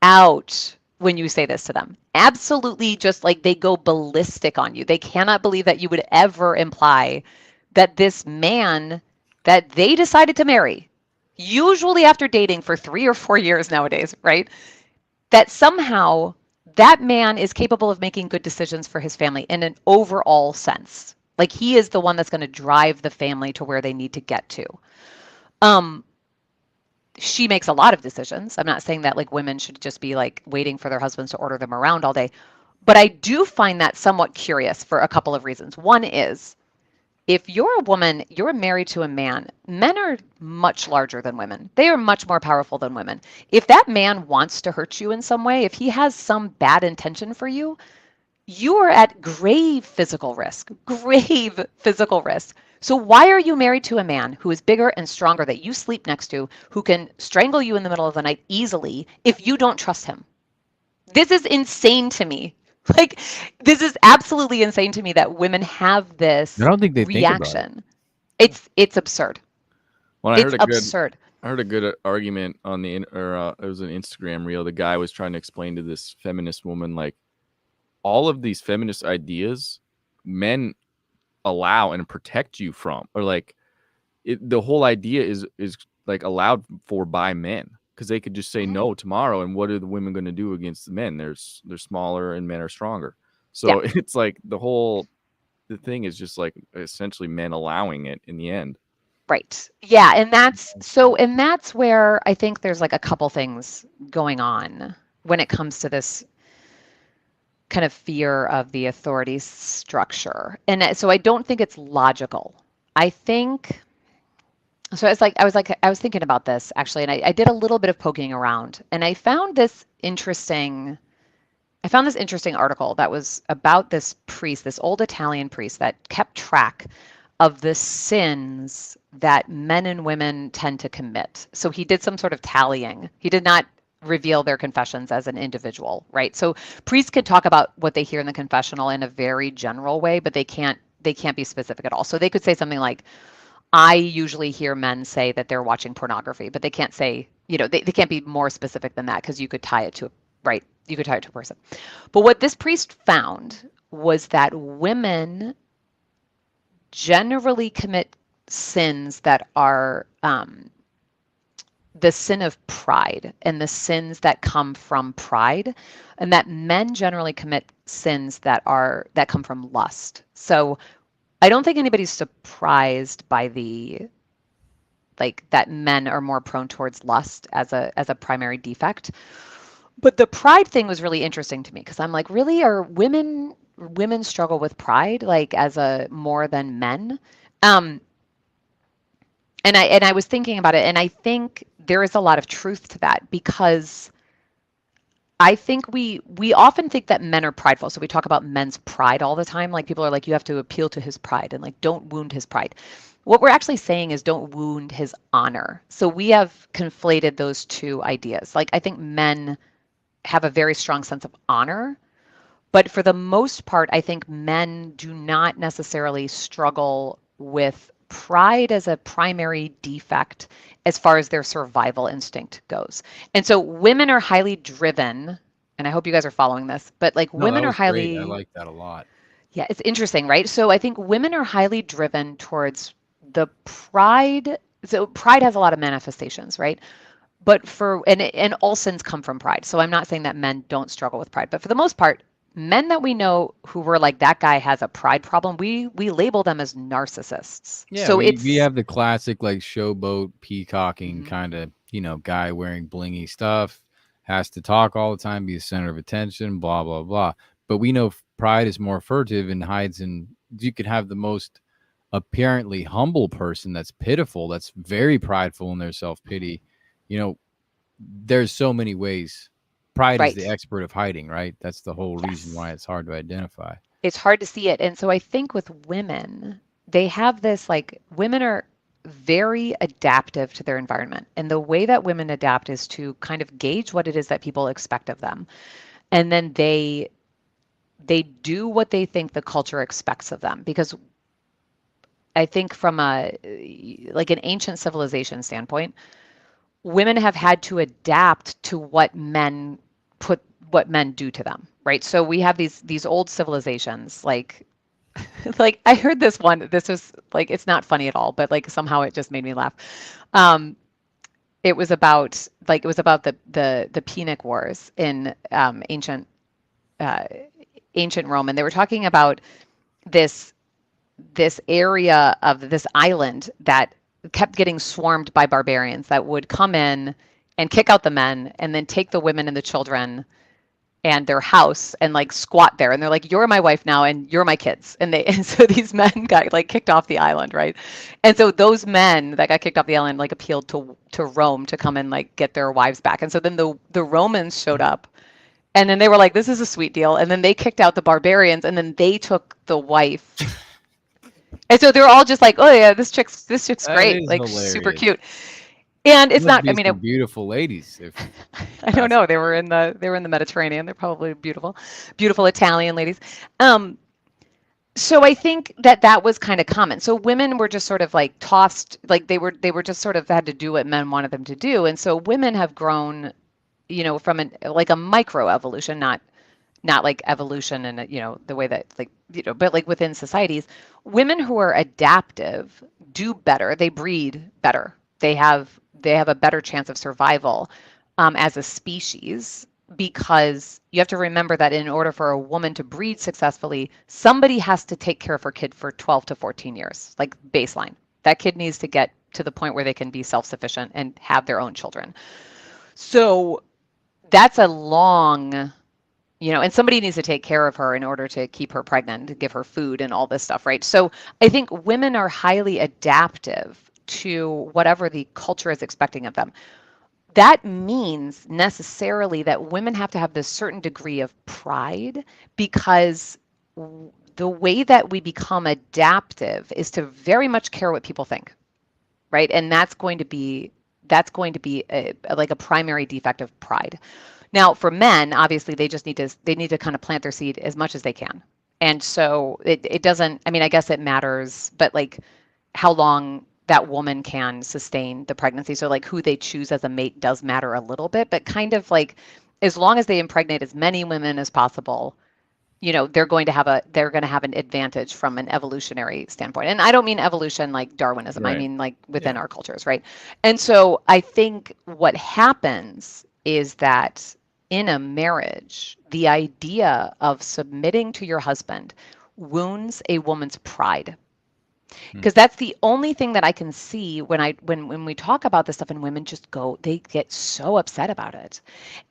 S3: out when you say this to them. Absolutely, just like they go ballistic on you. They cannot believe that you would ever imply that this man that they decided to marry, usually after dating for 3 or 4 years nowadays, right? That somehow that man is capable of making good decisions for his family in an overall sense. Like he is the one that's going to drive the family to where they need to get to. She makes a lot of decisions. I'm not saying that like women should just be like waiting for their husbands to order them around all day, but I do find that somewhat curious for a couple of reasons. One is, if you're a woman, you're married to a man, men are much larger than women. They are much more powerful than women. If that man wants to hurt you in some way, if he has some bad intention for you, you are at grave physical risk, grave physical risk. So why are you married to a man who is bigger and stronger that you sleep next to, who can strangle you in the middle of the night easily if you don't trust him? This is insane to me. Like, this is absolutely insane to me that women have this
S1: I don't think they think about it.
S3: reaction. It's absurd.
S2: Well, I
S3: It's
S2: heard
S3: absurd.
S2: a good argument on it was an Instagram reel. The guy was trying to explain to this feminist woman, like, all of these feminist ideas, men allow and protect you from, or like the whole idea is like allowed for by men, because they could just say no tomorrow, and what are the women going to do against the men? They're smaller and men are stronger. So it's like the thing is just like essentially men allowing it in the end.
S3: Right. Yeah, and that's where I think there's like a couple things going on when it comes to this kind of fear of the authority structure. And so I don't think it's logical. I think so. I was thinking about this actually, and I did a little bit of poking around, and I found this interesting article that was about this priest, this old Italian priest that kept track of the sins that men and women tend to commit. So he did some sort of tallying. He did not reveal their confessions as an individual, right? So priests can talk about what they hear in the confessional in a very general way, but they can't be specific at all. So they could say something like, I usually hear men say that they're watching pornography, but they can't say, they can't be more specific than that, because you could tie it to a person. But what this priest found was that women generally commit sins that are the sin of pride and the sins that come from pride, and that men generally commit sins that come from lust. So I don't think anybody's surprised by that men are more prone towards lust as a primary defect. But the pride thing was really interesting to me, because I'm like, really, are women struggle with pride like as a more than men? And I was thinking about it, and I think there is a lot of truth to that, because I think we often think that men are prideful. So we talk about men's pride all the time. Like, people are like, you have to appeal to his pride, and like, don't wound his pride. What we're actually saying is don't wound his honor. So we have conflated those two ideas. Like, I think men have a very strong sense of honor, but for the most part, I think men do not necessarily struggle with pride as a primary defect as far as their survival instinct goes. And so women are highly driven, and I hope you guys are following this, but like women are highly,
S1: I like that a lot.
S3: Yeah, it's interesting, right? So I think women are highly driven towards the pride. So pride has a lot of manifestations, right? but and all sins come from pride. So I'm not saying that men don't struggle with pride, but for the most part, men that we know who were like, that guy has a pride problem, we label them as narcissists.
S1: Yeah,
S3: So
S1: we have the classic like showboat peacocking
S3: Mhm.
S1: kind of, guy wearing blingy stuff, has to talk all the time, be the center of attention, blah blah blah. But we know pride is more furtive and hides in. You could have the most apparently humble person that's pitiful, that's very prideful in their self-pity. There's so many ways. Pride is the
S3: right.
S1: expert of hiding, right? That's the whole reason why
S3: Yes.
S1: it's hard to identify.
S3: It's hard to see it. And so I think with women, they have this, like, women are very adaptive to their environment. And the way that women adapt is to kind of gauge what it is that people expect of them. And then they do what they think the culture expects of them. Because I think from like an ancient civilization standpoint, women have had to adapt to what men do to them, right? So we have these old civilizations, like like I heard this one. This was like, it's not funny at all, but like somehow it just made me laugh. Um, it was about the Punic Wars in uh, ancient Rome, and they were talking about this area of this island that kept getting swarmed by barbarians that would come in and kick out the men and then take the women and the children and their house and like squat there, and they're like, you're my wife now and you're my kids, and so these men got like kicked off the island, right? And so those men that got kicked off the island like appealed to Rome to come and like get their wives back. And so then the Romans showed up, and then they were like, this is a sweet deal, and then they kicked out the barbarians, and then they took the wife. And so they're all just like, oh yeah, this chick's
S1: That
S3: great,
S1: is
S3: like super
S1: hilarious.
S3: cute. And it's
S1: Must
S3: not,
S1: be
S3: I mean,
S1: some beautiful ladies.
S3: I don't know. They were in the Mediterranean. They're probably beautiful, beautiful Italian ladies. Um, so I think that was kind of common. So women were just sort of like tossed, like they were just sort of had to do what men wanted them to do. And so women have grown, from like a micro evolution, not like evolution and the way that, like, but like within societies, women who are adaptive do better. They breed better. They have a better chance of survival as a species, because you have to remember that in order for a woman to breed successfully, somebody has to take care of her kid for 12 to 14 years, like baseline. That kid needs to get to the point where they can be self-sufficient and have their own children. So that's a long, and somebody needs to take care of her in order to keep her pregnant, to give her food and all this stuff, right? So I think women are highly adaptive to whatever the culture is expecting of them. That means necessarily that women have to have this certain degree of pride, because the way that we become adaptive is to very much care what people think, right? And that's going to be like a primary defect of pride. Now, for men, obviously, they need to kind of plant their seed as much as they can. And so it doesn't, I mean, I guess it matters, but like how long that woman can sustain the pregnancy. So like who they choose as a mate does matter a little bit, but kind of like as long as they impregnate as many women as possible, they're going to have an advantage from an evolutionary standpoint. And I don't mean evolution like Darwinism. I
S1: Right.
S3: mean like within
S1: Yeah.
S3: our cultures, right? And so I think what happens is that in a marriage, the idea of submitting to your husband wounds a woman's pride, because that's the only thing that I can see when we talk about this stuff, and women they get so upset about it.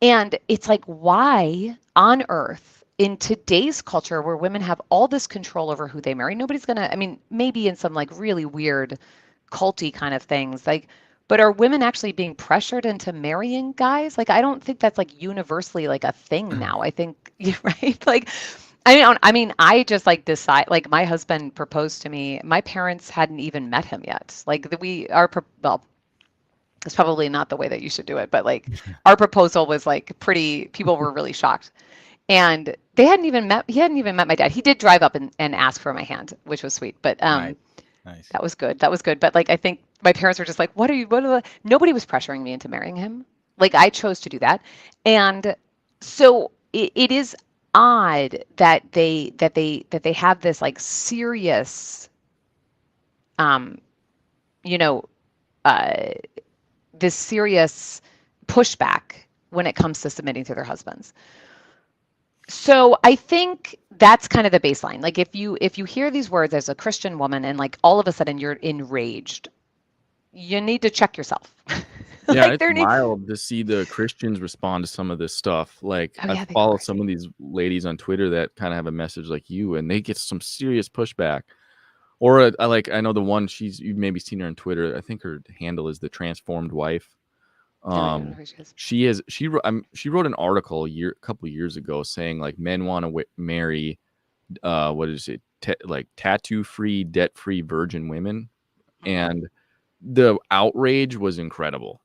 S3: And it's like, why on earth in today's culture where women have all this control over who they marry, nobody's gonna, I mean, maybe in some like really weird culty kind of things, like, but are women actually being pressured into marrying guys? Like, I don't think that's like universally like a thing now. I think, right? Like, I just like decide, like my husband proposed to me. My parents hadn't even met him yet. Like well, it's probably not the way that you should do it, but like our proposal was like people were really shocked. And he hadn't even met my dad. He did drive up and ask for my hand, which was sweet. But
S1: Nice.
S3: that was good. That was good. But like I think my parents were just like, what are nobody was pressuring me into marrying him. Like I chose to do that. And so it is odd that they have this like serious um you know uh this serious pushback when it comes to submitting to their husbands. So I think that's kind of the baseline. Like if you hear these words as a Christian woman and like all of a sudden you're enraged, you need to check yourself.
S2: Yeah,
S3: Like
S2: it's
S3: there needs,
S2: wild to see the Christians respond to some of this stuff. Like
S3: oh
S2: I
S3: yeah, they
S2: follow
S3: are.
S2: some of these ladies on Twitter that kind of have a message like you, and they get some serious pushback. Or I know the one you've maybe seen her on Twitter. I think her handle is the Transformed Wife.
S3: No, I don't know who she is.
S2: She wrote an article a couple years ago saying like men want to marry what is it like tattoo-free, debt-free virgin women, and the outrage was incredible.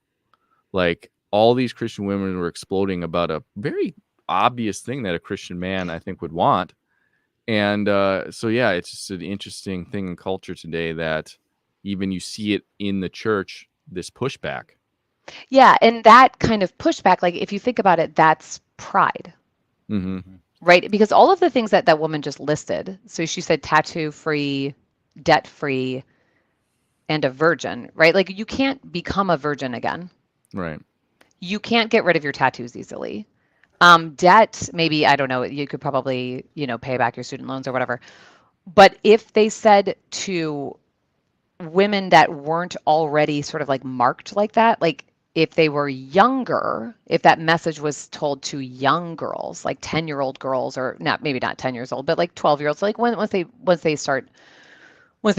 S2: Like all these Christian women were exploding about a very obvious thing that a Christian man I think would want. And so yeah, it's just an interesting thing in culture today that even you see it in the church, this pushback.
S3: Yeah, and that kind of pushback, like if you think about it, that's pride.
S2: Mm-hmm.
S3: Right? Because all of the things that that woman just listed, so she said tattoo-free, debt-free, and a virgin, right? Like you can't become a virgin again.
S2: Right.
S3: You can't get rid of your tattoos easily. Debt, maybe, I don't know, you could probably, pay back your student loans or whatever. But if they said to women that weren't already sort of like marked like that, like if they were younger, if that message was told to young girls, like 10-year-old girls, or maybe not 10 years old, but like 12-year-olds, like once they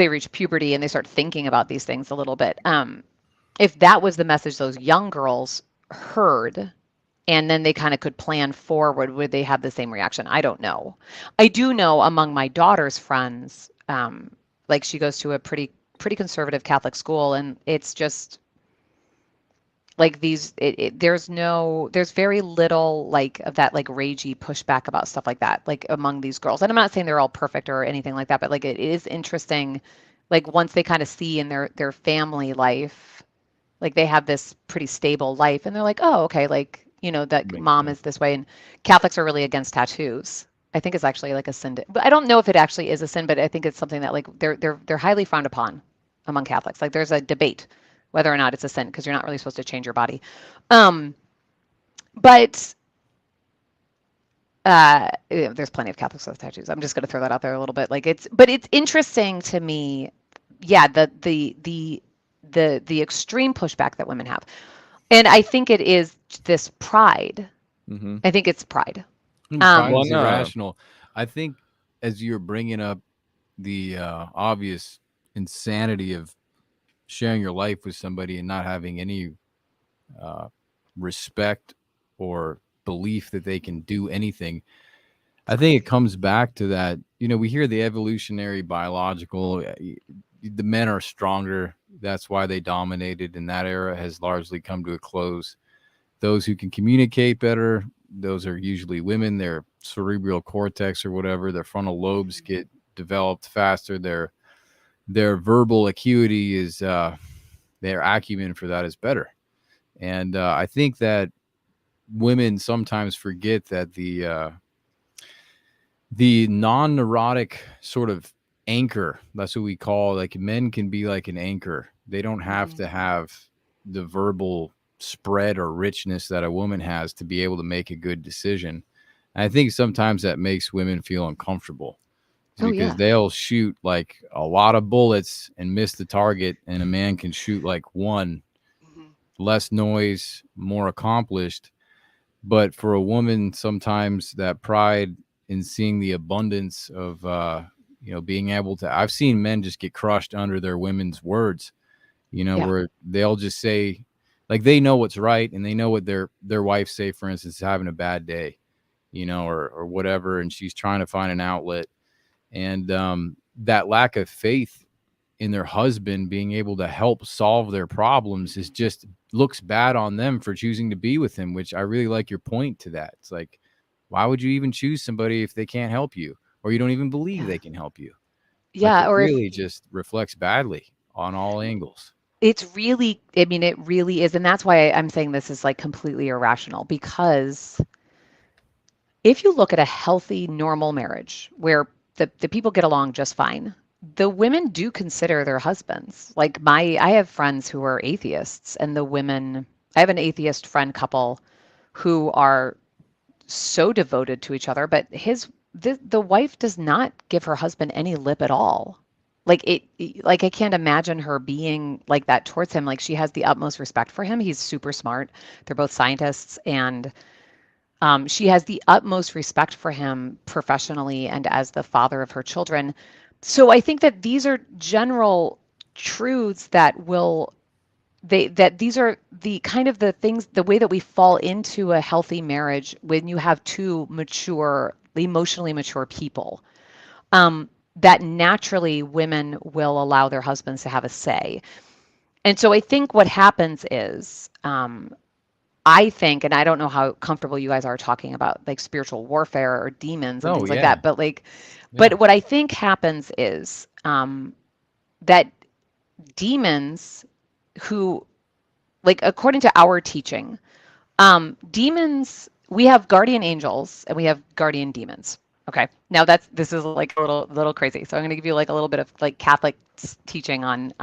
S3: reach puberty and they start thinking about these things a little bit, if that was the message those young girls heard, and then they kind of could plan forward, would they have the same reaction? I don't know. I do know among my daughter's friends, like she goes to a pretty conservative Catholic school, and it's just like there's very little like of that like ragey pushback about stuff like that, like among these girls. And I'm not saying they're all perfect or anything like that, but like it is interesting, like once they kind of see in their family life, like they have this pretty stable life, and they're like, oh, okay, like, that
S1: Makes
S3: mom
S1: sense.
S3: is this way. And Catholics are really against tattoos. I think it's actually like a sin, but I don't know if it actually is a sin, but I think it's something that like they're highly frowned upon among Catholics. Like there's a debate whether or not it's a sin, because you're not really supposed to change your body. But there's plenty of Catholics with tattoos. I'm just going to throw that out there a little bit. Like it's interesting to me. Yeah. The extreme pushback that women have. And I think it is this pride.
S2: Mm-hmm.
S3: I think it's pride.
S1: Pride
S2: Well,
S1: is
S2: no.
S1: irrational. I think as you're bringing up the obvious insanity of sharing your life with somebody and not having any respect or belief that they can do anything, I think it comes back to that. We hear the evolutionary biological, the men are stronger. That's why they dominated, and that era has largely come to a close. Those who can communicate better, those are usually women. Their cerebral cortex or whatever, their frontal lobes get developed faster. Their verbal acuity is their acumen for that is better. And I think that women sometimes forget that the non-neurotic sort of anchor, that's what we call, like men can be like an anchor. They don't have to have the verbal spread or richness that a woman has to be able to make a good decision. And I think sometimes that makes women feel uncomfortable because they'll shoot like a lot of bullets and miss the target, and a man can shoot like one, less noise, more accomplished. But for a woman, sometimes that pride in seeing the abundance of being able to, I've seen men just get crushed under their women's words, where they'll just say, like, they know what's right, and they know what their wife, say for instance, is having a bad day, or whatever, and she's trying to find an outlet, and that lack of faith in their husband being able to help solve their problems is just looks bad on them for choosing to be with him, which I really like your point to that. It's like, why would you even choose somebody if they can't help you, or you don't even believe they can help you?
S3: Yeah.
S1: Like, it
S3: Or
S1: really just reflects badly on all angles.
S3: it really is. And that's why I'm saying this is like completely irrational, because if you look at a healthy, normal marriage where the people get along just fine, the women do consider their husbands. Like I have friends who are atheists, and the women I have an atheist friend couple who are so devoted to each other, but the wife does not give her husband any lip at all. Like I can't imagine her being like that towards him. Like she has the utmost respect for him. He's super smart. They're both scientists, and she has the utmost respect for him professionally and as the father of her children. So I think that these are general truths that these are the kind of the things, the way that we fall into a healthy marriage when you have two mature, emotionally mature people. That naturally women will allow their husbands to have a say. And so I think what happens is, I think, and I don't know how comfortable you guys are talking about like spiritual warfare or demons and things like that, but but what I think happens is that demons who, like according to our teaching, demons, we have guardian angels and we have guardian demons. Okay. Now this is like a little crazy. So I'm going to give you like a little bit of like Catholic teaching on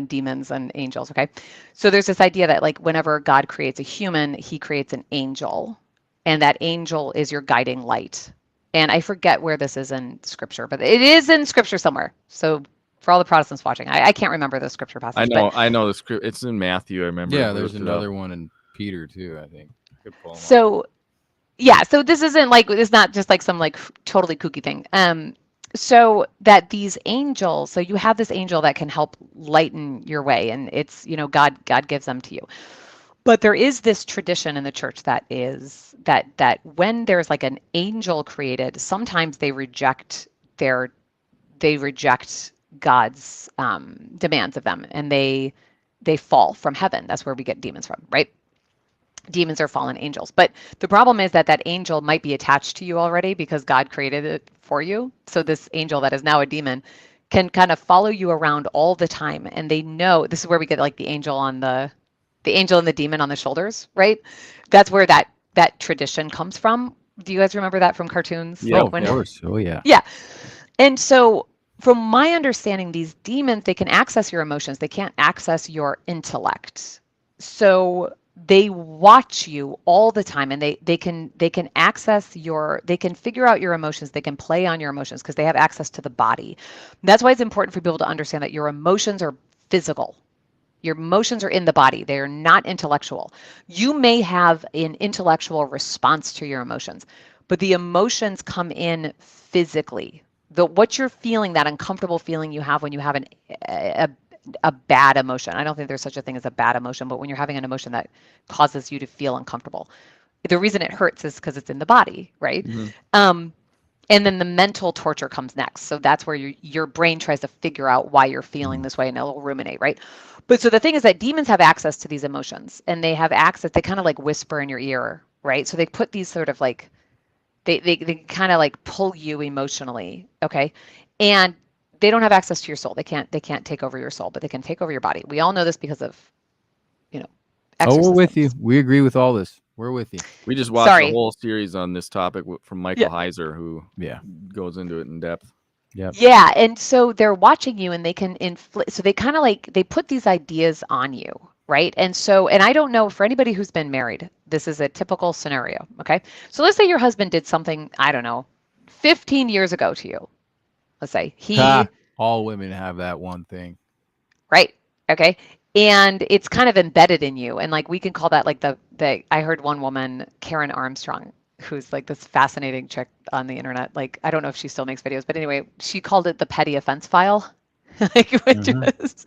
S3: demons and angels. Okay. So there's this idea that like whenever God creates a human, he creates an angel, and that angel is your guiding light. And I forget where this is in scripture, but it is in scripture somewhere. So for all the Protestants watching, I can't remember the scripture passage.
S2: I know the script. It's in Matthew. I remember.
S1: Yeah, there's another one in Peter too, I think.
S3: So yeah, so this isn't like, it's not just like some like totally kooky thing. So that these angels, so you have this angel that can help lighten your way, and it's, you know, God gives them to you. But there is this tradition in the church that is that when there's like an angel created, sometimes they reject God's demands of them, and they fall from heaven. That's where we get demons from, right? Demons are fallen angels. But the problem is that angel might be attached to you already because God created it for you. So this angel that is now a demon can kind of follow you around all the time. And they know, this is where we get like the angel and the demon on the shoulders, right? That's where that tradition comes from. Do you guys remember that from cartoons?
S2: Yeah,
S3: like
S1: of course. Oh yeah.
S3: Yeah. And so from my understanding, these demons, they can access your emotions. They can't access your intellect. So they watch you all the time, and they can access they can figure out your emotions. They can play on your emotions because they have access to the body. That's why it's important for people to understand that your emotions are physical. Your emotions are in the body. They are not intellectual. You may have an intellectual response to your emotions, but the emotions come in physically. What you're feeling, that uncomfortable feeling you have when you have a bad emotion. I don't think there's such a thing as a bad emotion, but when you're having an emotion that causes you to feel uncomfortable, the reason it hurts is because it's in the body, right? Mm-hmm. And then the mental torture comes next. So that's where your brain tries to figure out why you're feeling this way, and it'll ruminate, right? But so the thing is that demons have access to these emotions, and they have access, they kind of like whisper in your ear, right? So they put these sort of like, they kind of like pull you emotionally, okay? And they don't have access to your soul. They can't take over your soul, but they can take over your body. We all know this because of,
S1: exorcisms. Oh, we're with you. We agree with all this. We're with you.
S2: We just watched a whole series on this topic from Michael Heiser, who goes into it in depth.
S3: Yeah, and so they're watching you, and they can inflict. So they kind of like, they put these ideas on you, right? And so, and I don't know, for anybody who's been married, this is a typical scenario, okay? So let's say your husband did something, I don't know, 15 years ago to you. Let's say
S1: all women have that one thing.
S3: Right. Okay. And it's kind of embedded in you. And like, we can call that like I heard one woman, Karen Armstrong, who's like this fascinating chick on the internet. Like, I don't know if she still makes videos, but anyway, she called it the petty offense file. Like, which was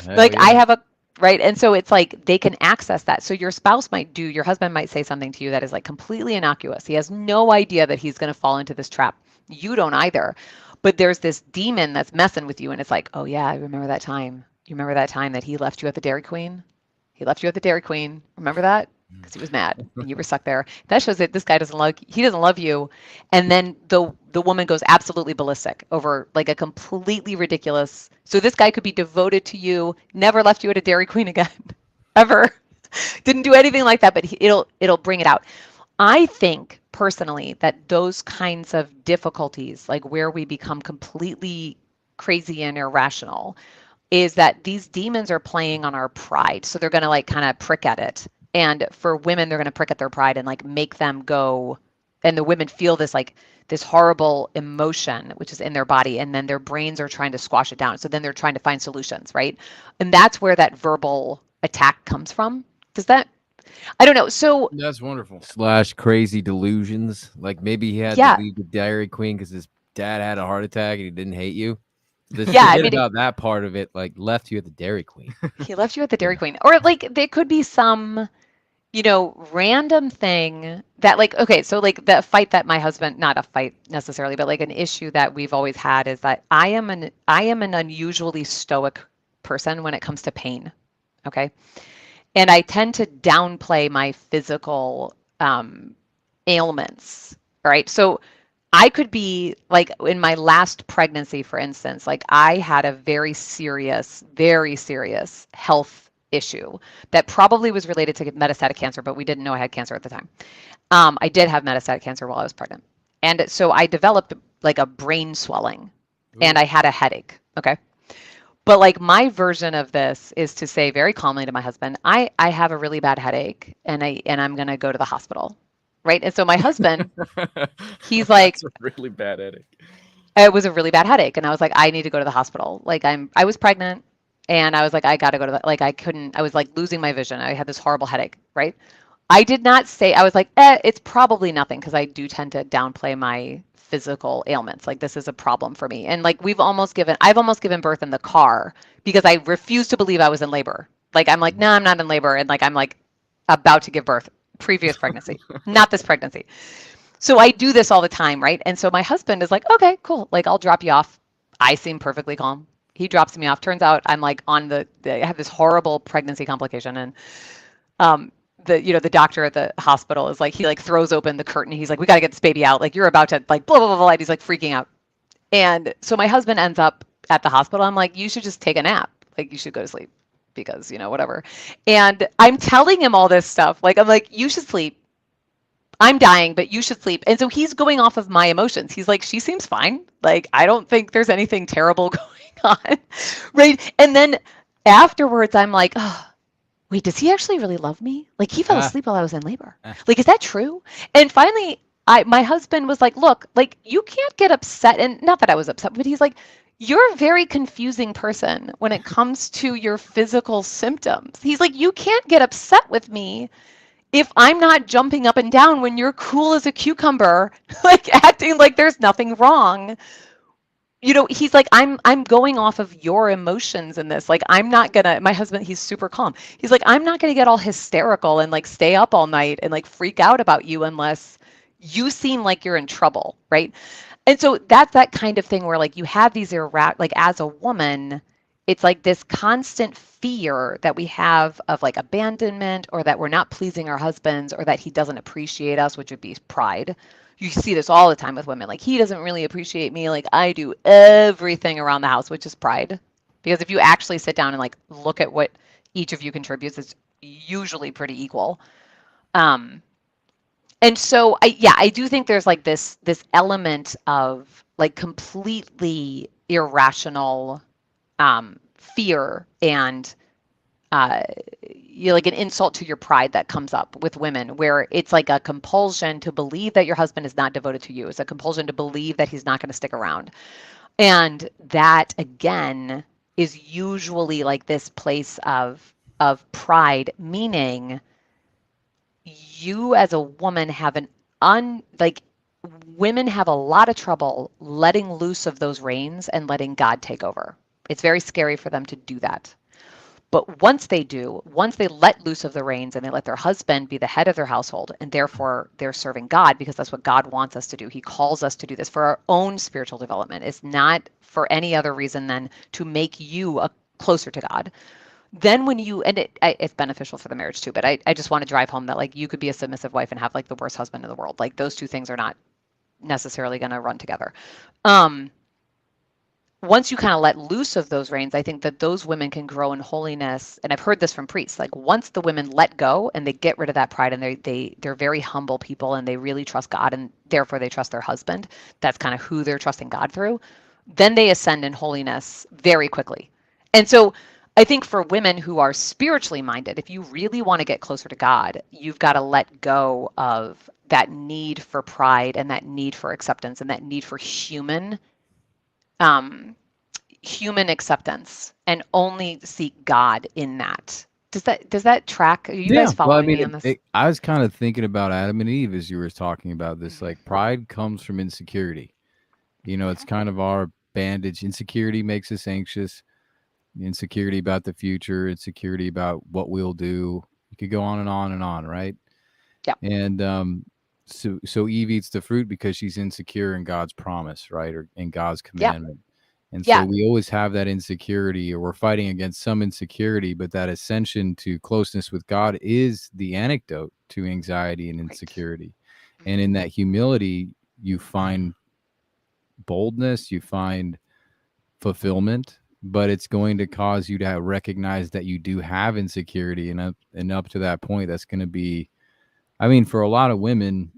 S3: like, I have right. And so it's like, they can access that. So your husband might say something to you that is like completely innocuous. He has no idea that he's going to fall into this trap. You don't either. But there's this demon that's messing with you, and it's like, oh yeah, I remember that time. You remember that time that he left you at the Dairy Queen? He left you at the Dairy Queen. Remember that? Because he was mad and you were stuck there. That shows that this guy doesn't love you. And then the woman goes absolutely ballistic over like a completely ridiculous. So this guy could be devoted to you, never left you at a Dairy Queen again, ever. Didn't do anything like that, but it'll bring it out. I think personally that those kinds of difficulties, like where we become completely crazy and irrational, is that these demons are playing on our pride. So they're going to like kind of prick at it. And for women, they're going to prick at their pride and like make them go, and the women feel this like this horrible emotion which is in their body, and then their brains are trying to squash it down. So then they're trying to find solutions, right? And that's where that verbal attack comes from. Does that, I don't know. So
S1: That's wonderful.
S4: / crazy delusions. Like maybe he had
S3: Yeah.
S4: to leave the Dairy Queen because his dad had a heart attack and he didn't hate you. Just
S3: Yeah, I
S4: forget
S3: mean,
S4: about that part of it. Like left you at the Dairy Queen.
S3: he left you at the Dairy Queen, or like there could be some, you know, random thing that like, okay, so like the fight that my husband, not a fight necessarily, but like an issue that we've always had is that I am an unusually stoic person when it comes to pain. Okay. And I tend to downplay my physical ailments. All right. So I could be like in my last pregnancy, for instance, like I had a very serious health issue that probably was related to metastatic cancer, but we didn't know I had cancer at the time. I did have metastatic cancer while I was pregnant. And so I developed like a brain swelling and I had a headache. Okay. But like my version of this is to say very calmly to my husband, I have a really bad headache and I'm going to go to the hospital. Right. And so my husband, he's like,
S2: That's a really bad headache.
S3: it was a really bad headache. And I was like, I need to go to the hospital. Like I was pregnant and I was like, I got to go to the, like, I was like losing my vision. I had this horrible headache. Right. I did not say, I was like, it's probably nothing. Cause I do tend to downplay my physical ailments. Like this is a problem for me. And like, I've almost given birth in the car because I refused to believe I was in labor. Like, I'm like, no, I'm not in labor. And like, I'm like about to give birth, previous pregnancy, not this pregnancy. So I do this all the time, right? And so my husband is like, okay, cool. Like I'll drop you off. I seem perfectly calm. He drops me off. Turns out I'm like on I have this horrible pregnancy complication. And the doctor at the hospital is like, he like throws open the curtain. He's like, we got to get this baby out. Like you're about to like blah, blah, blah, blah. And he's like freaking out. And so my husband ends up at the hospital. I'm like, you should just take a nap. Like you should go to sleep because, whatever. And I'm telling him all this stuff. Like, I'm like, you should sleep. I'm dying, but you should sleep. And so he's going off of my emotions. He's like, she seems fine. Like, I don't think there's anything terrible going on. Right. And then afterwards, I'm like, oh, wait, does he actually really love me? Like he fell asleep while I was in labor. Like, is that true? And finally, my husband was like, look, like you can't get upset. And not that I was upset, but he's like, you're a very confusing person when it comes to your physical symptoms. He's like, you can't get upset with me if I'm not jumping up and down when you're cool as a cucumber, like acting like there's nothing wrong. He's like, I'm going off of your emotions in this. Like, I'm not gonna, my husband, he's super calm. He's like, I'm not gonna get all hysterical and like stay up all night and like freak out about you unless you seem like you're in trouble, right? And so that's that kind of thing where like you have these like as a woman, it's like this constant fear that we have of like abandonment or that we're not pleasing our husbands or that he doesn't appreciate us, which would be pride. You see this all the time with women. Like he doesn't really appreciate me. Like I do everything around the house, which is pride. Because if you actually sit down and like look at what each of you contributes, it's usually pretty equal. And so I do think there's like this element of like completely irrational fear and like an insult to your pride that comes up with women, where it's like a compulsion to believe that your husband is not devoted to you. It's a compulsion to believe that he's not going to stick around. And that again is usually like this place of pride, meaning you as a woman have women have a lot of trouble letting loose of those reins and letting God take over. It's very scary for them to do that. But once they let loose of the reins and they let their husband be the head of their household, and therefore they're serving God because that's what God wants us to do. He calls us to do this for our own spiritual development. It's not for any other reason than to make you closer to God. Then when it's beneficial for the marriage too, but I just want to drive home that like you could be a submissive wife and have like the worst husband in the world. Like those two things are not necessarily going to run together. Once you kind of let loose of those reins, I think that those women can grow in holiness. And I've heard this from priests, like once the women let go and they get rid of that pride and they're very humble people and they really trust God and therefore they trust their husband. That's kind of who they're trusting God through. Then they ascend in holiness very quickly. And so I think for women who are spiritually minded, if you really want to get closer to God, you've got to let go of that need for pride and that need for acceptance and that need for um, human acceptance, and only seek God in that. Does that track? Are you
S1: Yeah.
S3: guys
S1: Well, I
S3: following
S1: mean,
S3: me on this?
S1: I was kind of thinking about Adam and Eve as you were talking about this. Like, pride comes from insecurity. It's kind of our bandage. Insecurity makes us anxious. Insecurity about the future. Insecurity about what we'll do. You could go on and on and on, right?
S3: Yeah.
S1: And so Eve eats the fruit because she's insecure in God's promise, right, or in God's
S3: Yeah.
S1: commandment. And so
S3: Yeah.
S1: we always have that insecurity, or we're fighting against some insecurity, but that ascension to closeness with God is the antidote to anxiety and
S3: Right.
S1: insecurity. And in that humility, you find boldness, you find fulfillment, but it's going to cause you to recognize that you do have insecurity. And up to that point, that's going to be, I mean, for a lot of women,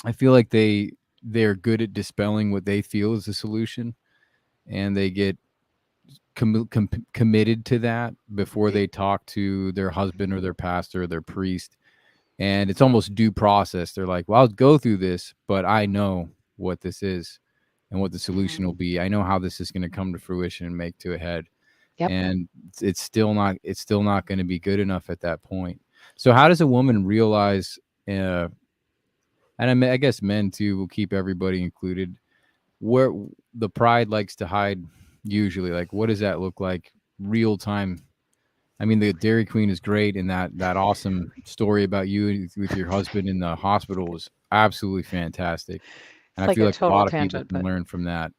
S1: I feel like they're good at dispelling what they feel is the solution, and they get committed to that before they talk to their husband or their pastor or their priest. And it's almost due process. They're like, well, I'll go through this, but I know what this is and what the solution will be. I know how this is going to come to fruition and make to a head.
S3: Yep.
S1: And it's still not going to be good enough at that point. So how does a woman realize, and I guess men too will keep everybody included, where the pride likes to hide usually? Like, what does that look like real time? I mean, the Dairy Queen is great, and that awesome story about you with your husband in the hospital was absolutely fantastic. And
S3: It's
S1: I
S3: like
S1: feel
S3: a
S1: like a
S3: total
S1: lot of people
S3: tangent,
S1: can
S3: but
S1: learn from that.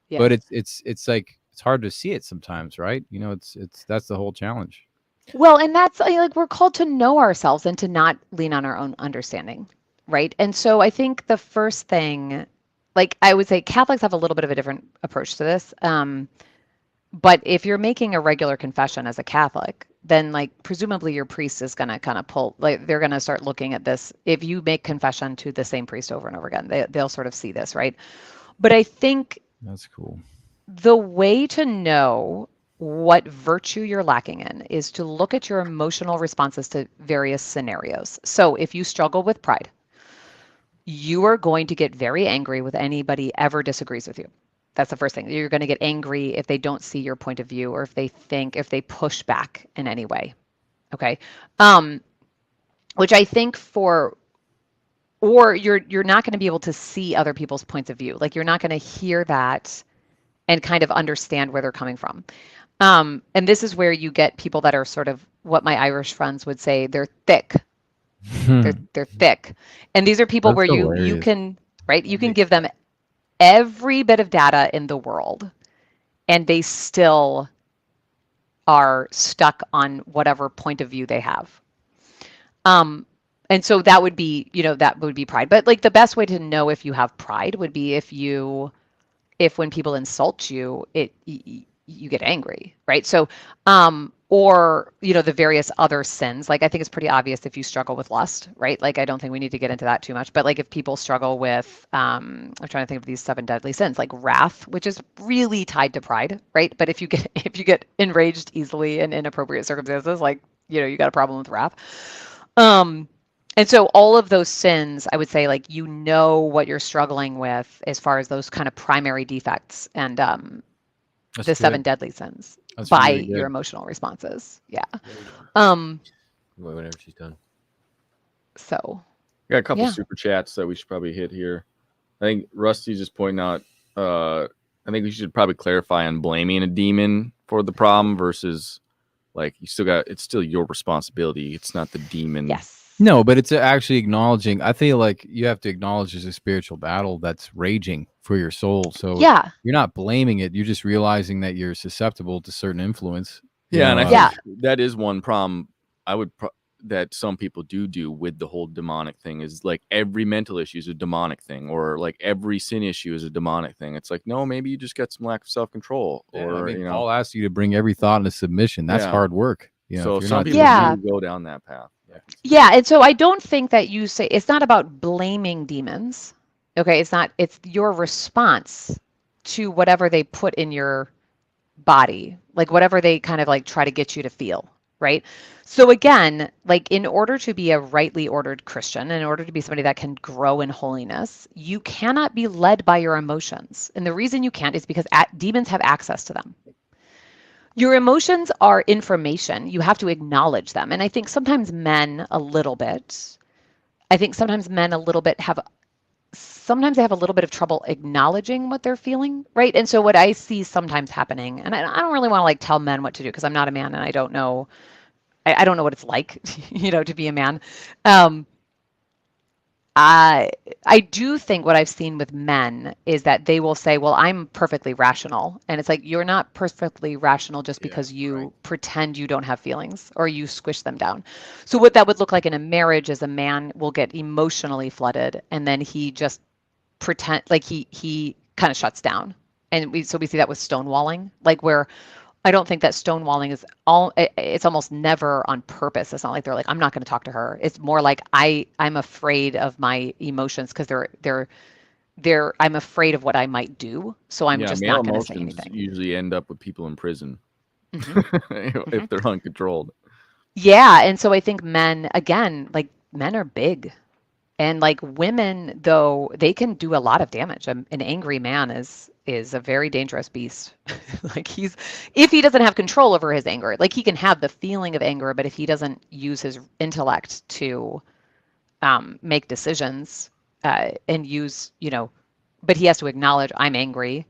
S3: yeah.
S1: But it's like it's hard to see it sometimes, right? It's that's the whole challenge.
S3: Well, and that's like we're called to know ourselves and to not lean on our own understanding, right? And so I think the first thing, like I would say, Catholics have a little bit of a different approach to this. But if you're making a regular confession as a Catholic, then like presumably your priest is going to kind of pull, like they're going to start looking at this. If you make confession to the same priest over and over again, they'll sort of see this, right? But I think
S1: That's cool.
S3: the way to know what virtue you're lacking in is to look at your emotional responses to various scenarios. So if you struggle with pride, you are going to get very angry with anybody ever disagrees with you. That's the first thing. You're going to get angry if they don't see your point of view, or if they push back in any way. Okay. Which I think or you're not going to be able to see other people's points of view. Like you're not going to hear that and kind of understand where they're coming from. And this is where you get people that are sort of what my Irish friends would say, they're thick. They're thick. And these are people
S1: That's
S3: where you
S1: hilarious.
S3: can, right? You can give them every bit of data in the world and they still are stuck on whatever point of view they have. And so that would be, that would be pride. But like the best way to know if you have pride would be if when people insult you, you get angry, right? So, or, the various other sins, like I think it's pretty obvious if you struggle with lust, right? Like, I don't think we need to get into that too much, but like if people struggle with, I'm trying to think of these 7 deadly sins, like wrath, which is really tied to pride, right? But if you get enraged easily in inappropriate circumstances, like, you got a problem with wrath. And so all of those sins, I would say, like, what you're struggling with as far as those kind of primary defects and
S1: That's
S3: the 7
S1: good.
S3: deadly sins
S1: That's
S3: by
S1: really good.
S3: your emotional responses. Yeah.
S4: Whenever she's done.
S3: So
S2: Got a couple
S3: Yeah.
S2: super chats that we should probably hit here. I think Rusty just pointing out. I think we should probably clarify on blaming a demon for the problem versus like it's still your responsibility. It's not the demon.
S3: yes.
S1: No, but it's actually acknowledging. I feel like you have to acknowledge there's a spiritual battle that's raging for your soul. So
S3: Yeah.
S1: you're not blaming it. You're just realizing that you're susceptible to certain influence.
S2: Yeah, and I
S3: Yeah.
S2: think that is one problem that some people do with the whole demonic thing is like every mental issue is a demonic thing, or like every sin issue is a demonic thing. It's like, no, maybe you just got some lack of self-control, or
S1: Paul asks you to bring every thought into submission. That's
S2: Yeah.
S1: hard work.
S2: So
S1: if you're
S2: some
S1: not
S2: people
S1: doing
S3: Yeah.
S2: do go down that path.
S3: Yeah. And so I don't think that you say it's not about blaming demons. Okay. It's your response to whatever they put in your body, like whatever they kind of like try to get you to feel, right? So again, like in order to be a rightly ordered Christian, in order to be somebody that can grow in holiness, you cannot be led by your emotions. And the reason you can't is because demons have access to them. Your emotions are information. You have to acknowledge them. And I think sometimes men a little bit, I think sometimes men a little bit have sometimes they have a little bit of trouble acknowledging what they're feeling, right? And so what I see sometimes happening, and I don't really want to like tell men what to do because I'm not a man and I don't know, I don't know what it's like, to be a man. Um, I do think what I've seen with men is that they will say, well, I'm perfectly rational. And it's like, you're not perfectly rational just
S2: Yeah,
S3: because you
S2: right.
S3: pretend you don't have feelings or you squish them down. So what that would look like in a marriage is a man will get emotionally flooded and then he just pretend like he kind of shuts down. And we see that with stonewalling, like where I don't think that stonewalling is it's almost never on purpose. It's not like they're like, I'm not going to talk to her. It's more like I'm afraid of my emotions because I'm afraid of what I might do. So I'm
S2: Yeah,
S3: just
S2: male
S3: not going to say
S2: emotions
S3: anything.
S2: usually end up with people in prison
S3: Hmm.
S2: if they're uncontrolled.
S3: Yeah. And so I think men, again, like men are big. And like women, though, they can do a lot of damage. An angry man is a very dangerous beast. Like if he doesn't have control over his anger, like he can have the feeling of anger, but if he doesn't use his intellect to make decisions and use, but he has to acknowledge I'm angry,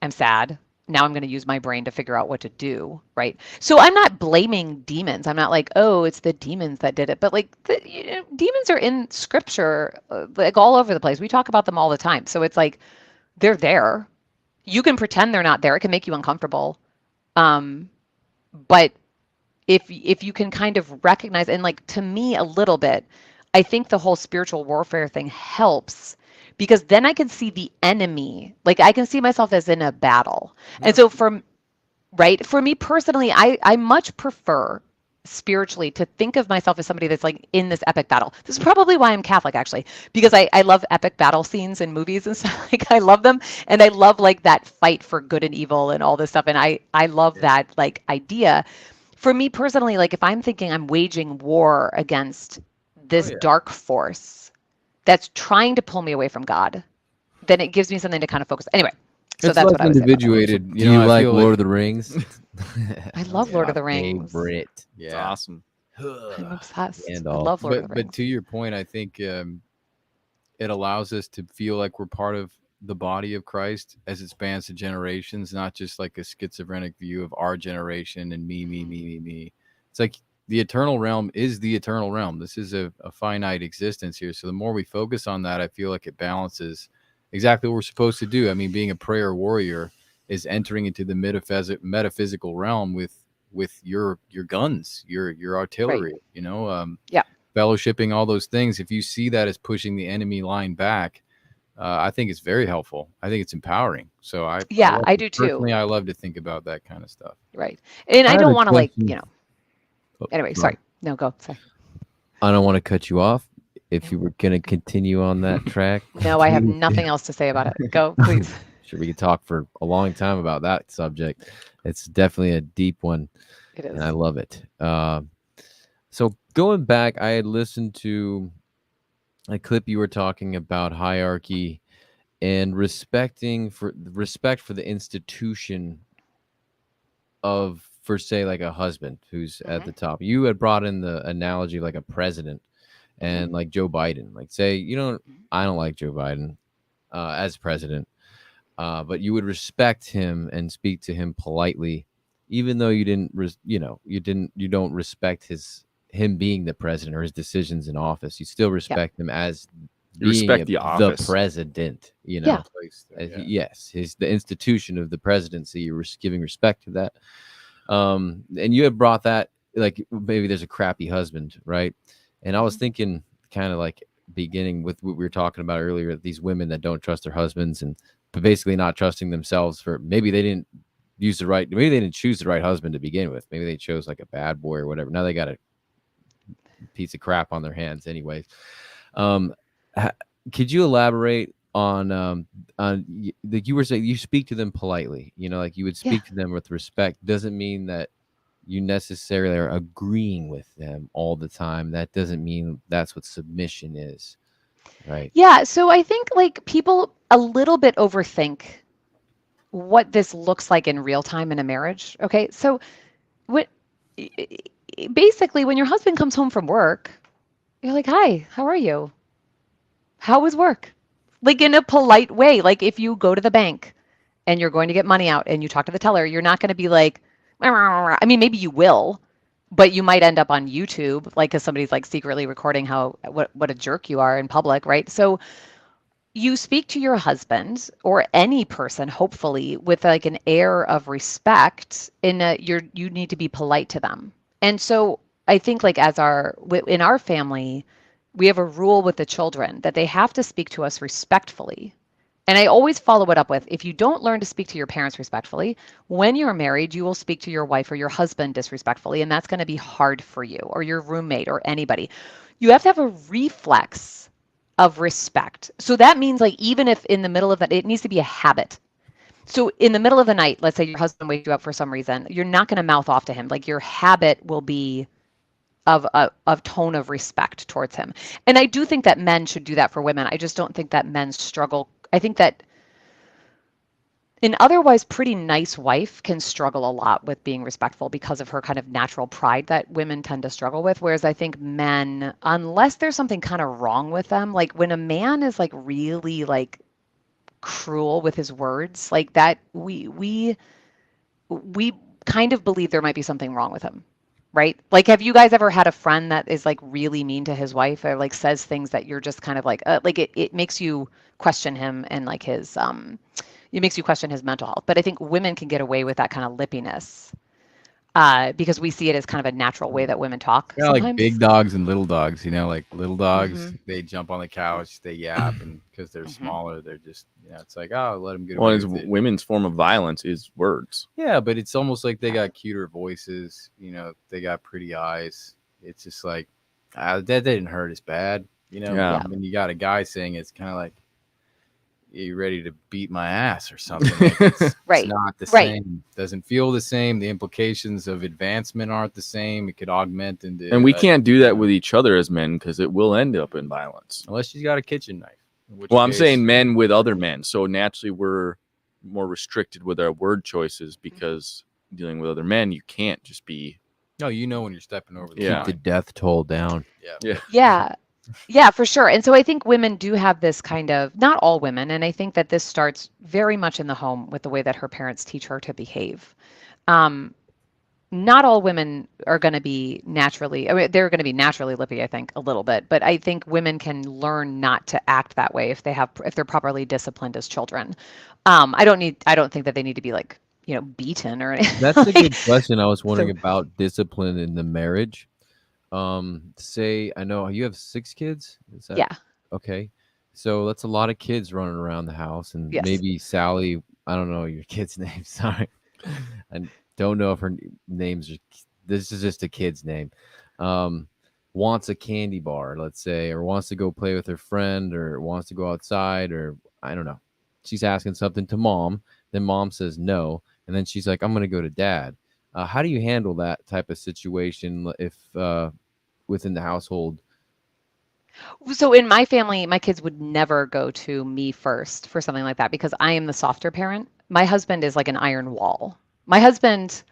S3: I'm sad. Now I'm going to use my brain to figure out what to do, right? So I'm not blaming demons. I'm not like, oh, it's the demons that did it. But like, demons are in scripture, like all over the place. We talk about them all the time. So it's like they're there. You can pretend they're not there. It can make you uncomfortable. Um, but if you can kind of recognize, and like to me a little bit, I think the whole spiritual warfare thing helps because then I can see the enemy. Like I can see myself as in a battle. And so for me personally, I much prefer spiritually to think of myself as somebody that's like in this epic battle. This is probably why I'm Catholic actually, because I love epic battle scenes in movies and stuff. Like I love them and I love like that fight for good and evil and all this stuff. And I love that like idea. For me personally, like if I'm thinking I'm waging war against this dark force that's trying to pull me away from God, then it gives me something to kind of focus. Anyway, so
S1: It's
S3: that's
S1: less
S3: what I would say about that.
S1: individuated.
S4: Do you
S1: I
S4: like
S1: feel
S4: Lord of the Rings?
S3: I love Lord of the Rings.
S4: Favorite.
S2: It's
S1: Yeah.
S2: awesome.
S3: I'm obsessed. I
S4: Gandalf.
S3: love Lord of the
S1: But
S3: Rings.
S1: to your point, I think it allows us to feel like we're part of the body of Christ as it spans the generations, not just like a schizophrenic view of our generation and me. It's like the eternal realm is the eternal realm. This is a finite existence here. So the more we focus on that, I feel like it balances exactly what we're supposed to do. I mean, being a prayer warrior is entering into the metaphysical realm with your guns, your artillery,
S3: Yeah.
S1: fellowshipping, all those things. If you see that as pushing the enemy line back, I think it's very helpful. I think it's empowering. So
S3: I do too.
S1: Personally, I love to think about that kind of stuff.
S3: Right. And I
S4: have
S3: don't
S4: a
S3: want to like,
S4: question.
S3: anyway, sorry. No, go. Sorry.
S4: I don't want to cut you off. If you were going to continue on that track,
S3: No, I have nothing else to say about it. Go, please.
S4: Sure, we could talk for a long time about that subject. It's definitely a deep one,
S3: It is.
S4: and I love it. So going back, I had listened to a clip you were talking about hierarchy and respect for the institution of, for say, like a husband who's at the top. You had brought in the analogy like a president and like Joe Biden. Like say, I don't like Joe Biden as president, but you would respect him and speak to him politely, even though you didn't, you don't respect him being the president or his decisions in office. You still respect him as
S2: You respect the
S4: the
S2: office.
S4: president.
S3: Yeah.
S4: Yes, the institution of the presidency. You're giving respect to that. And you had brought that, like maybe there's a crappy husband, right? And I was thinking kind of like beginning with what we were talking about earlier, these women that don't trust their husbands and basically not trusting themselves for maybe they didn't maybe they didn't choose the right husband to begin with. Maybe they chose like a bad boy or whatever. Now they got a piece of crap on their hands anyways. Could you elaborate like you were saying, you speak to them politely, like you would
S3: Yeah.
S4: speak to them with respect. Doesn't mean that you necessarily are agreeing with them all the time. That doesn't mean that's what submission is, right?
S3: Yeah, so I think like people a little bit overthink what this looks like in real time in a marriage. Okay, so what basically when your husband comes home from work, you're like, "Hi, how are you? How was work?" Like in a polite way. Like if you go to the bank and you're going to get money out and you talk to the teller, you're not going to be like, I mean, maybe you will, but you might end up on YouTube, like because somebody's like secretly recording what a jerk you are in public, right? So you speak to your husband or any person, hopefully, with like an air of respect. You need to be polite to them, and so I think like in our family, we have a rule with the children that they have to speak to us respectfully. And I always follow it up with, if you don't learn to speak to your parents respectfully, when you're married, you will speak to your wife or your husband disrespectfully, and that's going to be hard for you or your roommate or anybody. You have to have a reflex of respect. So that means like even if in the middle of it needs to be a habit. So in the middle of the night, let's say your husband wakes you up for some reason, you're not going to mouth off to him. Like your habit will be of a tone of respect towards him. And I do think that men should do that for women. I just don't think that men struggle. I think that an otherwise pretty nice wife can struggle a lot with being respectful because of her kind of natural pride that women tend to struggle with. Whereas I think men, unless there's something kind of wrong with them, like when a man is like really like cruel with his words, like that, we kind of believe there might be something wrong with him. Right? Like, have you guys ever had a friend that is like really mean to his wife or like says things that you're just kind of like it makes you question him and like it makes you question his mental health. But I think women can get away with that kind of lippiness because we see it as kind of a natural way that women talk
S1: Yeah, like
S3: sometimes.
S1: big dogs and little dogs, like little dogs,
S3: Mhm.
S1: they jump on the couch, they yap, and because they're
S3: Mhm.
S1: smaller, they're just, it's like, oh, let them get
S2: Well,
S1: away
S2: it's
S1: with it.
S2: women's form of violence is words.
S1: Yeah, but it's almost like they got cuter voices, they got pretty eyes. It's just like, that didn't hurt as bad,
S2: Yeah.
S1: When you got a guy saying it's kind of like, you ready to beat my ass or something. Like it's
S3: Right.
S1: not the
S3: Right.
S1: same. Doesn't feel the same. The implications of advancement aren't the same. It could augment into.
S2: And we can't do that with each other as men because it will end up in violence.
S1: Unless she's got a kitchen knife. in which
S2: Well, I'm
S1: case-
S2: saying men with other men. So naturally, we're more restricted with our word choices because dealing with other men, you can't just be.
S1: No, when you're stepping over the
S2: Yeah.
S4: Keep the
S1: line.
S4: death toll down.
S1: Yeah.
S3: Yeah. Yeah, for sure. And so I think women do have this kind of, not all women, and I think that this starts very much in the home with the way that her parents teach her to behave. Not all women are going to be naturally, I mean, they're going to be naturally lippy, I think, a little bit, but I think women can learn not to act that way if they're properly disciplined as children. I don't think that they need to be like, beaten or anything.
S4: That's a good question. I was
S3: so-
S4: wondering about discipline in the marriage. Say, I know you have 6 kids. Is that
S3: Yeah.
S4: okay? So that's a lot of kids running around the house, and
S3: Yes.
S4: maybe Sally. I don't know your kid's name. Sorry, I don't know if her name's. This is just a kid's name. Wants a candy bar, let's say, or wants to go play with her friend, or wants to go outside, or I don't know. She's asking something to mom. Then mom says no, and then she's like, "I'm going to go to dad." How do you handle that type of situation if within the household?
S3: So in my family, my kids would never go to me first for something like that because I am the softer parent. My husband is like an iron wall. My husband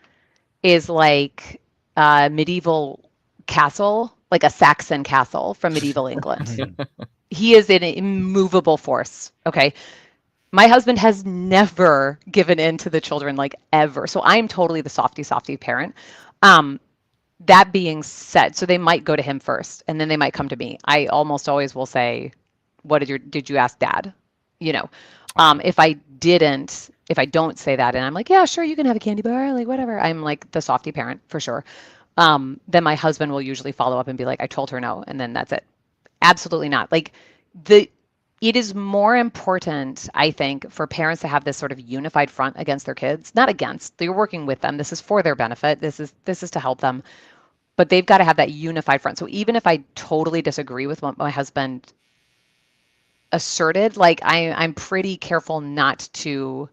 S3: is like a medieval castle, like a Saxon castle from medieval England. He is an immovable force. Okay. My husband has never given in to the children, like ever. So I'm totally the softy parent. That being said, so they might go to him first and then they might come to me. I almost always will say, did you ask dad? If I don't say that and I'm like, yeah, sure, you can have a candy bar, like whatever. I'm like the softy parent for sure. Then my husband will usually follow up and be like, I told her no. And then that's it. Absolutely not. Like it is more important, I think, for parents to have this sort of unified front against their kids. Not against, you're working with them. This is for their benefit. This is to help them. But they've got to have that unified front. So even if I totally disagree with what my husband asserted, like I'm pretty careful not to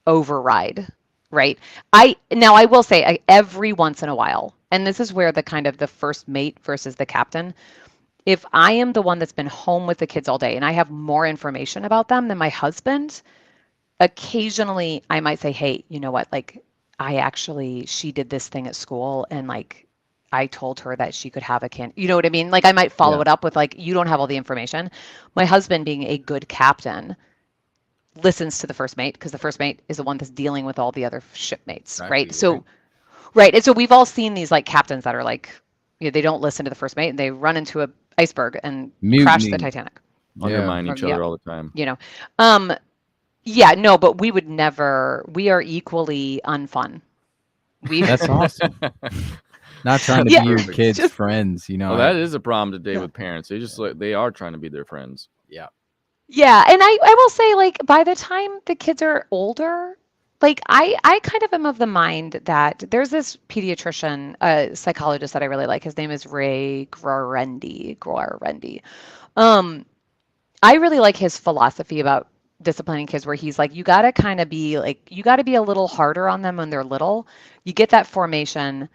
S3: override, right? I will say every once in a while, and this is where the kind of the first mate versus the captain, if I am the one that's been home with the kids all day and I have more information about them than my husband, occasionally I might say, hey, you know what, like she did this thing at school and like I told her that she could have a can. You know what I mean? Like I might follow
S2: Yeah.
S3: it up with like, you don't have all the information. My husband, being a good captain, listens to the first mate because the first mate is the one that's dealing with all the other shipmates,
S1: Exactly,
S3: right? So, right. And so we've all seen these like captains that are like, they don't listen to the first mate and they run into a iceberg and crash the
S1: Mutiny.
S3: Titanic.
S2: Undermine each
S3: Yeah.
S2: other all the time.
S3: You know, yeah, no, but we would never. We are equally unfun.
S1: That's awesome. Not trying to
S3: Yeah,
S1: be your
S2: perfect.
S1: kids'
S3: just-
S1: friends, you know.
S2: Well, that is a problem today
S3: Yeah.
S2: with parents. They just like they are trying to be their friends.
S1: Yeah.
S3: Yeah, and I will say, like, by the time the kids are older, like I kind of am of the mind that there's this pediatrician, psychologist that I really like. His name is Ray Grorendi. Um, I really like his philosophy about disciplining kids, where he's like, you got to kind of be like, you got to be a little harder on them when they're little. You get that formation.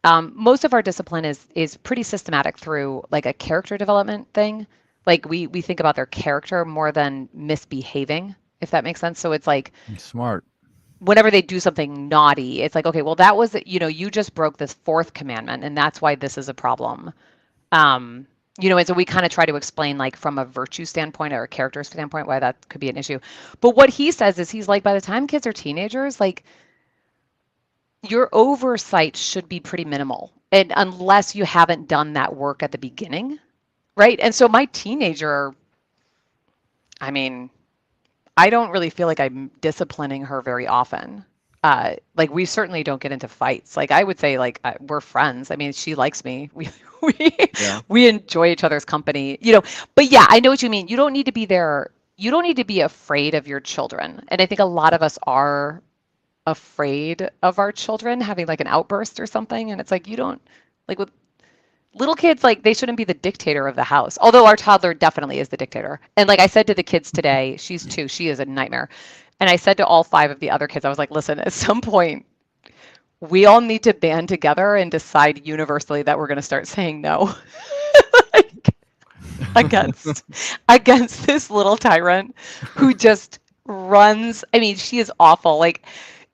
S3: Most of our discipline is pretty systematic through like a character development thing. Like we think about their character more than misbehaving, if that makes sense. So it's like
S1: Smart.
S3: whenever they do something naughty, it's like, okay, well that was, you just broke this fourth commandment, and that's why this is a problem. And so we kind of try to explain, like, from a virtue standpoint or a character standpoint, why that could be an issue. But what he says is, he's like, by the time kids are teenagers, like, your oversight should be pretty minimal, and unless you haven't done that work at the beginning, right? And so my teenager, I mean, I don't really feel like I'm disciplining her very often. Like we certainly don't get into fights. Like I would say, like we're friends. I mean, she likes me. We
S2: Yeah.
S3: we enjoy each other's company. But yeah, I know what you mean. You don't need to be there. You don't need to be afraid of your children. And I think a lot of us are afraid of our children having like an outburst or something. And it's like, you don't, like, with little kids, like they shouldn't be the dictator of the house. Although our toddler definitely is the dictator. And like I said to the kids today, she's 2, she is a nightmare. And I said to all 5 of the other kids, I was like, listen, at some point, we all need to band together and decide universally that we're going to start saying no. Like, against this little tyrant who just runs. I mean, she is awful. Like,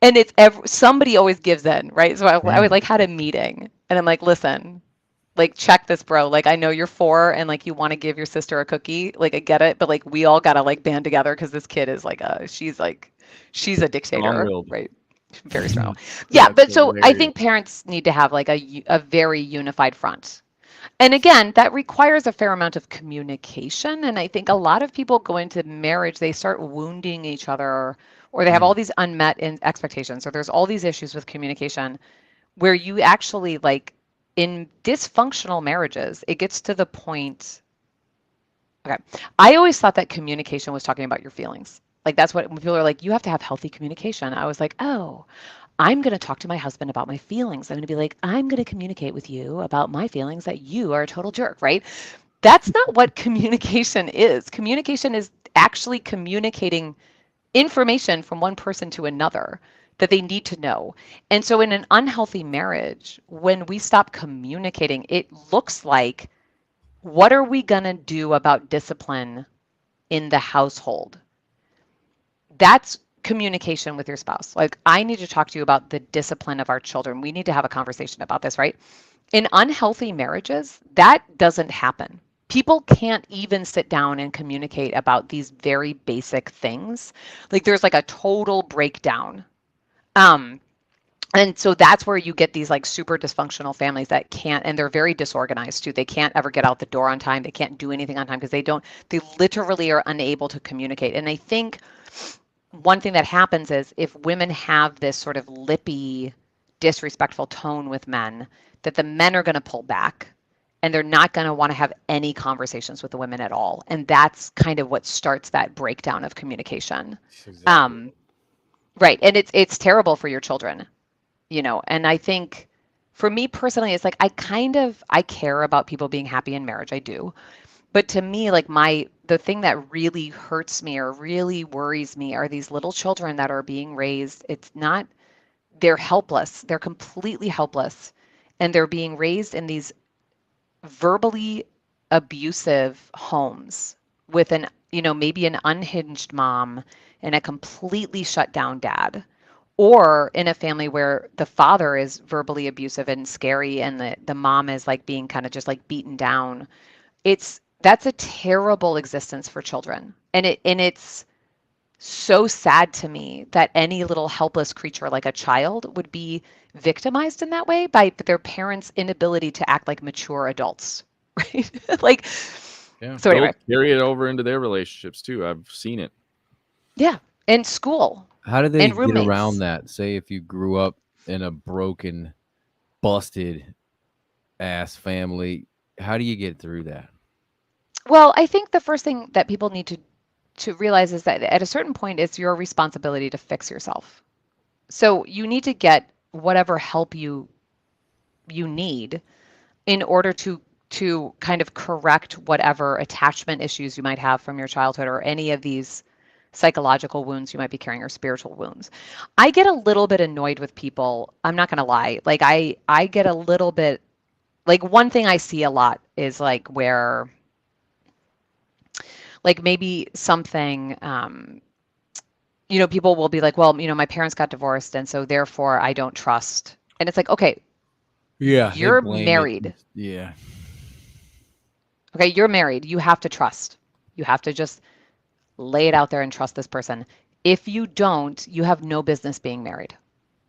S3: and it's somebody always gives in, right? So I would like had a meeting, and I'm like, listen, like, check this, bro. Like, I know you're 4 and like you want to give your sister a cookie. Like, I get it, but like we all gotta like band together because this kid is like she's a dictator,
S2: Strong-willed.
S3: right? Very strong. Yeah,
S2: That's
S3: but so I
S2: hilarious.
S3: think parents need to have like a very unified front. And again, that requires a fair amount of communication. And I think a lot of people go into marriage, they start wounding each other, or they have all these unmet expectations, or there's all these issues with communication where you actually, like, in dysfunctional marriages, it gets to the point. Okay. I always thought that communication was talking about your feelings. Like, that's what, when people are like, you have to have healthy communication. I was like, oh, I'm going to talk to my husband about my feelings. I'm going to be like, I'm going to communicate with you about my feelings that you are a total jerk, right? That's not what communication is. Communication is actually communicating information from one person to another that they need to know. And so in an unhealthy marriage, when we stop communicating, it looks like, what are we going to do about discipline in the household? That's communication with your spouse. Like, I need to talk to you about the discipline of our children. We need to have a conversation about this, right? In unhealthy marriages, that doesn't happen. People can't even sit down and communicate about these very basic things. Like, there's like a total breakdown. And so that's where you get these like super dysfunctional families that can't, and they're very disorganized too. They can't ever get out the door on time. They can't do anything on time because they literally are unable to communicate. And I think one thing that happens is, if women have this sort of lippy, disrespectful tone with men, that the men are going to pull back and they're not going to want to have any conversations with the women at all. And that's kind of what starts that breakdown of communication.
S1: Exactly.
S3: Right. And it's terrible for your children, and I think for me personally, it's like, I care about people being happy in marriage. I do. But to me, like, the thing that really hurts me or really worries me are these little children that are being raised. They're helpless. They're completely helpless. And they're being raised in these verbally abusive homes with maybe an unhinged mom and a completely shut down dad, or in a family where the father is verbally abusive and scary and the mom is like being kind of just like beaten down. That's a terrible existence for children. And it's so sad to me that any little helpless creature like a child would be victimized in that way by their parents' inability to act like mature adults, right? Like,
S1: Yeah.
S3: so anyway,
S2: They'll carry it over into their relationships too. I've seen it.
S3: yeah, in school
S4: How do they
S3: and
S4: get
S3: roommates.
S4: around that? Say if you grew up in a broken, busted ass family, how do you get through that?
S3: Well, I think the first thing that people need to realize is that at a certain point, it's your responsibility to fix yourself. So you need to get whatever help you need in order to kind of correct whatever attachment issues you might have from your childhood or any of these psychological wounds you might be carrying or spiritual wounds. I get a little bit annoyed with people. I'm not going to lie. Like I get a little bit, like one thing I see a lot is like where like maybe something people will be like, well, my parents got divorced and so therefore I don't trust. And it's like, okay,
S1: Yeah. they
S3: you're
S1: blame it.
S3: married.
S1: Yeah.
S3: Okay, you're married. You have to trust. You have to just lay it out there and trust this person. If you don't, you have no business being married.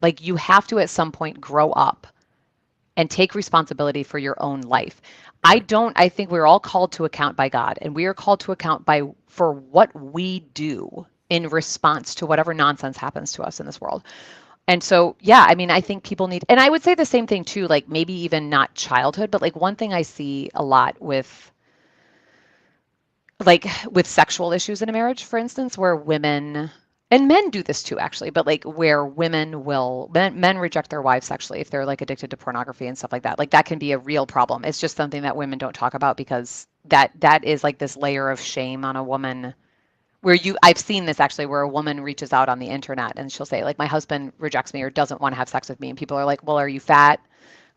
S3: Like you have to at some point grow up and take responsibility for your own life. I think we're all called to account by God, and we are called to account for what we do in response to whatever nonsense happens to us in this world. And so, yeah, I mean, I think people need, and I would say the same thing too, like maybe even not childhood, but like one thing I see a lot with sexual issues in a marriage, for instance, where women and men do this too, actually, but like where men reject their wives sexually if they're like addicted to pornography and stuff like that. Like that can be a real problem. It's just something that women don't talk about because that is like this layer of shame on a woman where I've seen this actually where a woman reaches out on the internet and she'll say like, my husband rejects me or doesn't want to have sex with me. And people are like, well, are you fat?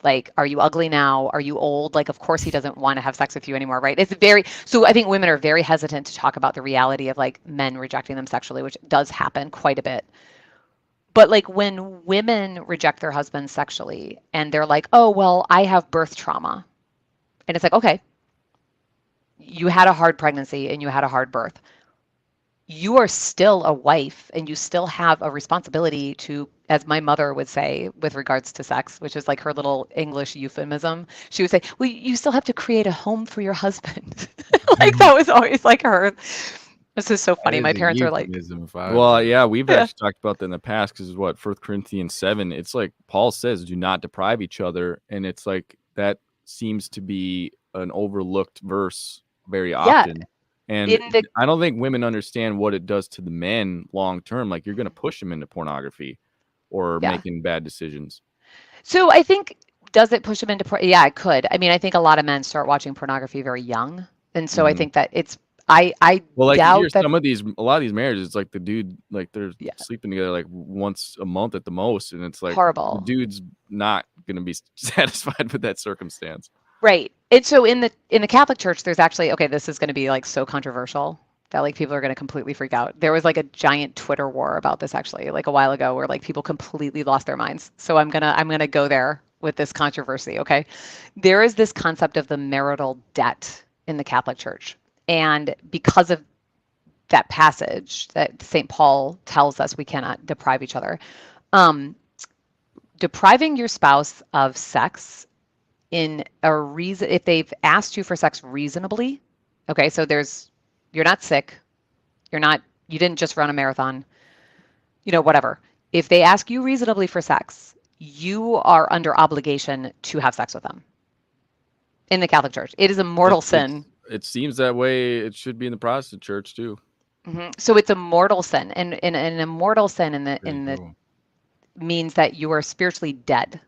S3: Like, are you ugly now? Are you old? Like, of course he doesn't want to have sex with you anymore, right? So I think women are very hesitant to talk about the reality of like men rejecting them sexually, which does happen quite a bit. But like when women reject their husbands sexually and they're like, oh, well, I have birth trauma. And it's like, okay, you had a hard pregnancy and you had a hard birth. You are still a wife and you still have a responsibility to, as my mother would say with regards to sex, which is like her little English euphemism, she would say, well, you still have to create a home for your husband. Like that was always like her. This is so funny.
S1: That
S3: My
S1: is a
S3: parents are like,
S1: euphemism if I
S2: Well,
S1: ever-
S2: yeah, we've
S3: Yeah.
S2: actually talked about that in the past because what 1 Corinthians 7, it's like Paul says, do not deprive each other. And it's like that seems to be an overlooked verse very often. And I don't think women understand what it does to the men long term. Like you're going to push them into pornography or making bad decisions.
S3: So I think, does it push them into, yeah, it could. I mean, I think a lot of men start watching pornography very young. And so I think that it's, I
S2: well, like
S3: doubt
S2: you hear
S3: that
S2: a lot of these marriages, it's like the dude, like they're sleeping together like once a month at the most. And it's like
S3: horrible.
S2: the dude's not going to be satisfied with that circumstance.
S3: Right. And so in the Catholic Church, there's actually, okay, this is going to be like so controversial that like people are going to completely freak out. There was like a giant Twitter war about this actually like a while ago where like people completely lost their minds. So I'm going to go there with this controversy, okay? There is this concept of the marital debt in the Catholic Church. And because of that passage that St. Paul tells us we cannot deprive each other, depriving your spouse of sex in a reason, if they've asked you for sex reasonably, okay, so you're not sick, you didn't just run a marathon, whatever. If they ask you reasonably for sex, you are under obligation to have sex with them. In the Catholic Church, it is a mortal sin.
S2: It seems that way. It should be in the Protestant church too.
S3: Mm-hmm. So it's a mortal sin, and a mortal sin in the means that you are spiritually dead.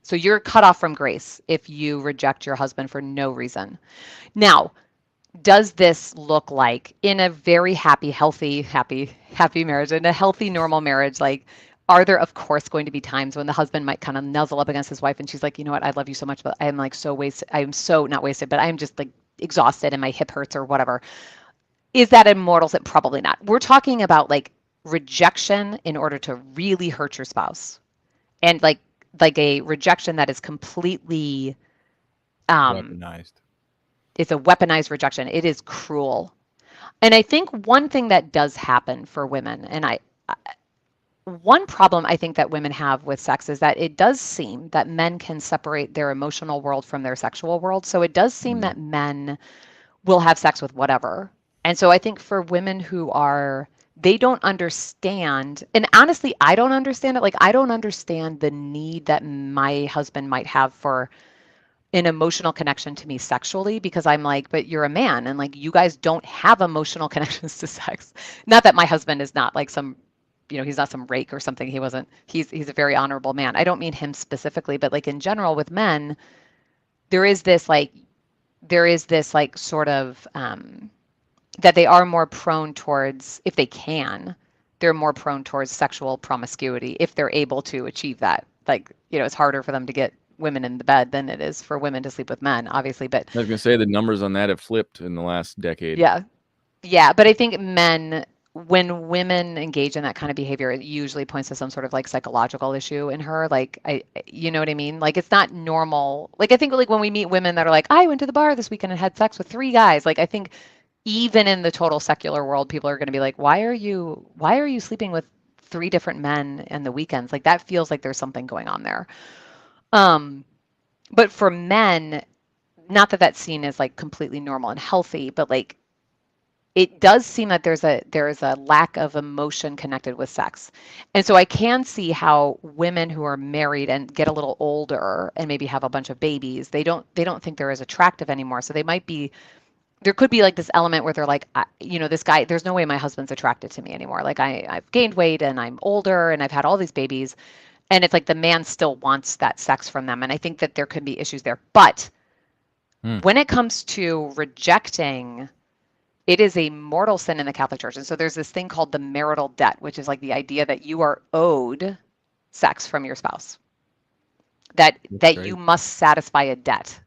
S3: So you're cut off from grace if you reject your husband for no reason. Now, does this look like in a very happy, healthy marriage, in a healthy, normal marriage? Like, are there, of course, going to be times when the husband might kind of nuzzle up against his wife and she's like, you know what, I love you so much, but I'm like so wasted. I'm so not wasted, but I'm just like exhausted and my hip hurts or whatever. Is that a mortal sin? Probably not. We're talking about like rejection in order to really hurt your spouse, and like a rejection that is completely
S1: Weaponized.
S3: it's a weaponized rejection. It is cruel. And I think one thing that does happen for women, and one problem I think that women have with sex is that it does seem that men can separate their emotional world from their sexual world. So it does seem that men will have sex with whatever. And so I think for women who they don't understand, and honestly, I don't understand it. Like, I don't understand the need that my husband might have for an emotional connection to me sexually, because I'm like, but you're a man and like you guys don't have emotional connections to sex. Not that my husband is not like some, he's not some rake or something. He's a very honorable man. I don't mean him specifically, but like in general with men, there is this like sort of that they are more prone towards, if they can, they're more prone towards sexual promiscuity if they're able to achieve that. Like, it's harder for them to get women in the bed than it is for women to sleep with men, obviously. But
S2: I was gonna say the numbers on that have flipped in the last decade.
S3: Yeah. But I think when women engage in that kind of behavior, it usually points to some sort of like psychological issue in her. Like, you know what I mean? Like, it's not normal. Like, I think like when we meet women that are like, I went to the bar this weekend and had sex with 3 guys. Like, I think even in the total secular world, people are going to be like, why are you sleeping with 3 different men in the weekends? Like, that feels like there's something going on there. But for men, not that that's seen as like completely normal and healthy, but like it does seem that there's a lack of emotion connected with sex. And so I can see how women who are married and get a little older and maybe have a bunch of babies, they don't think they're as attractive anymore. So there could be like this element where they're like, this guy, there's no way my husband's attracted to me anymore. Like I've gained weight and I'm older and I've had all these babies. And it's like the man still wants that sex from them. And I think that there could be issues there. But when it comes to rejecting, it is a mortal sin in the Catholic Church. And so there's this thing called the marital debt, which is like the idea that you are owed sex from your spouse, that you must satisfy a debt.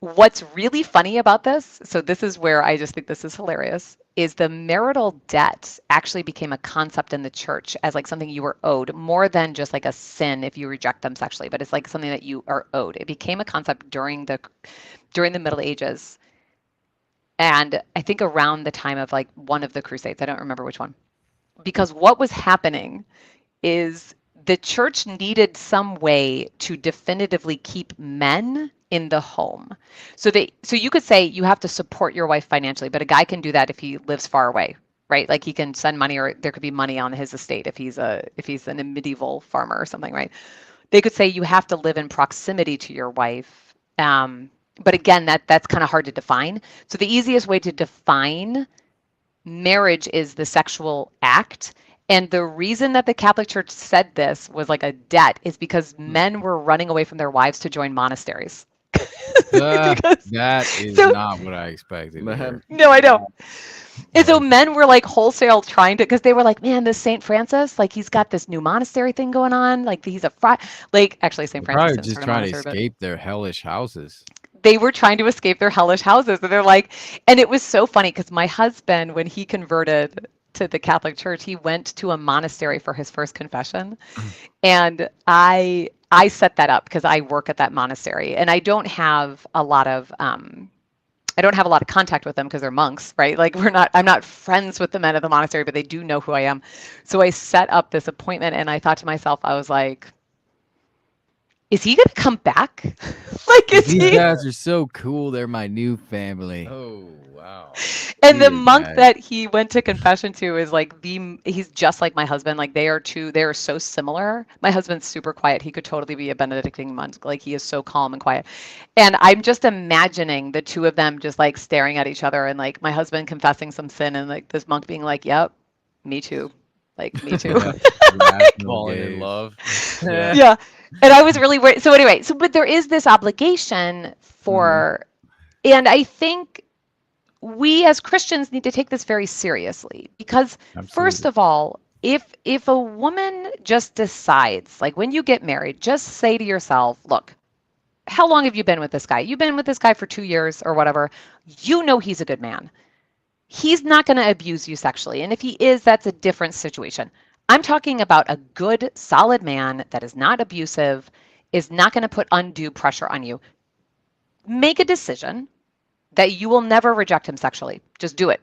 S3: What's really funny about this, so this is where I just think this is hilarious, is the marital debt actually became a concept in the church as like something you were owed, more than just like a sin if you reject them sexually, but it's like something that you are owed. It became a concept during the Middle Ages. And I think around the time of like one of the Crusades, I don't remember which one, because what was happening is the church needed some way to definitively keep men in the home. So you could say you have to support your wife financially, but a guy can do that if he lives far away, right? Like he can send money, or there could be money on his estate if he's a medieval farmer or something, right? They could say you have to live in proximity to your wife. But again, that's kind of hard to define. So the easiest way to define marriage is the sexual act. And the reason that the Catholic Church said this was like a debt is because men were running away from their wives to join monasteries.
S1: That is not what I expected.
S3: No, I don't. And so men were like wholesale trying to, because they were like, man, this St. Francis, like he's got this new monastery thing going on. Like he's actually St. Francis
S1: probably just trying to escape their hellish houses.
S3: They were trying to escape their hellish houses. And they're like, and it was so funny because my husband, when he converted to the Catholic Church, he went to a monastery for his first confession. And I set that up because I work at that monastery, and I don't have a lot of contact with them because they're monks, right? Like I'm not friends with the men of the monastery, but they do know who I am. So I set up this appointment, and I thought to myself, I was like, is he gonna come back?
S1: These guys are so cool. They're my new family.
S4: Oh wow!
S3: And the monk that he went to confession to is like he's just like my husband. Like they are so similar. My husband's super quiet. He could totally be a Benedictine monk. Like he is so calm and quiet. And I'm just imagining the two of them just like staring at each other, and like my husband confessing some sin, and like this monk being like, "Yep, me too." Like me too.
S2: Falling in love.
S3: Yeah. And I was really worried. So anyway, but there is this obligation for, and I think we as Christians need to take this very seriously because first
S1: Absolutely.
S3: of all, if a woman just decides, like when you get married, just say to yourself, look, how long have you been with this guy? You've been with this guy for 2 years or whatever. You know he's a good man. He's not going to abuse you sexually. And if he is, that's a different situation. I'm talking about a good, solid man that is not abusive, is not going to put undue pressure on you. Make a decision that you will never reject him sexually. Just do it.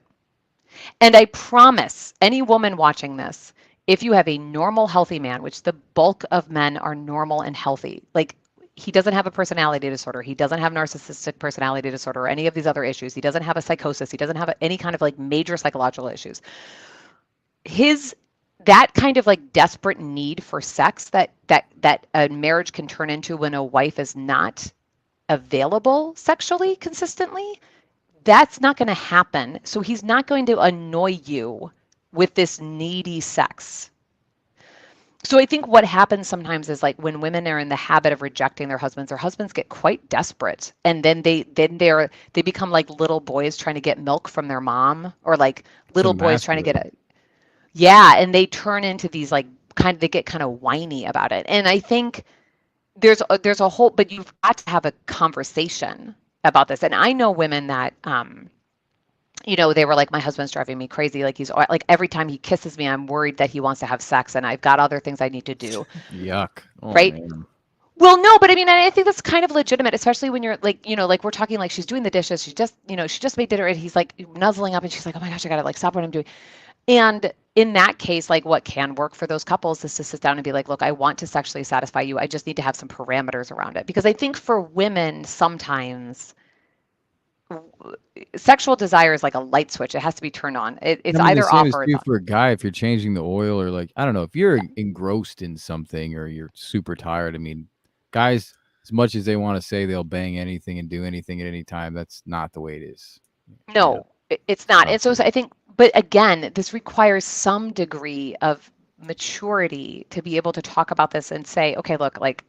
S3: And I promise any woman watching this, if you have a normal, healthy man, which the bulk of men are normal and healthy, like he doesn't have a personality disorder, he doesn't have narcissistic personality disorder or any of these other issues, he doesn't have a psychosis, he doesn't have any kind of like major psychological issues. That kind of like desperate need for sex that a marriage can turn into when a wife is not available sexually consistently, that's not going to happen. So he's not going to annoy you with this needy sex. So I think what happens sometimes is like when women are in the habit of rejecting their husbands get quite desperate, and then they become like little boys trying to get milk from their mom, or like little boys trying to get a and they turn into these like they get kind of whiny about it. And I think there's a whole, but you've got to have a conversation about this. And I know women that they were like, my husband's driving me crazy. Like he's like, every time he kisses me, I'm worried that he wants to have sex and I've got other things I need to do.
S1: Yuck. Oh,
S3: right?
S1: Man.
S3: Well, no, but I mean, I think that's kind of legitimate, especially when you're like, like we're talking like she's doing the dishes. She just made dinner and he's like nuzzling up and she's like, oh my gosh, I got to like stop what I'm doing. And in that case, like what can work for those couples is to sit down and be like, look, I want to sexually satisfy you. I just need to have some parameters around it. Because I think for women, sometimes sexual desire is like a light switch. It has to be turned on. It's either
S1: the same
S3: off
S1: is
S3: or
S1: true
S3: it's on.
S1: for a guy. If you're changing the oil or like, I don't know, if you're engrossed in something or you're super tired, I mean, guys, as much as they want to say they'll bang anything and do anything at any time, that's not the way it is.
S3: No, it's not. And so I think, but again, this requires some degree of maturity to be able to talk about this and say, okay, look, like,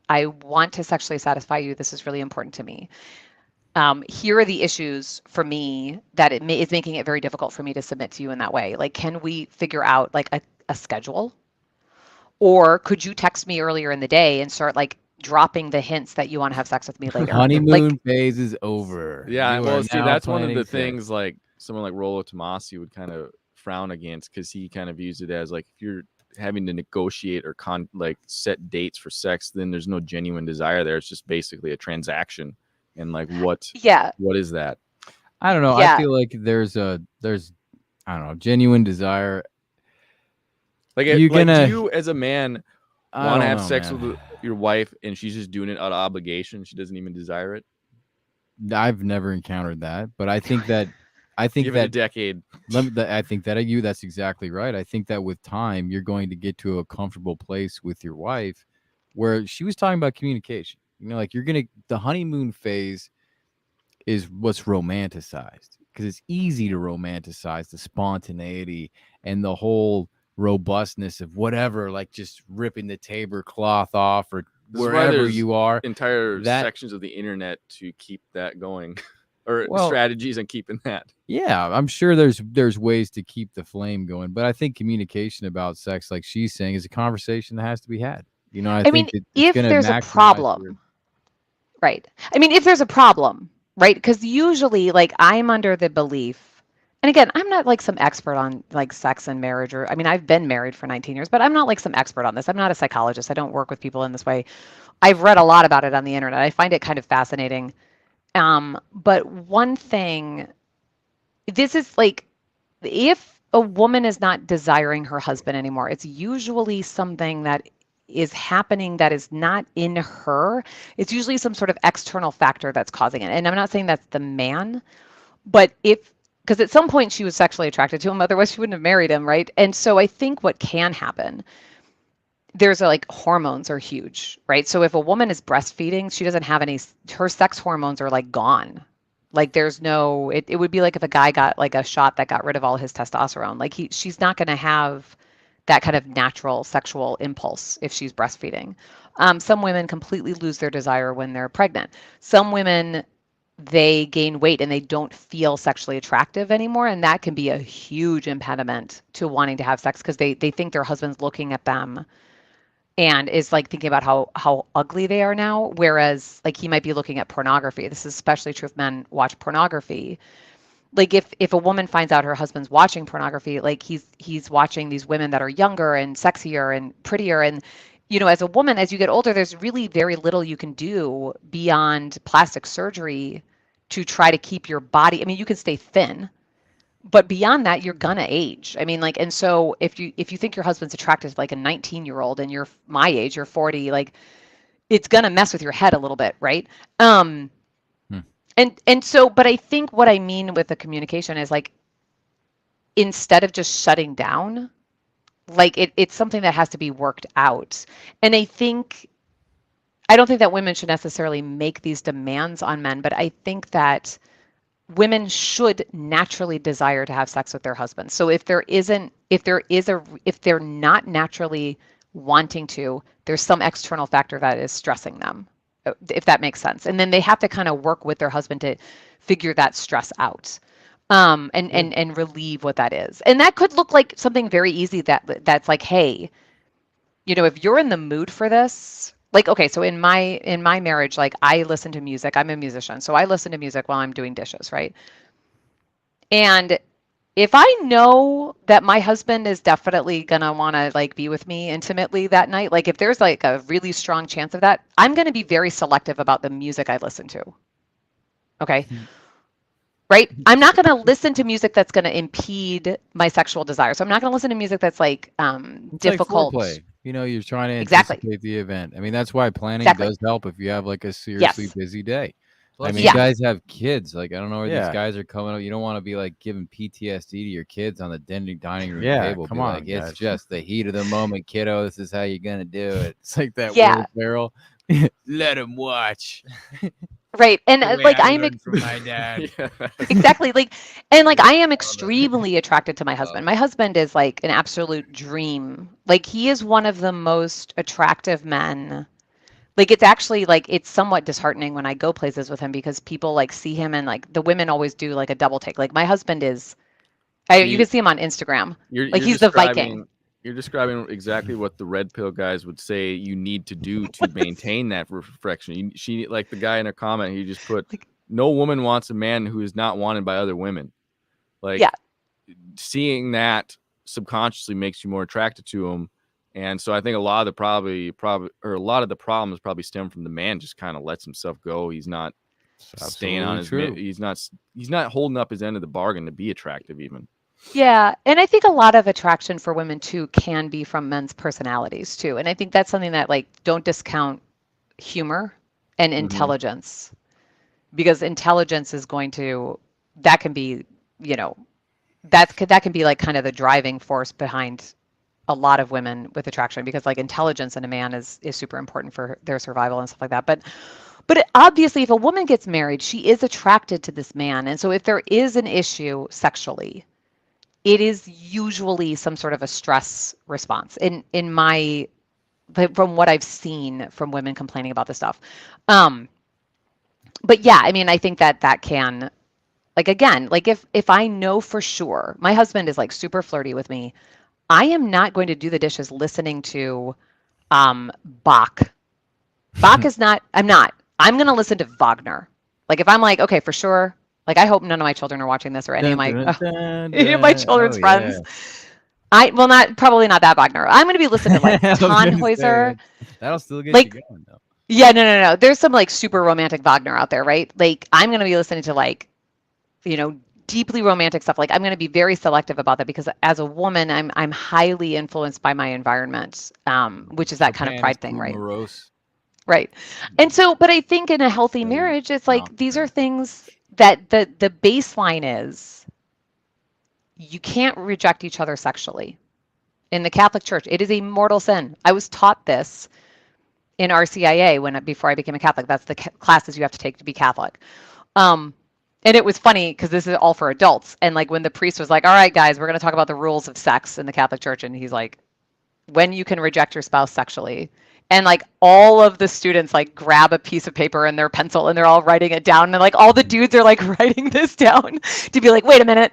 S3: I want to sexually satisfy you. This is really important to me. Here are the issues for me that is making it very difficult for me to submit to you in that way. Like, can we figure out like a schedule? Or could you text me earlier in the day and start like dropping the hints that you want to have sex with me later?
S1: Honeymoon phase is over.
S2: Yeah,
S1: You
S2: well,
S1: are
S2: see,
S1: now
S2: that's one of
S1: planning
S2: the
S1: sex.
S2: things like someone like Rollo Tomasi would kind of frown against, because he kind of views it as like, if you're having to negotiate or like set dates for sex, then there's no genuine desire there. It's just basically a transaction. And like, what is that?
S1: I don't know. I feel like there's I don't know, genuine desire.
S2: Like, do you as a man want to have sex with your wife and she's just doing it out of obligation? She doesn't even desire it.
S1: I've never encountered that, but I think that
S2: give it a decade.
S1: I think that that's exactly right. I think that with time, you're going to get to a comfortable place with your wife where she was talking about communication. Like the honeymoon phase is what's romanticized, because it's easy to romanticize the spontaneity and the whole robustness of whatever, like just ripping the tablecloth off or wherever you are.
S2: Entire sections of the internet to keep that going. Or strategies on keeping that.
S1: Yeah, I'm sure there's ways to keep the flame going, but I think communication about sex, like she's saying, is a conversation that has to be had. I
S3: mean,
S1: think
S3: if there's a problem, right? I mean, if there's a problem, right? Because usually, like, I'm under the belief, and again, I'm not like some expert on like sex and marriage, or I mean, I've been married for 19 years, but I'm not like some expert on this. I'm not a psychologist. I don't work with people in this way. I've read a lot about it on the internet. I find it kind of fascinating. But one thing, this is like, if a woman is not desiring her husband anymore, it's usually something that is happening that is not in her. It's usually some sort of external factor that's causing it. And I'm not saying that's the man, but because at some point she was sexually attracted to him, otherwise she wouldn't have married him, right? And so I think what can happen, there's like hormones are huge, right? So if a woman is breastfeeding, she doesn't have her sex hormones are like gone. Like there's no, it would be like if a guy got like a shot that got rid of all his testosterone. Like she's not going to have that kind of natural sexual impulse if she's breastfeeding. Some women completely lose their desire when they're pregnant. Some women they gain weight and they don't feel sexually attractive anymore. And that can be a huge impediment to wanting to have sex because they think their husband's looking at them and is like thinking about how ugly they are now. Whereas like he might be looking at pornography. This is especially true if men watch pornography. Like if a woman finds out her husband's watching pornography, like he's watching these women that are younger and sexier and prettier. And, you know, as a woman, as you get older, there's really very little you can do beyond plastic surgery to try to keep your body. I mean, you can stay thin, but beyond that, you're gonna age. I mean, like, and so if you think your husband's attractive like a 19-year-old and you're my age, you're 40, like it's gonna mess with your head a little bit, right? And so, but I think what I mean with the communication is like, instead of just shutting down, like it's something that has to be worked out. And I don't think that women should necessarily make these demands on men, but I think that women should naturally desire to have sex with their husbands. So if they're not naturally wanting to, there's some external factor that is stressing them, if that makes sense. And then they have to kind of work with their husband to figure that stress out, and relieve what that is. And that could look like something very easy that's like, hey, you know, if you're in the mood for this, like, okay, so in my marriage, like I listen to music. I'm a musician, so I listen to music while I'm doing dishes, right? And if I know that my husband is definitely gonna want to like be with me intimately that night, like if there's like a really strong chance of that, I'm gonna be very selective about the music I listen to. Okay. Right? I'm not going to listen to music that's going to impede my sexual desire. So I'm not going to listen to music that's like difficult.
S1: Like foreplay. You know, you're trying to
S3: Exactly.
S1: anticipate the event. I mean, that's why planning
S3: Exactly.
S1: does help if you have like a seriously
S3: Yes.
S1: busy day. I mean,
S3: Yeah.
S1: you guys have kids. Like, I don't know where
S2: Yeah.
S1: these guys are coming up. You don't want to be like giving PTSD to your kids on the dining room
S2: Yeah,
S1: table.
S2: come
S1: Be
S2: on,
S1: like,
S2: guys.
S1: it's just the heat of the moment, kiddo. This is how you're gonna do it. It's like that
S3: Yeah.
S1: Will Ferrell. Let him watch.
S3: Right. And
S1: The way
S3: like
S1: I
S3: I'm
S1: learned from my dad.
S2: Yeah.
S3: exactly like, and like I am extremely attracted to my husband. My husband is like an absolute dream. Like he is one of the most attractive men. Like it's actually like it's somewhat disheartening when I go places with him because people like see him and like the women always do like a double take. Like my husband is, you can see him on Instagram. Like he's the Viking.
S2: You're describing exactly what the red pill guys would say you need to do to maintain that perfection. She, like the guy in her comment, he just put,
S3: Like-
S2: no woman wants a man who is not wanted by other women. Like,
S3: Yeah.
S2: seeing that subconsciously makes you more attracted to him. And so I think a lot of the problems probably stem from the man just kind of lets himself go. He's not staying on his,
S1: true.
S2: he's not holding up his end of the bargain to be attractive even.
S3: Yeah, and I think a lot of attraction for women too can be from men's personalities too. And I think that's something that like don't discount humor and intelligence, because intelligence is going to, that can be, you know, that can be like kind of the driving force behind a lot of women with attraction, because like intelligence in a man is super important for their survival and stuff like that. But obviously if a woman gets married, she is attracted to this man. And so if there is an issue sexually, it is usually some sort of a stress response in my, from what I've seen from women complaining about this stuff. But yeah, I mean, I think that can, like, again, like if I know for sure my husband is like super flirty with me, I am not going to do the dishes listening to Bach. Bach is not, I'm going to listen to Wagner. Like if I'm like, okay, for sure. Like I hope none of my children are watching this or any of my children's friends.
S1: Yeah.
S3: Probably not that Wagner. I'm going to be listening to like Tannhäuser.
S1: That'll still get
S3: Like,
S1: you going though.
S3: Yeah, no. There's some like super romantic Wagner out there, right? Like I'm going to be listening to like, you know, deeply romantic stuff. Like I'm going to be very selective about that because as a woman, I'm highly influenced by my environment, which is that kind of pride thing, right?
S1: Morose.
S3: Right. And so, but I think in a healthy marriage, it's like these are things that the baseline is you can't reject each other sexually. In the Catholic Church, it is a mortal sin. I was taught this in RCIA before I became a Catholic. That's the classes you have to take to be Catholic. And it was funny because this is all for adults. And like when the priest was like, all right, guys, we're going to talk about the rules of sex in the Catholic Church. And he's like, when you can reject your spouse sexually. And like all of the students like grab a piece of paper and their pencil and they're all writing it down. And like all the dudes are like writing this down to be like, wait a minute,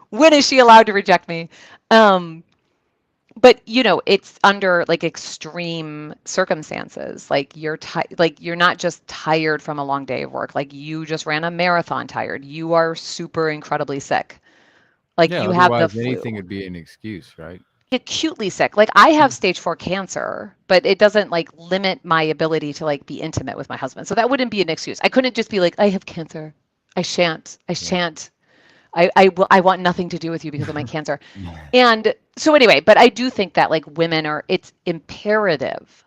S3: when is she allowed to reject me? But you know, it's under like extreme circumstances. Like like you're not just tired from a long day of work. Like you just ran a marathon tired. You are super incredibly sick. Like
S1: Yeah,
S3: you have the
S1: otherwise anything
S3: flu.
S1: would be an excuse, right?
S3: Acutely sick. Like I have stage 4 cancer, but it doesn't like limit my ability to like be intimate with my husband. So that wouldn't be an excuse. I couldn't just be like, I have cancer. I shan't. I shan't. I want nothing to do with you because of my cancer. And so anyway, but I do think that like women are, it's imperative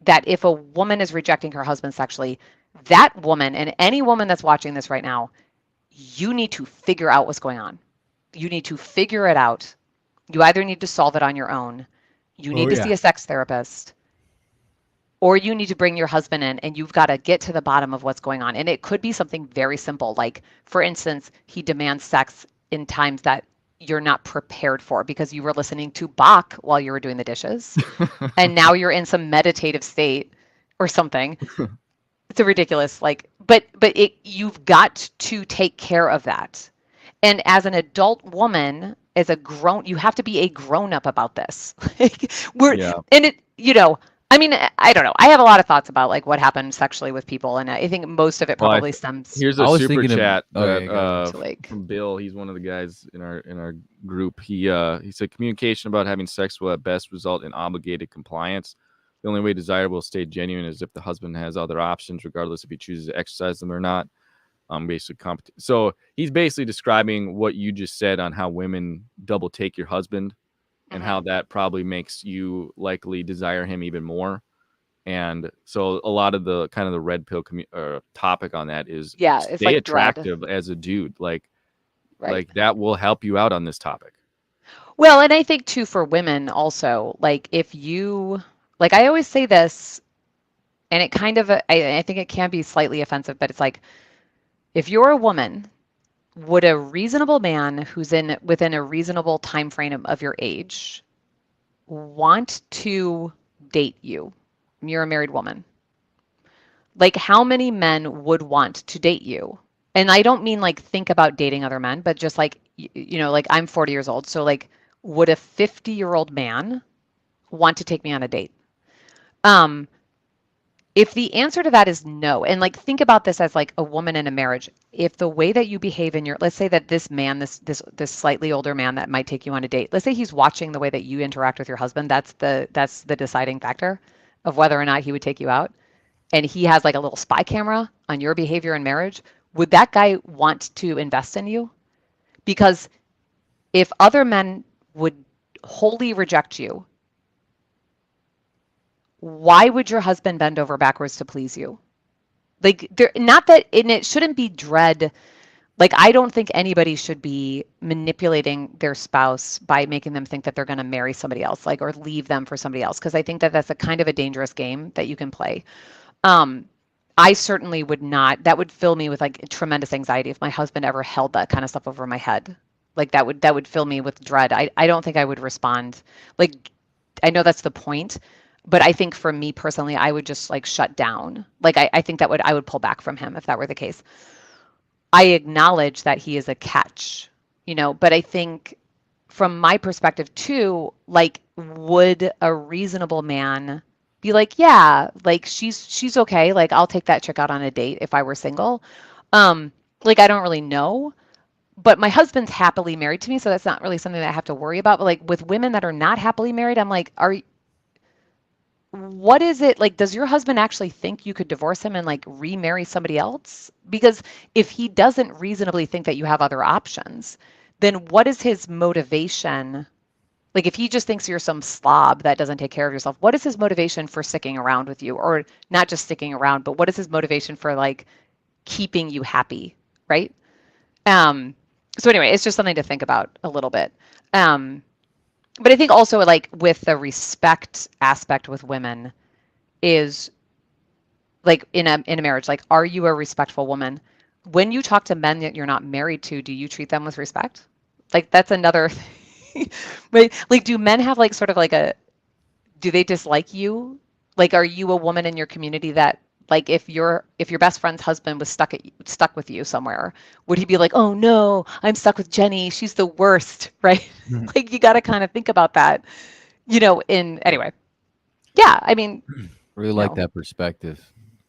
S3: that if a woman is rejecting her husband sexually, that woman and any woman that's watching this right now, you need to figure out what's going on. You need to figure it out. You either need to solve it on your own. You need to see a sex therapist, or you need to bring your husband in and you've got to get to the bottom of what's going on. And it could be something very simple. Like, for instance, he demands sex in times that you're not prepared for because you were listening to Bach while you were doing the dishes. And now you're in some meditative state or something. It's a ridiculous, like, but you've got to take care of that. And as an adult woman, as a you have to be a grown up about this. Like, and it, you know, I mean, I don't know. I have a lot of thoughts about like what happened sexually with people, and I think most of it probably stems.
S2: Here's
S1: I
S2: a
S1: was
S2: super
S1: thinking of-
S2: chat
S1: okay,
S2: that,
S3: to, like-
S2: from Bill. He's one of the guys in our group. He said communication about having sex will at best result in obligated compliance. The only way desirable to stay genuine is if the husband has other options, regardless if he chooses to exercise them or not. Basically, so he's basically describing what you just said on how women double take your husband, and how that probably makes you likely desire him even more. And so a lot of the kind of the red pill topic on that is
S3: it's
S2: stay
S3: like
S2: attractive as a dude. Like
S3: Right.
S2: that will help you out on this topic.
S3: Well, and I think too for women also, like if you, like I always say this, and it kind of, I think it can be slightly offensive, but it's like, if you're a woman, would a reasonable man who's within a reasonable time frame of your age want to date you? You're a married woman. Like how many men would want to date you? And I don't mean like think about dating other men, but just like, you know, like I'm 40 years old. So like, would a 50-year-old man want to take me on a date? If the answer to that is no, and like think about this as like a woman in a marriage, if the way that you behave in your, let's say that this man, this slightly older man that might take you on a date, let's say he's watching the way that you interact with your husband, that's the deciding factor of whether or not he would take you out, and he has like a little spy camera on your behavior in marriage, would that guy want to invest in you? Because if other men would wholly reject you, why would your husband bend over backwards to please you? Like, not that, and it shouldn't be dread. Like, I don't think anybody should be manipulating their spouse by making them think that they're going to marry somebody else, like, or leave them for somebody else, because I think that that's a kind of a dangerous game that you can play. I certainly would not. That would fill me with like tremendous anxiety if my husband ever held that kind of stuff over my head. Like that would fill me with dread. I don't think I would respond. Like, I know that's the point, but I think for me personally, I would just like shut down. Like I think that I would pull back from him if that were the case. I acknowledge that he is a catch, you know, but I think from my perspective too, like, would a reasonable man be like, yeah, like she's okay. Like I'll take that chick out on a date if I were single. Like I don't really know, but my husband's happily married to me, so that's not really something that I have to worry about. But like with women that are not happily married, I'm like, what is it like? Does your husband actually think you could divorce him and like remarry somebody else? Because if he doesn't reasonably think that you have other options, then what is his motivation? Like if he just thinks you're some slob that doesn't take care of yourself, what is his motivation for sticking around with you? Or not just sticking around, but what is his motivation for like keeping you happy, right? So anyway, it's just something to think about a little bit. But I think also like with the respect aspect with women is like in a marriage, like, are you a respectful woman? When you talk to men that you're not married to, do you treat them with respect? Like that's another thing. Right? Like, do men have like sort of like do they dislike you Like, are you a woman in your community that, like, if your best friend's husband was stuck with you somewhere, would he be like, oh no, I'm stuck with Jenny, she's the worst, right? Like, you got to kind of think about that, anyway. Yeah, I mean,
S1: Really like
S3: No.
S1: that perspective.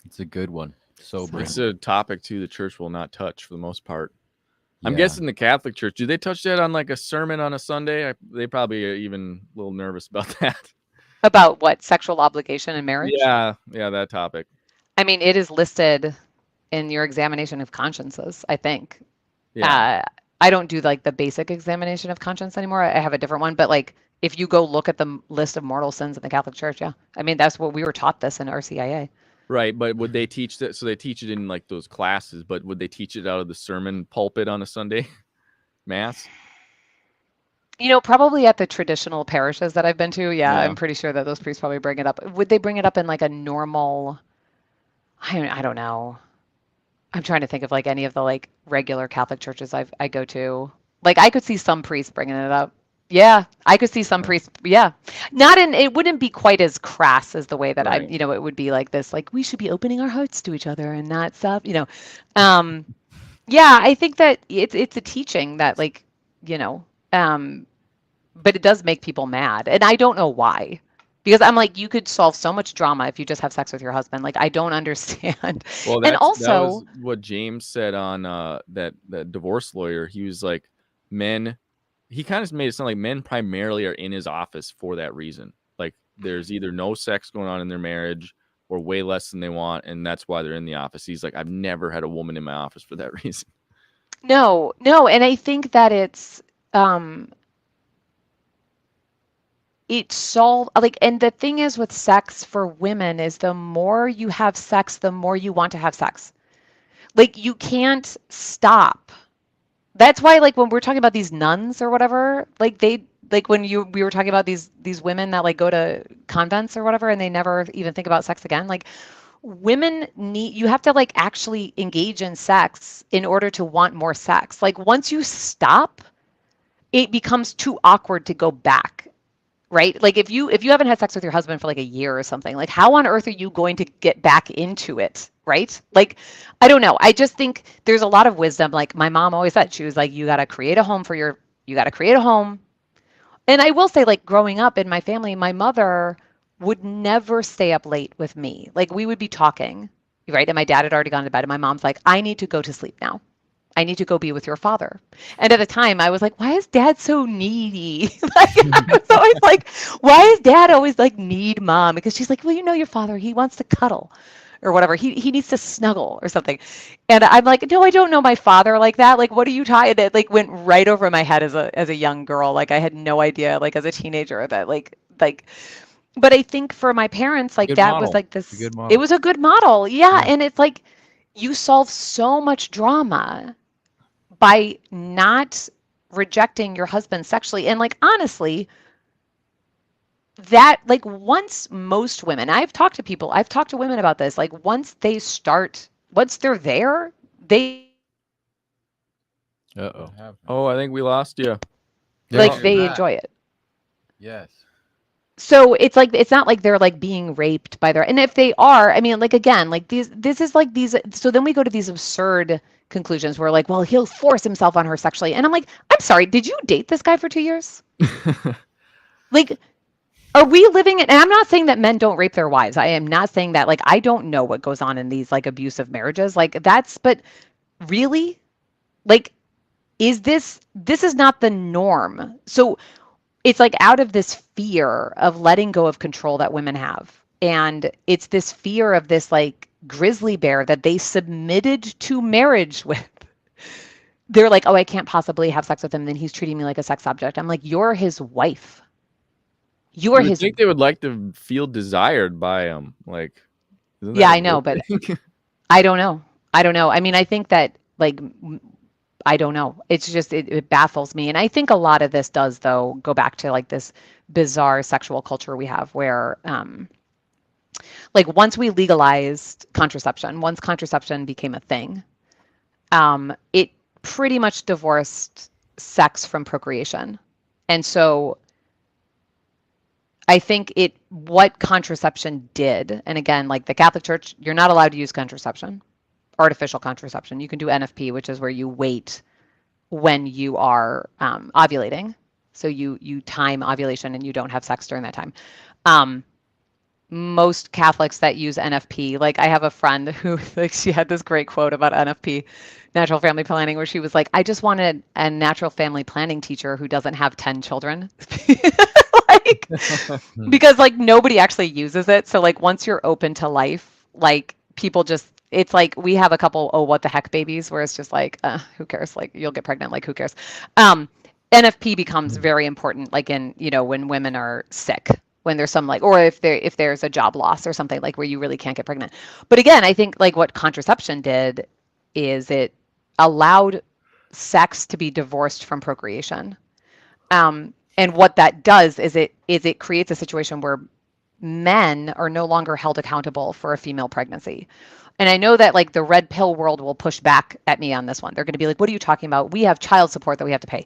S1: It's a good one. Sobering.
S2: It's a topic too the church will not touch for the most part. I'm
S1: Yeah.
S2: guessing the Catholic Church, do they touch that on like a sermon on a Sunday? They probably are even a little nervous about that.
S3: about what, sexual obligation in marriage?
S2: Yeah, that topic.
S3: I mean, it is listed in your examination of consciences, I think.
S2: Yeah.
S3: I don't do like the basic examination of conscience anymore. I have a different one, but like if you go look at the list of mortal sins in the Catholic Church, yeah. I mean, that's what we were taught this in RCIA.
S2: Right, but would they teach that? So they teach it in like those classes, but would they teach it out of the sermon pulpit on a Sunday mass?
S3: Probably at the traditional parishes that I've been to, yeah,
S2: Yeah.
S3: I'm pretty sure that those priests probably bring it up. Would they bring it up in like a normal, I don't know. I'm trying to think of like any of the like regular Catholic churches I go to. Like I could see some priests bringing it up. Yeah, I could see some priests. Yeah, it wouldn't be quite as crass as the way that
S2: Right.
S3: it would be like this, like we should be opening our hearts to each other and not stop, Yeah, I think that it's a teaching that like, but it does make people mad. And I don't know why. Because I'm like, you could solve so much drama if you just have sex with your husband. Like, I don't understand.
S2: Well,
S3: And
S2: that
S3: also,
S2: was what James said on that divorce lawyer. He was like, he kind of made it sound like men primarily are in his office for that reason. Like there's either no sex going on in their marriage or way less than they want, and that's why they're in the office. He's like, I've never had a woman in my office for that reason.
S3: no. And I think that it's solved, like, and the thing is with sex for women is the more you have sex, the more you want to have sex. Like, you can't stop. That's why, like, when we're talking about these nuns or whatever, like when we were talking about these women that like go to convents or whatever and they never even think about sex again, like women you have to like actually engage in sex in order to want more sex. Like once you stop, it becomes too awkward to go back. Right? Like if you haven't had sex with your husband for like a year or something, like how on earth are you going to get back into it? Right? Like, I don't know. I just think there's a lot of wisdom. Like my mom always said, she was like, you got to create a home you got to create a home. And I will say, like growing up in my family, my mother would never stay up late with me. Like we would be talking, right? And my dad had already gone to bed and my mom's like, I need to go to sleep now. I need to go be with your father. And at the time I was like, why is dad so needy? Like, I was always like, why is dad always like need mom? Because she's like, well, your father, he wants to cuddle or whatever. He needs to snuggle or something. And I'm like, no, I don't know my father like that. Like, what are you talking? It like went right over my head as a young girl. Like I had no idea, like as a teenager that like, but I think for my parents, like
S1: Good
S3: that
S1: model.
S3: was like
S1: It's a
S3: this,
S1: good model.
S3: it was a good model. Yeah.
S1: Yeah.
S3: And it's like, you solve so much drama by not rejecting your husband sexually. And like, honestly, that like once most women, I've talked to women about this, like once they're there, they
S1: Uh-oh.
S2: Oh, I think we lost you.
S3: like they enjoy it.
S1: Yes.
S3: So it's like it's not like they're like being raped by and if they are, I mean, like again, like this is like these, so then we go to these absurd conclusions where like, well, he'll force himself on her sexually. And I'm like, I'm sorry, did you date this guy for 2 years? Like, are we living in, and I'm not saying that men don't rape their wives. I am not saying that. Like, I don't know what goes on in these like abusive marriages. Like but really, like, this is not the norm. So it's like out of this fear of letting go of control that women have. And it's this fear of this like grizzly bear that they submitted to marriage with. They're like, oh, I can't possibly have sex with him. Then he's treating me like a sex object. I'm like, you're his wife. You are
S2: I
S3: his.
S2: think they would like to feel desired by him. Like, isn't that
S3: Yeah,
S2: a
S3: I know,
S2: good
S3: but
S2: thing?
S3: I don't know. I mean, I think that like, I don't know. It's just, it baffles me. And I think a lot of this does, though, go back to like this bizarre sexual culture we have where, like once we legalized contraception, once contraception became a thing, it pretty much divorced sex from procreation. And so I think what contraception did, and again, like the Catholic Church, you're not allowed to use contraception, artificial contraception. You can do NFP, which is where you wait when you are ovulating. So you time ovulation and you don't have sex during that time. Most Catholics that use NFP, like I have a friend who, like, she had this great quote about NFP, natural family planning, where she was like, I just wanted a natural family planning teacher who doesn't have 10 children. Like, because like nobody actually uses it. So like once you're open to life, like people just, it's like we have a couple, oh, what the heck babies, where it's just like, who cares? Like you'll get pregnant, like who cares? NFP becomes very important, like in, when women are sick, when there's some like, or if there's a job loss or something like where you really can't get pregnant. But again, I think like what contraception did is it allowed sex to be divorced from procreation. And what that does is it creates a situation where men are no longer held accountable for a female pregnancy. And I know that like the red pill world will push back at me on this one. They're going to be like, what are you talking about? We have child support that we have to pay.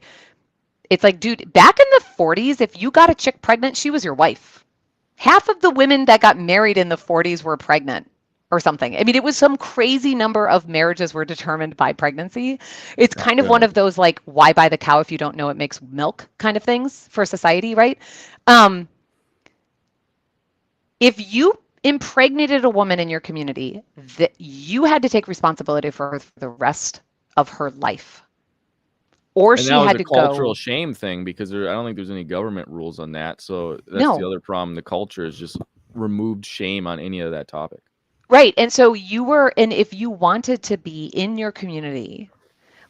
S3: It's like, dude, back in the 40s, if you got a chick pregnant, she was your wife. Half of the women that got married in the 40s were pregnant or something. I mean, it was some crazy number of marriages were determined by pregnancy. It's kind of one of those like, why buy the cow if you don't know it makes milk kind of things for society, right? If you impregnated a woman in your community, that you had to take responsibility for her for the rest of her life. Or
S2: And
S3: she
S2: that was
S3: had
S2: a
S3: to
S2: cultural
S3: go.
S2: shame thing, because I don't think there's any government rules on that. So that's
S3: No.
S2: the other problem. The culture is just removed shame on any of that topic.
S3: Right. And so and if you wanted to be in your community,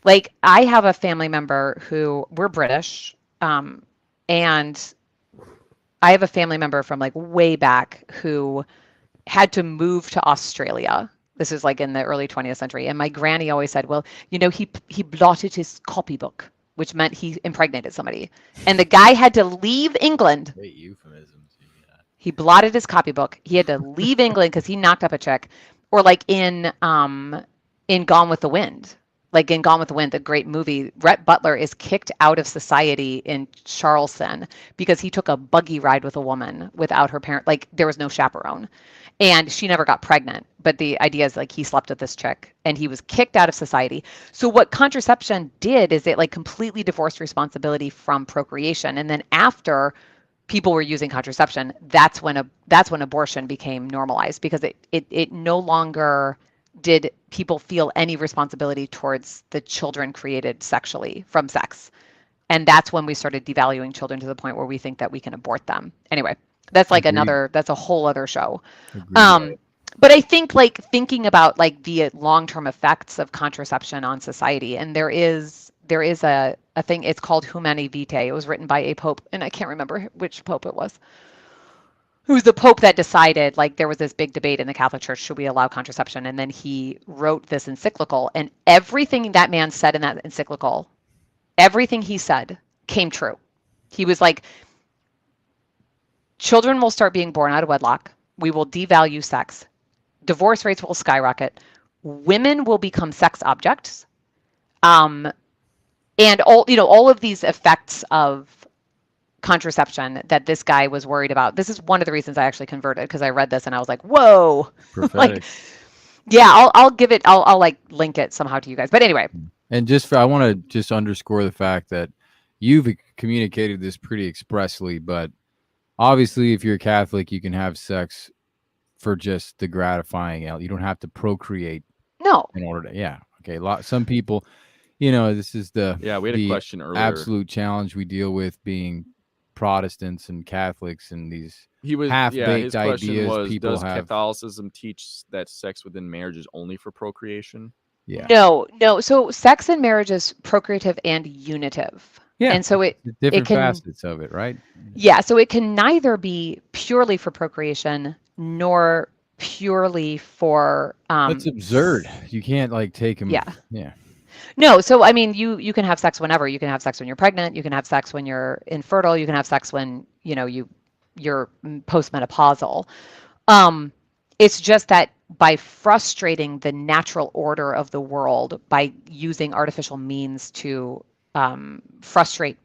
S3: like I have a family member who, we're British, and I have a family member from like way back who had to move to Australia. This is like in the early 20th century. And my granny always said, well, he blotted his copybook, which meant he impregnated somebody. And the guy had to leave England.
S1: Great euphemisms. Yeah.
S3: He blotted his copybook. He had to leave England because he knocked up a chick. Or like in Gone with the Wind. Like in Gone with the Wind, the great movie, Rhett Butler is kicked out of society in Charleston because he took a buggy ride with a woman without her parent. Like there was no chaperone. And she never got pregnant. But the idea is like he slept with this chick and he was kicked out of society. So what contraception did is it like completely divorced responsibility from procreation. And then after people were using contraception, that's when abortion became normalized, because it no longer did people feel any responsibility towards the children created sexually from sex. And that's when we started devaluing children to the point where we think that we can abort them. Anyway, that's like that's a whole other show. But I think like thinking about like the long-term effects of contraception on society, and there is a thing, it's called Humanae Vitae. It was written by a pope, and I can't remember which pope it was. Who's the pope that decided, like there was this big debate in the Catholic Church, should we allow contraception? And then he wrote this encyclical, and everything that man said in that encyclical, everything he said came true. He was like, children will start being born out of wedlock. We will devalue sex. Divorce rates will skyrocket. Women will become sex objects. And all of these effects of contraception that this guy was worried about. This is one of the reasons I actually converted, because I read this and I was like, whoa.
S1: Prophetic.
S3: Like, yeah, I'll give it, I'll like link it somehow to you guys. But anyway.
S1: And I want to just underscore the fact that you've communicated this pretty expressly, but obviously if you're Catholic, you can have sex for just the gratifying element. You don't have to procreate.
S3: No.
S1: In order to, okay. Some people, this is
S2: we had a question earlier.
S1: Absolute challenge we deal with being Protestants and Catholics, and these
S2: his
S1: half-baked
S2: question
S1: ideas
S2: was,
S1: people
S2: does
S1: have.
S2: Catholicism teach that sex within marriage is only for procreation?
S1: Yeah.
S3: No. So sex in marriage is procreative and unitive.
S1: Yeah.
S3: And so
S1: different
S3: can,
S1: facets of it, right?
S3: Yeah. So it can neither be purely for procreation nor purely for.
S1: That's absurd. You can't like take them.
S3: Yeah.
S1: Yeah.
S3: No, so I mean, you can have sex whenever. You can have sex when you're pregnant. You can have sex when you're infertile. You can have sex when you're postmenopausal. It's just that by frustrating the natural order of the world, by using artificial means to frustrate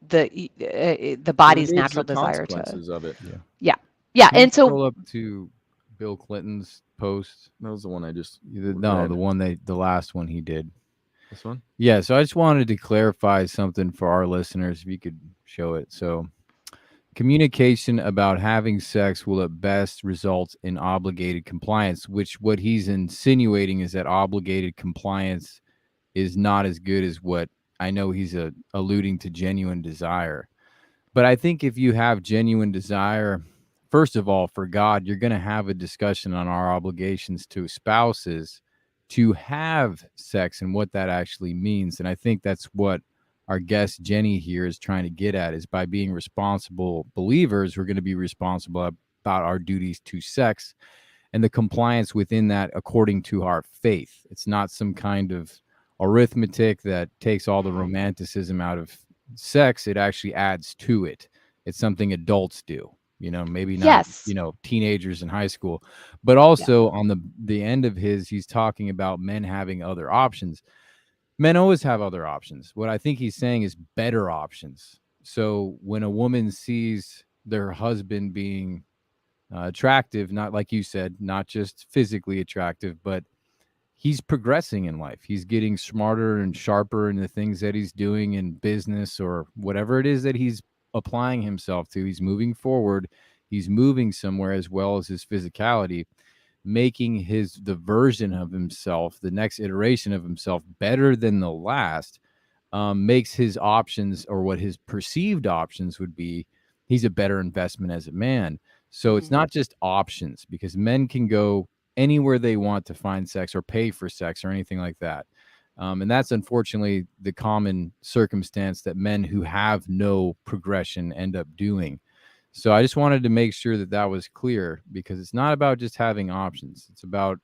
S3: the body's
S2: Removes
S3: natural
S2: the
S3: desire to.
S2: consequences of it.
S3: Yeah.
S1: Can you
S3: And so
S1: scroll up to Bill Clinton's post?
S2: That was the one I just
S1: No,
S2: read.
S1: the last one he did.
S2: This one.
S1: Yeah, so I just wanted to clarify something for our listeners, if you could show it. So, communication about having sex will at best result in obligated compliance, which what he's insinuating is that obligated compliance is not as good as what I know he's alluding to genuine desire. But I think if you have genuine desire, first of all, for God, you're going to have a discussion on our obligations to spouses to have sex and what that actually means. And I think that's what our guest Jenny here is trying to get at, is by being responsible believers, we're going to be responsible about our duties to sex and the compliance within that according to our faith. It's not some kind of arithmetic that takes all the romanticism out of sex. It actually adds to it. It's something adults do, maybe not,
S3: yes.
S1: Teenagers in high school, but also on the end of he's talking about men having other options. Men always have other options. What I think he's saying is better options. So when a woman sees their husband being attractive, not like you said, not just physically attractive, but he's progressing in life. He's getting smarter and sharper in the things that he's doing in business or whatever it is that he's applying himself to. He's moving forward. He's moving somewhere, as well as his physicality, making the version of himself, the next iteration of himself, better than the last, makes his options, or what his perceived options would be, he's a better investment as a man. So it's not just options, because men can go anywhere they want to find sex or pay for sex or anything like that. And that's unfortunately the common circumstance that men who have no progression end up doing. So I just wanted to make sure that was clear, because it's not about just having options. It's about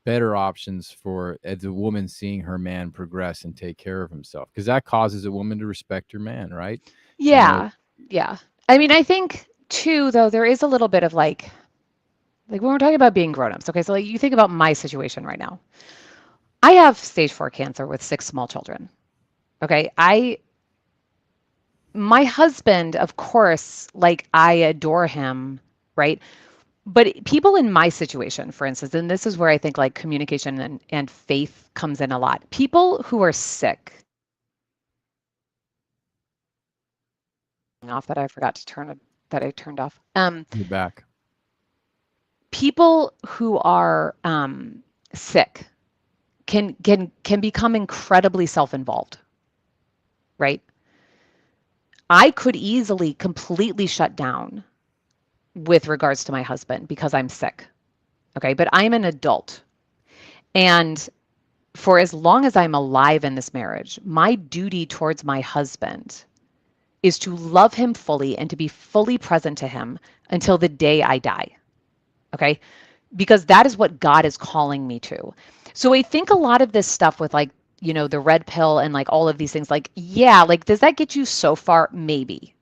S1: better options for as a woman seeing her man progress and take care of himself, because that causes a woman to respect her man, right?
S3: Yeah. Yeah. I mean, I think too, though, there is a little bit of like when we're talking about being grown-ups. Okay, so you think about my situation right now. I have stage 4 cancer with 6 small children. Okay, my husband, of course, I adore him, right? But people in my situation, for instance, and this is where I think communication and faith comes in a lot. People who are sick. Off that I forgot to that I turned off.
S1: You're back.
S3: People who are sick can become incredibly self-involved, right? I could easily completely shut down with regards to my husband because I'm sick. Okay, but I'm an adult. And for as long as I'm alive in this marriage, my duty towards my husband is to love him fully and to be fully present to him until the day I die. Okay, because that is what God is calling me to. So I think a lot of this stuff with the red pill and all of these things, does that get you so far? Maybe.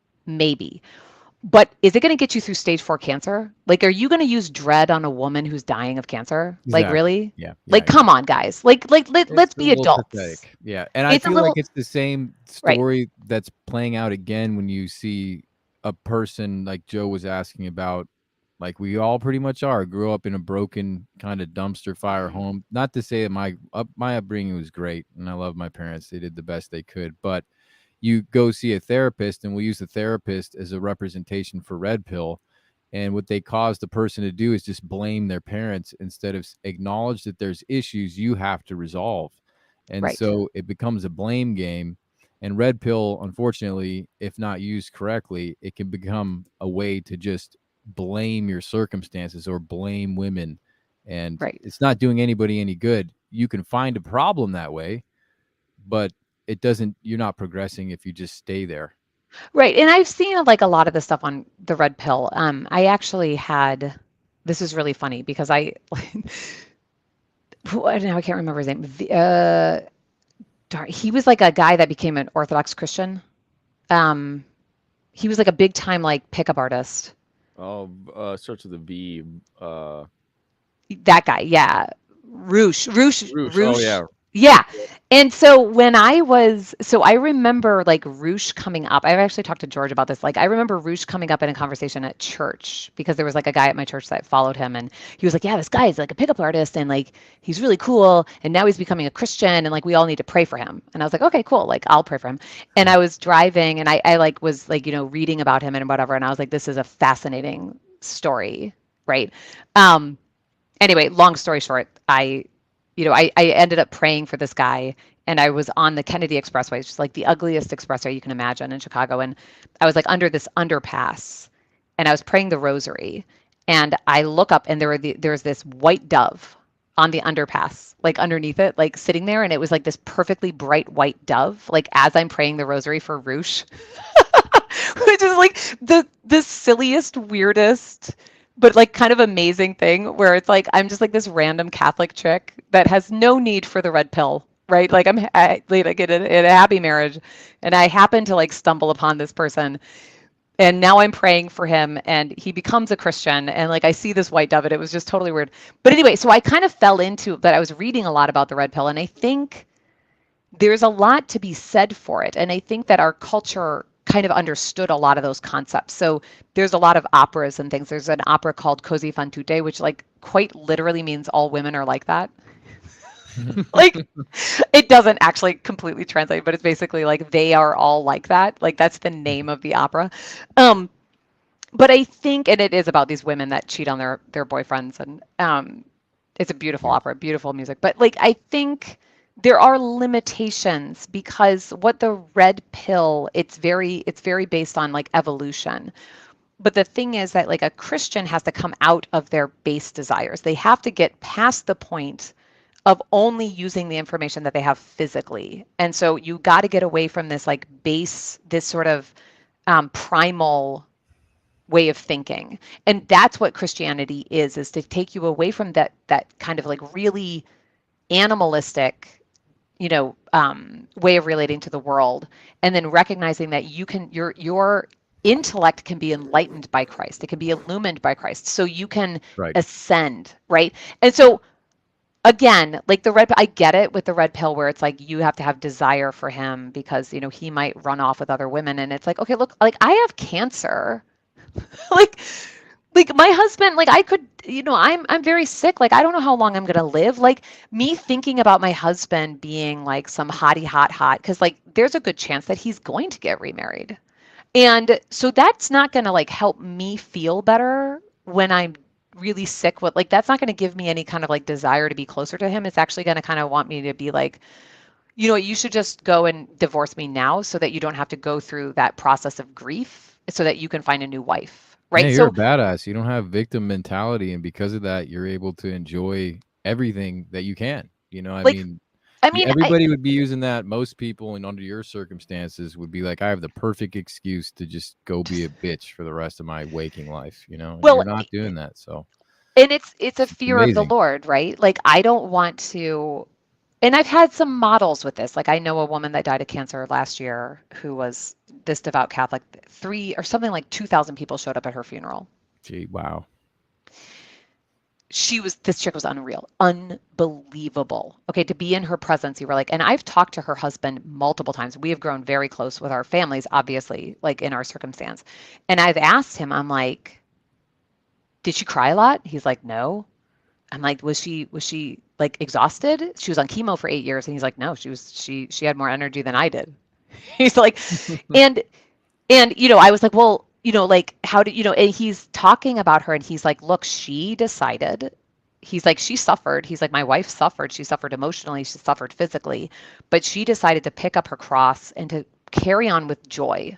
S3: But is it going to get you through stage 4 cancer? Are you going to use dread on a woman who's dying of cancer?
S1: Exactly.
S3: Really?
S1: Yeah.
S3: Come on, guys. Let's be adults.
S1: Pathetic. Yeah. And I feel like it's the same story that's playing out again when you see a person like Joe was asking about, we all pretty much grew up in a broken kind of dumpster fire home. Not to say that my upbringing was great, and I love my parents. They did the best they could, but you go see a therapist, and we use the therapist as a representation for red pill. And what they cause the person to do is just blame their parents instead of acknowledge that there's issues you have to resolve. And so it becomes a blame game. And red pill, unfortunately, if not used correctly, it can become a way to just blame your circumstances or blame women. And it's not doing anybody any good. You can find a problem that way, but you're not progressing if you just stay there.
S3: Right. And I've seen a lot of the stuff on the red pill. I actually this is really funny because I can't remember his name. He was a guy that became an Orthodox Christian. He was a big time pickup artist.
S2: Oh, starts with a V.
S3: That guy, yeah. Roosh.
S2: Oh, yeah.
S3: Yeah. And so I remember like Roosh coming up. I've actually talked to George about this. Like, I remember Roosh coming up in a conversation at church because there was like a guy at my church that followed him and he was like, yeah, this guy is like a pickup artist and like he's really cool. And now he's becoming a Christian and like we all need to pray for him. And I was like, okay, cool. Like, I'll pray for him. And I was driving and I like was like, reading about him and whatever. And I was like, this is a fascinating story. Right. Um, anyway, long story short, I ended up praying for this guy and I was on the Kennedy Expressway, which is like the ugliest expressway you can imagine in Chicago. And I was like under this underpass and I was praying the rosary. And I look up and there's this white dove on the underpass, like underneath it, like sitting there. And it was like this perfectly bright white dove, like as I'm praying the rosary for Roosh, which is like the silliest, weirdest, but like kind of amazing thing where it's like I'm just like this random Catholic chick that has no need for the red pill, right? Like like in a happy marriage, and I happen to like stumble upon this person, and now I'm praying for him, and he becomes a Christian, and like I see this white dove, and it was just totally weird. But anyway, so I kind of fell into that. I was reading a lot about the red pill, and I think there's a lot to be said for it. And I think that our culture kind of understood a lot of those concepts. So there's a lot of operas and things. There's an opera called Così fan tutte, which like quite literally means all women are like that. Like it doesn't actually completely translate, but it's basically like they are all like that. Like that's the name of the opera. Um, but I think, and it is about these women that cheat on their boyfriends, and it's a beautiful opera, beautiful music. But like I think there are limitations because what the red pill, it's very based on like evolution. But the thing is that like a Christian has to come out of their base desires. They have to get past the point of only using the information that they have physically. And so you got to get away from this like base, this sort of primal way of thinking. And that's what Christianity is to take you away from that kind of like really animalistic, way of relating to the world, and then recognizing that your intellect can be enlightened by Christ. It can be illumined by Christ. So you can
S1: Right.
S3: ascend, right? And so again, like I get it with the red pill where it's like you have to have desire for him because, he might run off with other women. And it's like, okay, look, like I have cancer. like like my husband, like I could, I'm very sick. Like I don't know how long I'm gonna live. Like me thinking about my husband being like some hottie hot, because like there's a good chance that he's going to get remarried. And so that's not gonna like help me feel better when I'm really sick with like that's not going to give me any kind of like desire to be closer to him. It's actually going to kind of want me to be like, you should just go and divorce me now so that you don't have to go through that process of grief so that you can find a new wife.
S1: Yeah,
S3: Right.
S1: you're
S3: So
S1: a badass. You don't have victim mentality, and because of that, you're able to enjoy everything that you can. I
S3: like,
S1: mean,
S3: I mean,
S1: everybody would be using that. Most people, and under your circumstances, would be like, I have the perfect excuse to just go be a bitch for the rest of my waking life. And
S3: well,
S1: you're not doing that, so
S3: and it's a
S1: it's
S3: fear of the
S1: amazing.
S3: Lord, right? Like I don't want to, and I've had some models with this. Like I know a woman that died of cancer last year who was this devout Catholic. Three or something like 2,000 people showed up at her funeral.
S1: Gee, wow.
S3: This chick was unreal, unbelievable. Okay, to be in her presence, you were like, and I've talked to her husband multiple times. We have grown very close with our families, obviously, like in our circumstance. And I've asked him, I'm like, did she cry a lot? He's like, no. I'm like, was she like exhausted? She was on chemo for 8 years. And he's like, no, she had more energy than I did. He's like, and I was like, well, like how did and he's talking about her and he's like, look, she decided, he's like, she suffered. He's like, my wife suffered. She suffered emotionally, she suffered physically, but she decided to pick up her cross and to carry on with joy.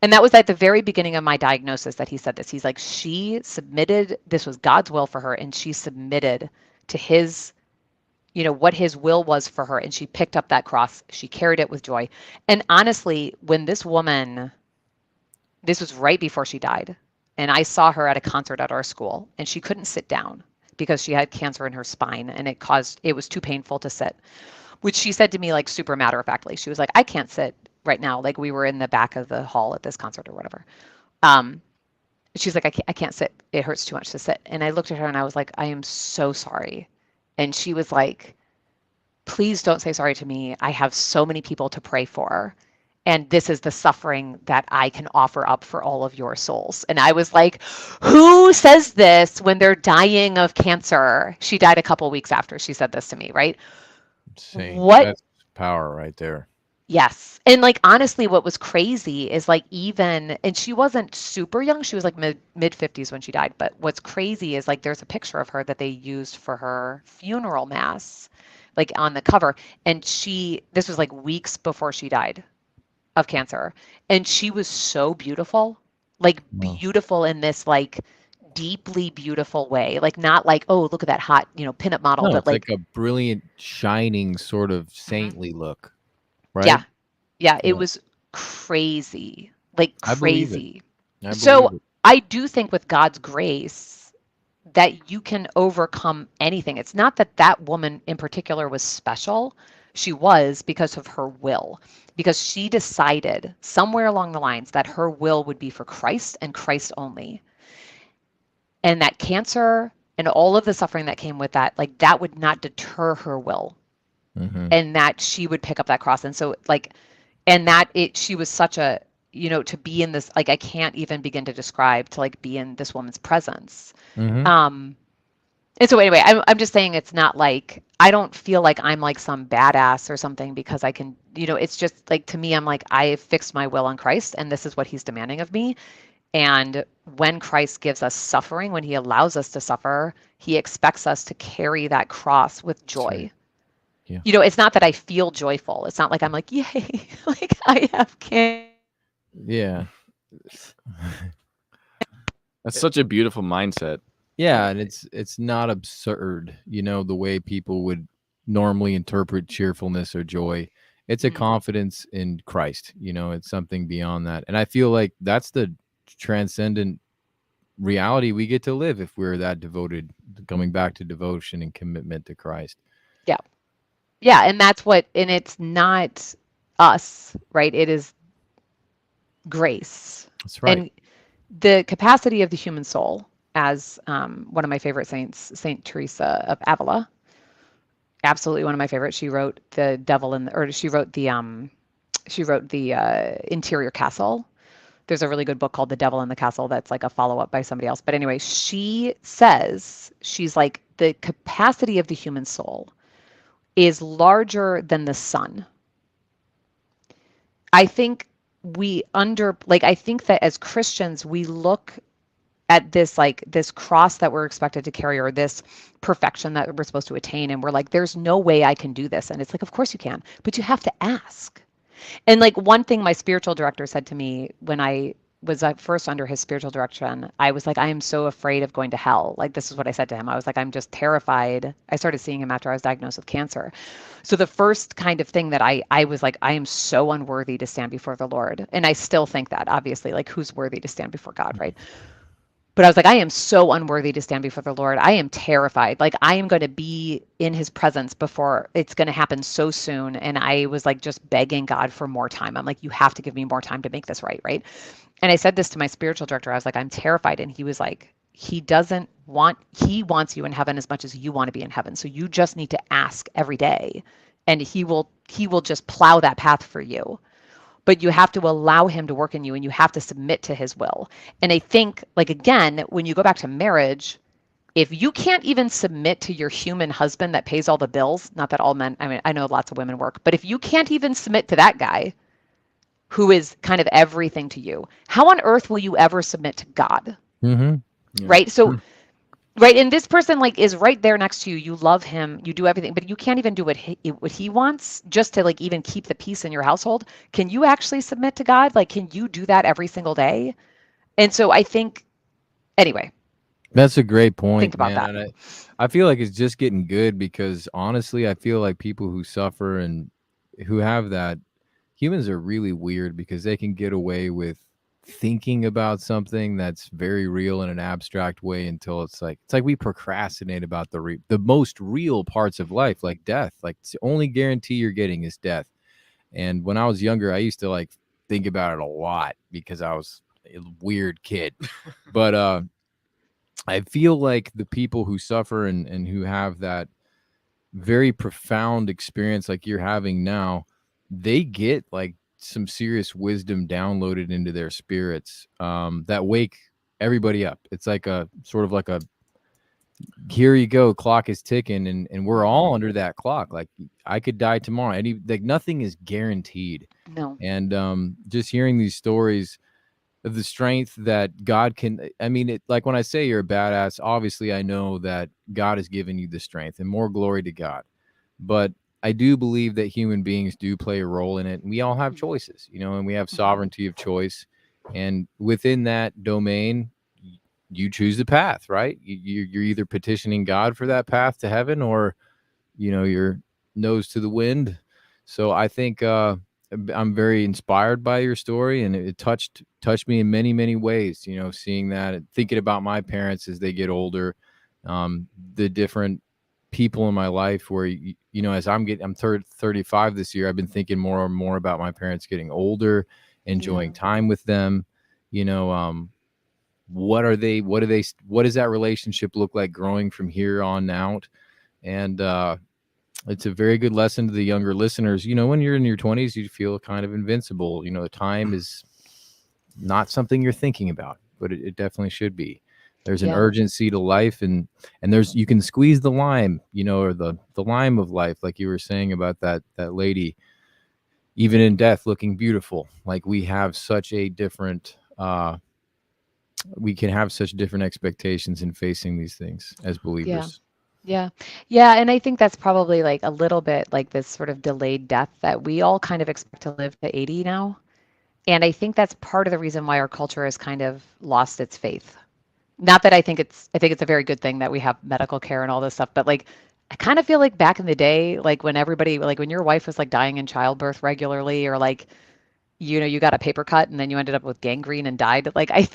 S3: And that was at the very beginning of my diagnosis that he said this. He's like, she submitted, this was God's will for her, and she submitted to his, what his will was for her. And she picked up that cross. She carried it with joy. And honestly, when this was right before she died, and I saw her at a concert at our school, and she couldn't sit down because she had cancer in her spine, and it was too painful to sit, which she said to me like super matter of factly. She was like, I can't sit right now. Like we were in the back of the hall at this concert or whatever. Um, she's like, I can't sit. It hurts too much to sit. And I looked at her and I was like, I am so sorry. And she was like, please don't say sorry to me. I have so many people to pray for. And this is the suffering that I can offer up for all of your souls. And I was like, who says this when they're dying of cancer? She died a couple weeks after she said this to me, right?
S4: Insane.
S3: What?
S4: That's power right there.
S3: Yes. And like, honestly, what was crazy is like, even, and she wasn't super young. She was like mid 50s when she died. But what's crazy is like, there's a picture of her that they used for her funeral mass, like on the cover. And this was like weeks before she died of cancer. And she was so beautiful, like
S1: Wow.
S3: beautiful in this like deeply beautiful way. Like not like, oh, look at that hot, pinup model,
S1: No,
S3: but
S1: it's like a brilliant, shining sort of saintly look, right?
S3: yeah, yeah, it
S1: Yeah.
S3: was crazy, like
S1: I believe it.
S3: crazy.
S1: I
S3: So
S1: believe it.
S3: I do think with God's grace that you can overcome anything. It's not that that woman in particular was special. She was because of her will, because she decided somewhere along the lines that her will would be for Christ and Christ only. And that cancer and all of the suffering that came with that, like that would not deter her will,
S1: Mhm.
S3: and that she would pick up that cross. And so like, and that she was such a, to be in this, like, I can't even begin to describe, to like be in this woman's presence.
S1: Mhm.
S3: And so anyway, I'm just saying, it's not like, I don't feel like I'm like some badass or something because I can, it's just like, to me, I'm like, I fixed my will on Christ and this is what he's demanding of me. And when Christ gives us suffering, when he allows us to suffer, he expects us to carry that cross with
S1: That's right.
S3: joy.
S1: Yeah.
S3: It's not that I feel joyful. It's not like I'm like, yay, like I have cancer.
S1: Yeah.
S2: That's such a beautiful mindset.
S1: Yeah, and it's not absurd, the way people would normally interpret cheerfulness or joy. It's a
S3: Mhm.
S1: confidence in Christ, it's something beyond that. And I feel like that's the transcendent reality we get to live if we're that devoted, coming back to devotion and commitment to Christ.
S3: Yeah. Yeah. And that's what, and it's not us, right? It is grace.
S1: That's right.
S3: And the capacity of the human soul, as one of my favorite saints, Saint Teresa of Avila, absolutely one of my favorites. She wrote the Devil in, or she wrote the Interior Castle. There's a really good book called The Devil in the Castle that's like a follow-up by somebody else. But anyway, she says, she's like, the capacity of the human soul is larger than the sun. I think I think that as Christians, we look at this, like this cross that we're expected to carry, or this perfection that we're supposed to attain, and we're like, there's no way I can do this. And it's like, of course you can, but you have to ask. And like, one thing my spiritual director said to me when I was first under his spiritual direction, I was like, I am so afraid of going to hell. Like, this is what I said to him. I was like, I'm just terrified. I started seeing him after I was diagnosed with cancer. So the first kind of thing that I was like, I am so unworthy to stand before the Lord. And I still think that, obviously, like, who's worthy to stand before God, right? But I was like, I am so unworthy to stand before the Lord. I am terrified. Like, I am going to be in his presence before it's going to happen so soon. And I was like, just begging God for more time. I'm like, you have to give me more time to make this right. Right. And I said this to my spiritual director. I was like, I'm terrified. And he was like, he wants you in heaven as much as you want to be in heaven. So you just need to ask every day, and he will just plow that path for you. But you have to allow him to work in you, and you have to submit to his will. And I think, like, again, when you go back to marriage, if you can't even submit to your human husband that pays all the bills, not that all men, I mean, I know lots of women work, but if you can't even submit to that guy who is kind of everything to you, how on earth will you ever submit to God?
S1: Mm-hmm.
S2: Yeah.
S3: Right? So, right, and this person like is right there next to you. You love him, you do everything, but you can't even do what he wants just to like even keep the peace in your household. Can you actually submit to God? Like, can you do that every single day? And so I think, anyway,
S1: That's a great point,
S3: think about
S1: man.
S3: that.
S1: And I feel like it's just getting good, because honestly, I feel like people who suffer and who have that, humans are really weird, because they can get away with thinking about something that's very real in an abstract way until it's like we procrastinate about the most real parts of life, like death. Like, it's the only guarantee you're getting is death. And when I was younger, I used to like think about it a lot because I was a weird kid. But I feel like the people who suffer and who have that very profound experience like you're having now, they get like some serious wisdom downloaded into their spirits that wake everybody up. It's like a sort of like a, here you go, clock is ticking, and we're all under that clock. Like I could die tomorrow. Like nothing is guaranteed.
S3: No.
S1: And just hearing these stories of the strength that God can, I mean, it, like when I say you're a badass, obviously I know that God has given you the strength, and more glory to God. But I do believe that human beings do play a role in it. And we all have choices, you know, and we have sovereignty of choice. And within that domain, you choose the path, right? You're either petitioning God for that path to heaven, or, you know, your nose to the wind. So I think I'm very inspired by your story, and it touched me in many, many ways, you know, seeing that and thinking about my parents as they get older, the different people in my life where, you know, as I'm 35 this year, I've been thinking more and more about my parents getting older, enjoying time with them, you know, what does that relationship look like growing from here on out? And it's a very good lesson to the younger listeners. You know, when you're in your 20s, you feel kind of invincible. You know, time is not something you're thinking about, but it definitely should be. There's an urgency to life, and you can squeeze the lime, you know, or the lime of life, like you were saying about that lady, even in death, looking beautiful. Like we have such a different we can have such different expectations in facing these things as believers.
S3: Yeah. Yeah. And I think that's probably like a little bit like this sort of delayed death that we all kind of expect to live to 80 now. And I think that's part of the reason why our culture has kind of lost its faith. Not that I think it's a very good thing that we have medical care and all this stuff, but like I kind of feel like back in the day, like when everybody, like when your wife was like dying in childbirth regularly, or like, you know, you got a paper cut and then you ended up with gangrene and died. Like I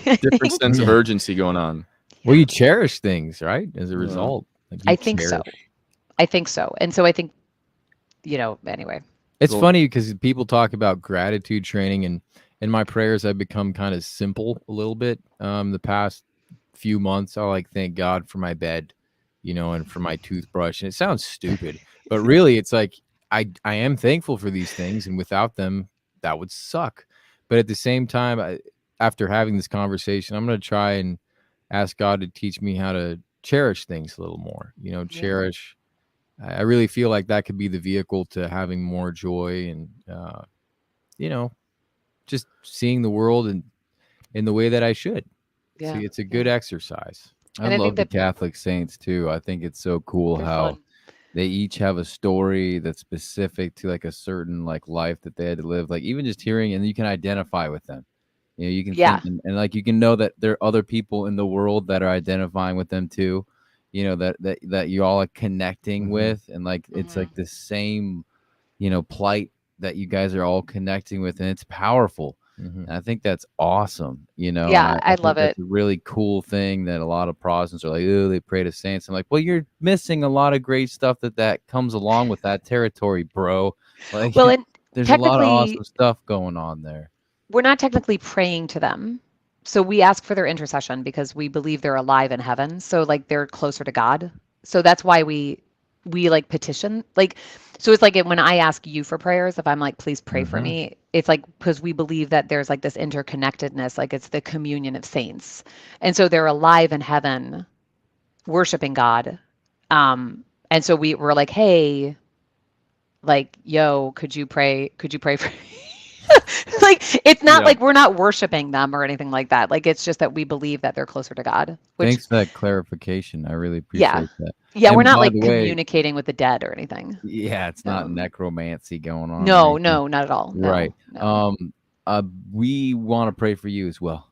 S2: Different
S3: think,
S2: sense of urgency going on.
S1: Well, you cherish things, right? As a result. Like you
S3: I think so.
S1: cherish.
S3: I think so. And so I think, you know, anyway.
S1: It's
S2: Well-
S1: funny because people talk about gratitude training, and in my prayers, I've become kind of simple a little bit. The past few months, I like thank God for my bed, you know, and for my toothbrush. And it sounds stupid, but really, it's like I am thankful for these things, and without them, that would suck. But at the same time, after having this conversation, I'm going to try and ask God to teach me how to cherish things a little more. You know, cherish. I really feel like that could be the vehicle to having more joy and, you know, just seeing the world in the way that I should.
S3: Yeah.
S1: See, it's a good exercise.
S4: I
S3: And I
S4: love
S3: think
S4: the
S3: that
S4: Catholic saints too. I think it's so cool
S3: they're
S4: how
S3: fun.
S4: they each have a story that's specific to like a certain like life that they had to live. Like even just hearing, and you can identify with them. You know, you can
S3: Yeah.
S4: think and like you can know that there are other people in the world that are identifying with them too. You know, that you all are connecting with, and like it's like the same, you know, plight that you guys are all connecting with, and it's powerful.
S1: Mhm.
S4: And I think that's awesome, you know.
S3: Yeah,
S4: and
S3: I
S4: think
S3: love
S4: that's
S3: it.
S4: a really cool thing that a lot of Protestants are like, oh, they pray to saints. I'm like, well, you're missing a lot of great stuff that comes along with that territory, bro. Like,
S3: Well, and
S4: there's a lot of
S3: technically,
S4: awesome stuff going on there.
S3: we're not technically praying to them. So we ask for their intercession because we believe they're alive in heaven. So like they're closer to God. So that's why we like petition. Like so it's like when I ask you for prayers, if I'm like please pray for me, it's like because we believe that there's like this interconnectedness, like it's the communion of saints. And so they're alive in heaven worshiping God. And so we're like, "Hey, like, yo, could you pray for like it's not like we're not worshiping them or anything like that. Like it's just that we believe that they're closer to God. Which
S4: Thanks for that clarification. I really
S3: yeah.
S4: appreciate that.
S3: Yeah, we're
S4: And
S3: not
S4: by
S3: like
S4: the way,
S3: communicating with the dead or anything.
S4: yeah, it's not necromancy going on or
S3: No,
S4: anything.
S3: no, not at all.
S4: Right.
S3: No.
S4: We want to pray for you as well.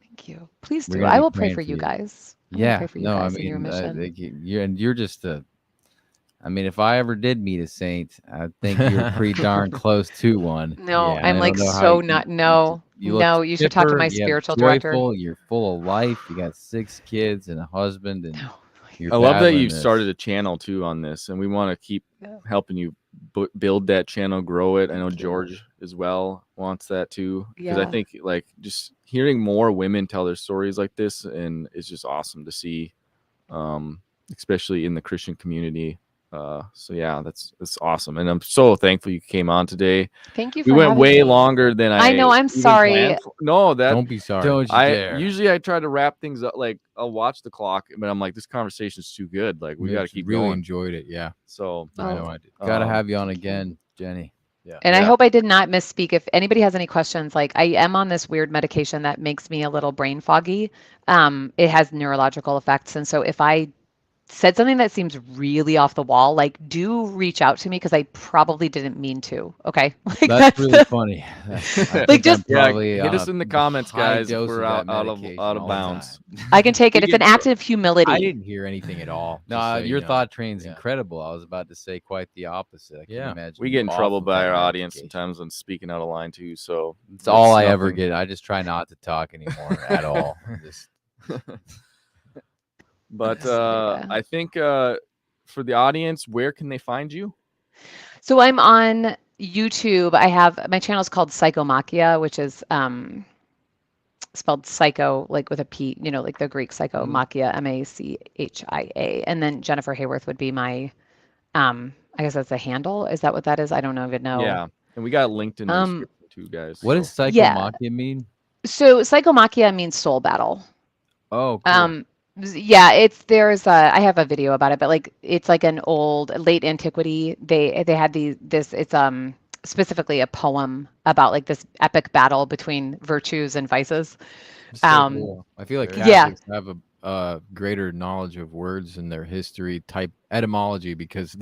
S3: Thank you. Please
S4: We're
S3: do.
S4: gonna
S3: I
S4: be
S3: will pray
S4: praying
S3: for
S4: for
S3: you
S4: you.
S3: guys. I'm gonna
S4: Yeah.
S3: pray for you
S4: No, I
S3: guys in your
S4: mean,
S3: mission.
S4: you're just a. I mean, if I ever did meet a saint, I think you're pretty darn close to one.
S3: No,
S4: And
S3: I'm
S4: I
S3: like
S4: don't know how
S3: so not
S4: you look
S3: no, you should talk to
S4: chipper,
S3: my
S4: you have
S3: spiritual director.
S4: joyful, you're full of life, you got 6 kids and a husband, and
S3: No.
S4: you're
S2: I love that
S4: battling
S2: you've
S4: this.
S2: started a channel too on this, and we want to keep helping you build that channel, grow it. I know George as well wants that too, because I
S3: Yeah.
S2: think like just hearing more women tell their stories like this, and it's just awesome to see, especially in the Christian community. So yeah, that's awesome, and I'm so thankful you came on today.
S3: Thank you
S2: We
S3: for
S2: went
S3: having
S2: way
S3: me.
S2: longer than
S3: I know, I'm
S2: even
S3: sorry.
S2: planned for. No, that
S4: Don't be sorry.
S1: Don't you
S2: I
S1: dare.
S2: usually I try to wrap things up. Like I'll watch the clock, but I'm like, this conversation is too good. Like we got to
S1: Mitch
S2: keep
S1: really
S2: going.
S1: enjoyed it. Yeah,
S2: So
S1: I know
S3: Oh.
S1: I did. Gotta
S2: Um,
S1: have you on again, Jenny. Yeah.
S3: And I
S2: Yeah.
S3: hope I did not misspeak. If anybody has any questions, like I am on this weird medication that makes me a little brain foggy. It has neurological effects. And so if I said something that seems really off the wall, like do reach out to me because I probably didn't mean to. Okay. Like
S1: That's really funny. I
S3: Like,
S1: think
S3: just-
S1: I'm probably
S2: hit
S1: on
S2: us
S1: a
S2: in the comments,
S1: high
S2: guys, if
S1: dose
S2: we're
S1: of
S2: out
S1: that medication
S2: of
S1: all the
S2: bounds.
S1: time.
S3: I can take it.
S2: We
S3: It's an
S2: get-
S3: act of humility.
S1: I didn't hear anything at all.
S4: No,
S1: just so
S4: your
S1: you know.
S4: thought train's
S1: Yeah.
S4: incredible. I was about to say quite the opposite. I can
S1: Yeah.
S4: imagine
S2: We
S4: you
S2: get in
S4: off
S2: trouble
S4: of
S2: by
S4: that
S2: our audience
S4: medication.
S2: sometimes when speaking out of line too. So
S4: It's all
S2: it's
S4: I ever
S2: nothing.
S4: get. I just try not to talk anymore at all. Just
S2: But
S3: Yeah.
S2: I think for the audience, where can they find you?
S3: So I'm on YouTube. I have my channel is called Psychomachia, which is spelled psycho like with a P, you know, like the Greek psychomachia, Machia. And then Jennifer Haworth would be my I guess that's a handle. Is that what that is? I don't even know.
S2: Yeah, and we got linked in the description too, guys.
S1: What does
S2: so.
S3: Yeah.
S1: psychomachia mean?
S3: So Psychomachia means soul battle.
S1: Oh, cool.
S3: Yeah, I have a video about it, but like it's like an old late antiquity. They had it's specifically a poem about like this epic battle between virtues and vices.
S1: It's so
S3: um,
S1: cool. I feel like
S3: yeah.
S1: Catholics have a greater knowledge of words and their history type etymology because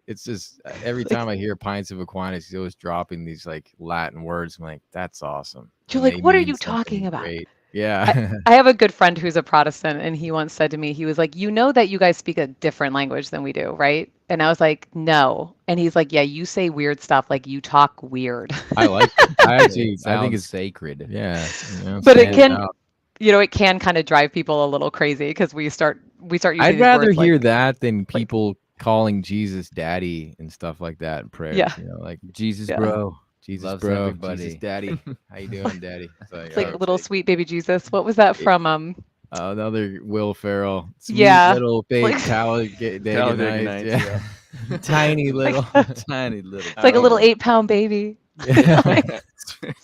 S1: it's just every time I hear Pints of Aquinas, he's always dropping these like Latin words. I'm like, that's awesome.
S3: You're
S1: And
S3: like,
S1: they
S3: what are
S1: mean
S3: you
S1: something
S3: talking about?
S1: great. Yeah.
S3: I have a good friend who's a Protestant, and he once said to me, he was like, you know that you guys speak a different language than we do, right? And I was like, no. And he's like, yeah, you say weird stuff, like you talk weird.
S1: I like it. I actually, I think
S4: sounds
S1: it's
S4: sacred.
S1: yeah. You know,
S3: But it
S1: stands
S3: can,
S1: out.
S3: you know, it can kind of drive people a little crazy because we start using
S1: I'd
S3: these
S1: rather
S3: words
S1: hear
S3: like,
S1: that than people calling Jesus daddy and stuff like that in prayer.
S3: Yeah.
S1: You know, like Jesus
S3: Yeah.
S1: bro, Jesus
S4: Loves
S1: bro,
S4: everybody.
S1: Jesus daddy. How you doing, daddy?
S3: it's like
S1: oh,
S3: little
S1: okay.
S3: sweet baby Jesus. What was that from?
S1: Another Will Ferrell. Sweet
S3: Yeah,
S1: little fake
S3: like-
S2: Talladega
S1: Talladega
S2: Nights,
S1: Nights. Yeah. Tiny little, tiny little.
S3: It's like a little
S2: Oh.
S3: 8-pound baby.
S1: Yeah.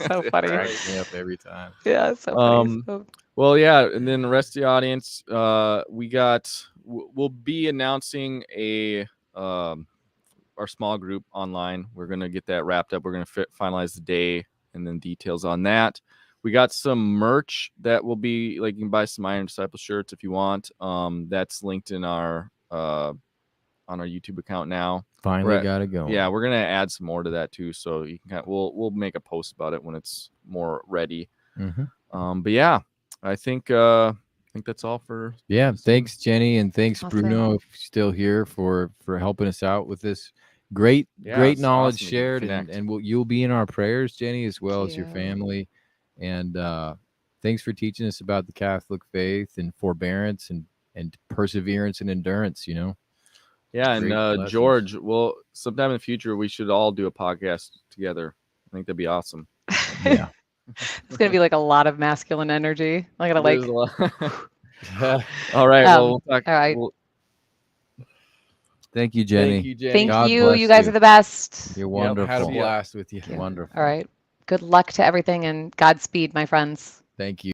S3: So funny.
S1: Cracks me up every time.
S3: Yeah, it's so funny. So-
S2: Well, yeah, and then the rest of the audience, we'll be announcing our small group online. We're gonna get that wrapped up. We're gonna finalize the day and then details on that. We got some merch that will be like you can buy some Iron Disciple shirts if you want. That's linked in our on our YouTube account now.
S1: Finally got it going.
S2: Yeah, we're gonna add some more to that too. So you can we'll make a post about it when it's more ready.
S1: Mm-hmm.
S2: But yeah, I think that's all for.
S1: Yeah, thanks Jenny and thanks
S3: Awesome.
S1: Bruno if you're still here for helping us out with this great
S2: it's
S1: knowledge
S2: awesome to
S1: shared
S2: connect.
S1: and you'll be in our prayers, Jenny, as well as your
S3: you.
S1: family. And thanks for teaching us about the Catholic faith and forbearance and perseverance and endurance, you know.
S2: Yeah, and
S1: Great lessons.
S2: George, well, sometime in the future we should all do a podcast together. I think that'd be awesome.
S1: Yeah.
S3: It's gonna be like a lot of masculine energy. I gotta like.
S2: There's a lot. All right. Well, we'll talk.
S3: all right.
S1: Thank you, Jenny.
S2: Thank you, Jenny.
S3: Thank
S1: God
S3: you.
S1: bless
S3: You guys
S1: you.
S3: are the best.
S1: You're
S2: Yep,
S1: wonderful.
S2: had a blast
S1: with you.
S3: Thank you.
S1: Wonderful.
S3: All right. Good luck to everything and Godspeed, my friends.
S1: Thank you.